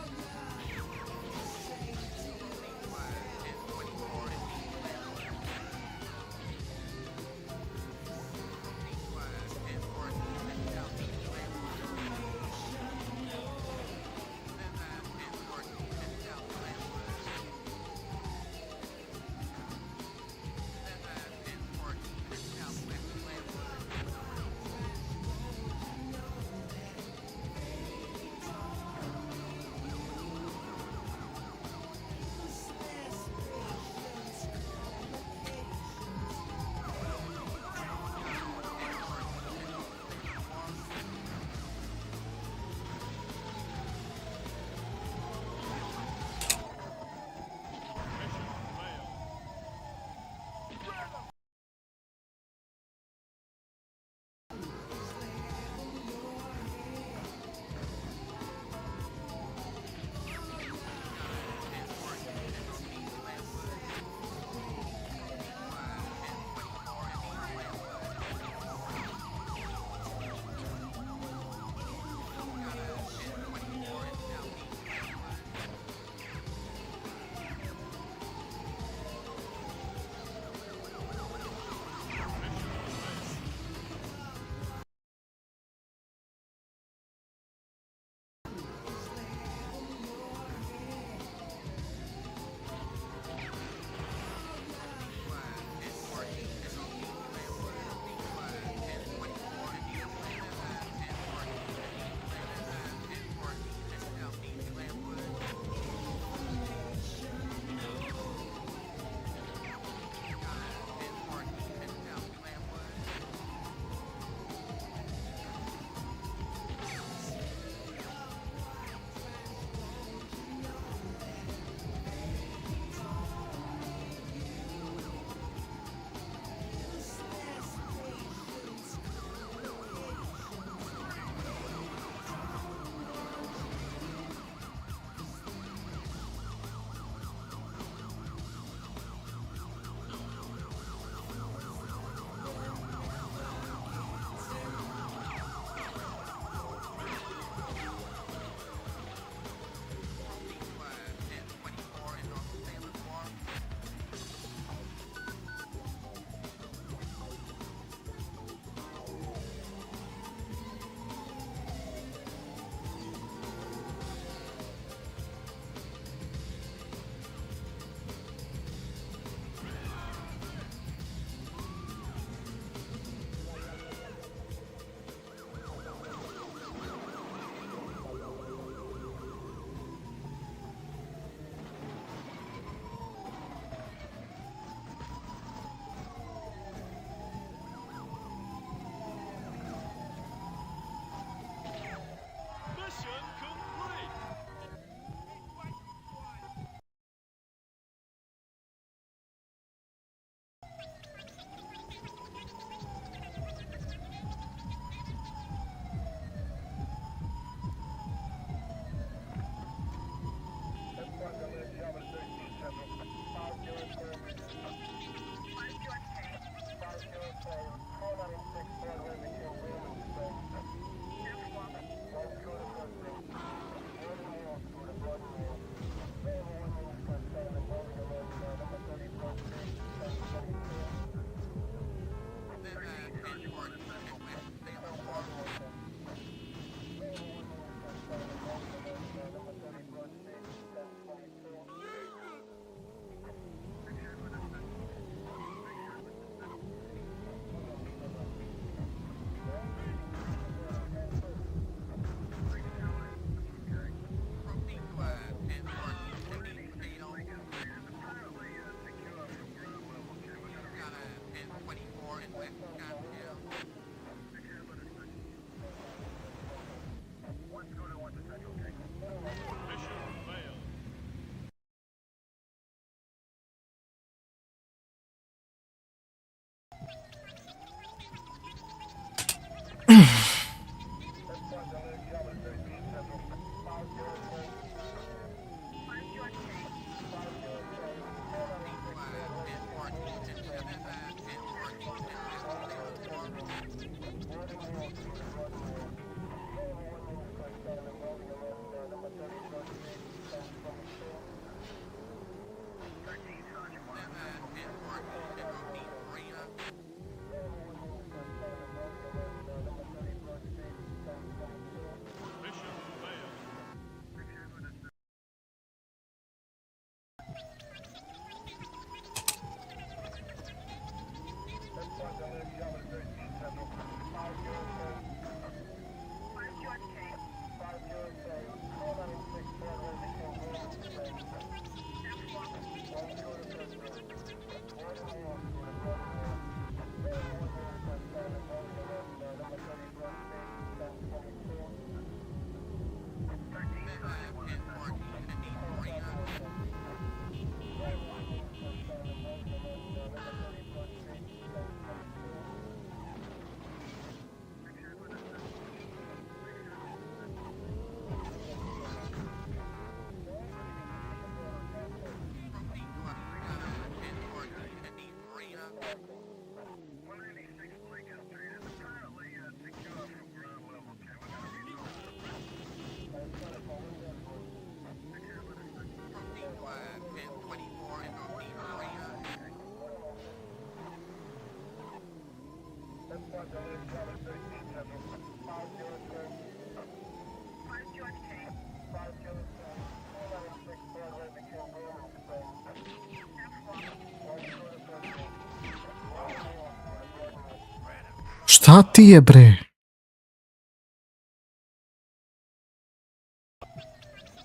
Šta ti je, bre?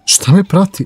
Šta me prati?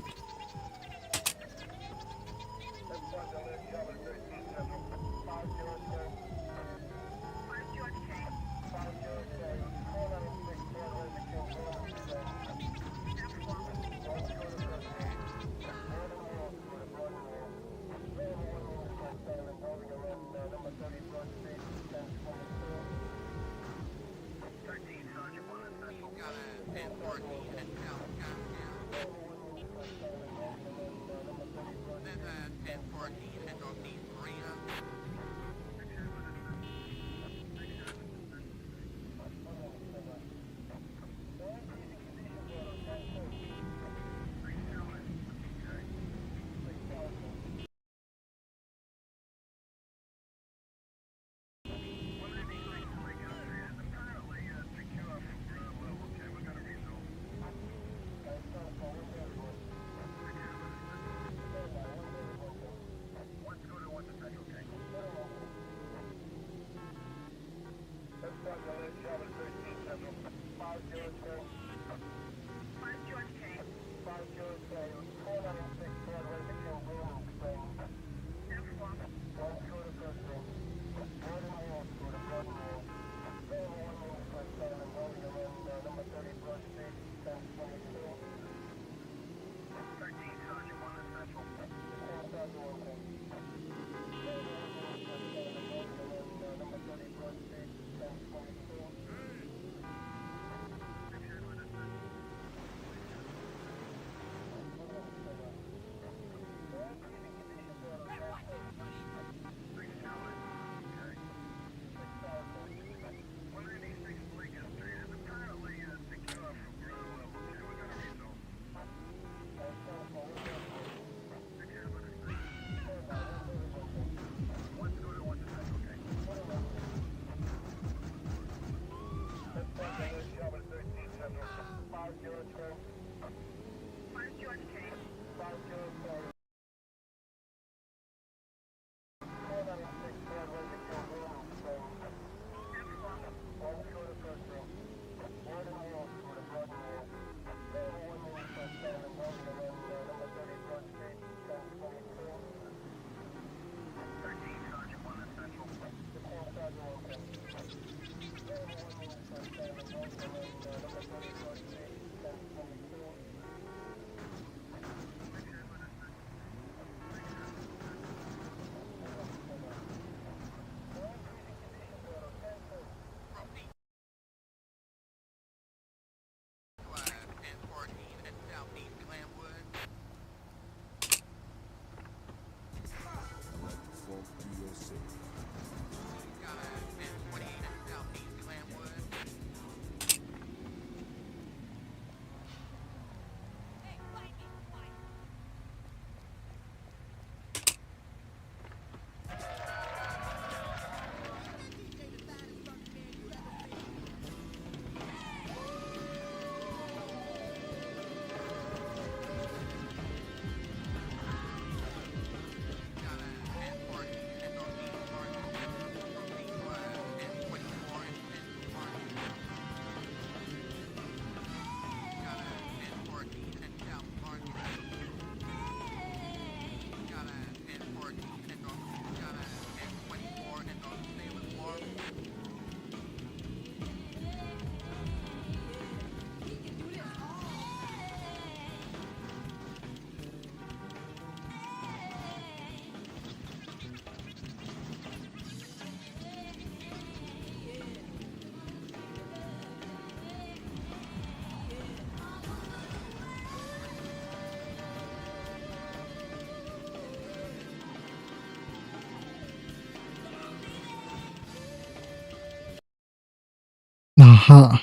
Aha.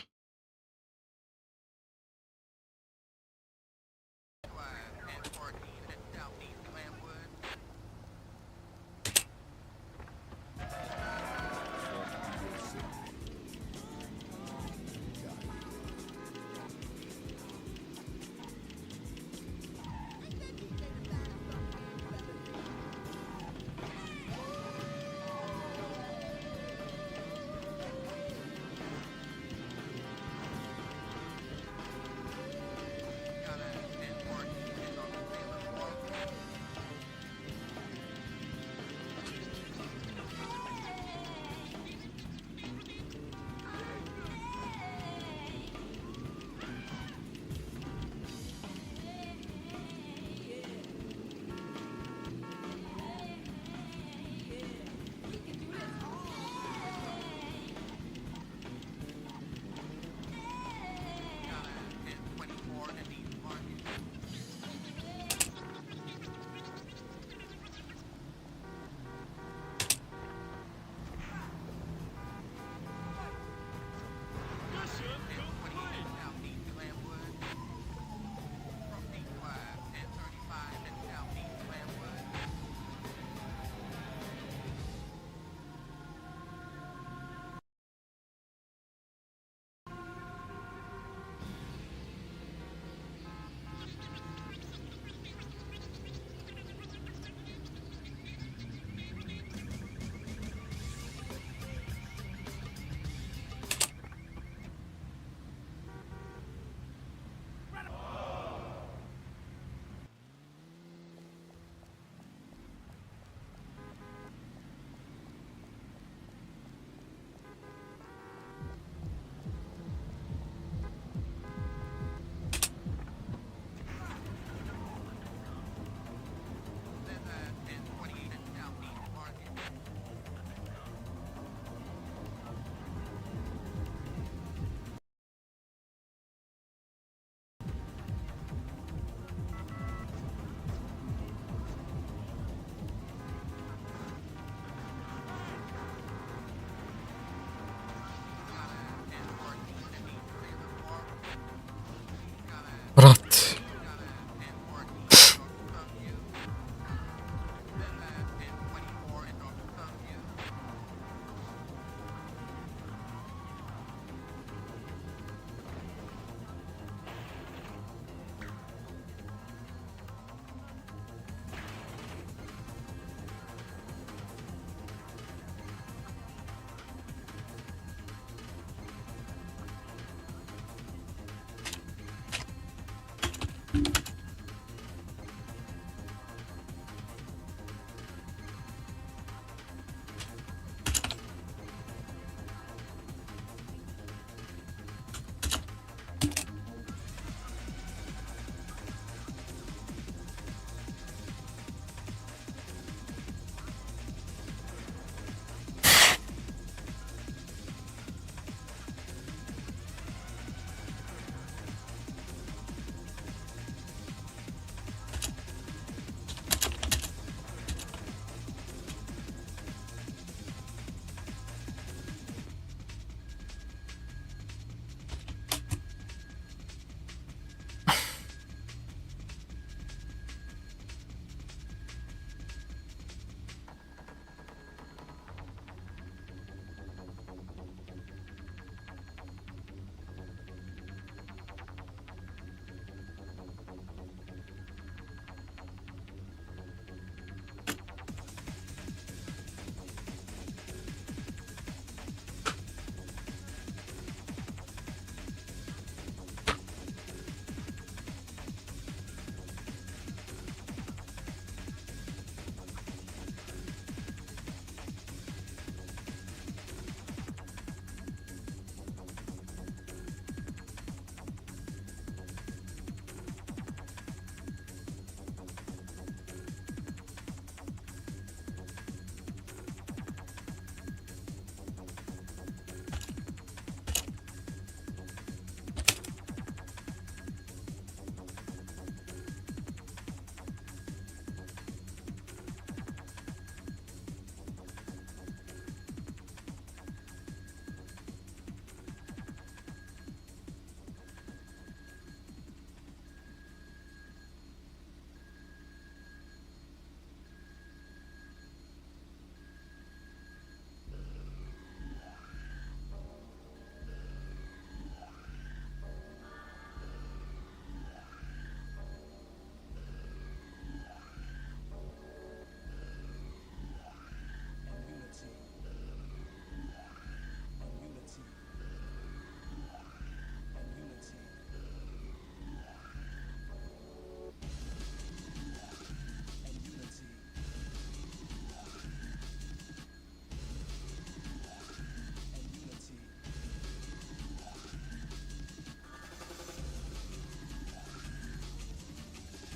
Brat.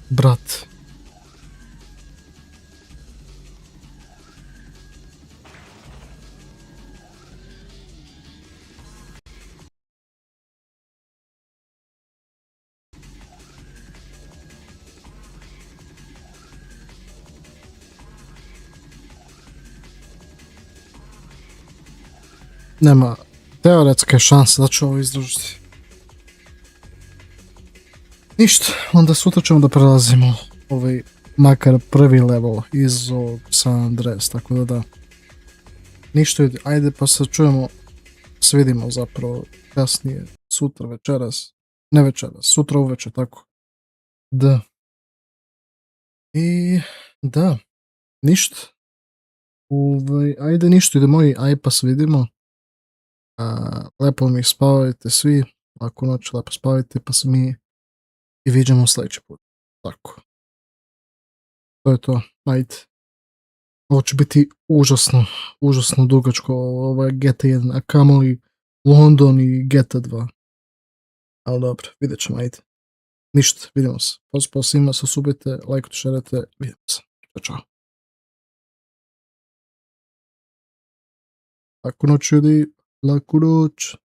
Brat. Nema teoretske šanse da ću ovo izdržati. Ništa, onda sutra ćemo da prelazimo ovaj makar prvi level iz ovog San Andreas, tako da da. Ništa, ajde pa se čujemo, se vidimo zapravo kasnije, sutra, večeras, ne večeras, sutra uveče, tako. Da. I da, ništa. Ajde ništa, idemo i aj pa se vidimo. Lepo mi spavajte svi, laku noć, lepo spavajte, pa se mi i vidimo sljedeći put. Tako. To je to, ajde. Ovo će biti užasno dugačko, ovaj GTA 1, a kamoli London i GTA 2. Ali dobro, vidjet ćemo, ajde. Ništa, vidimo se. Pozdrav svima, sasubite, lajkujte, šerete, vidimo se. Ćao. Laku noć ljudi, laku noć.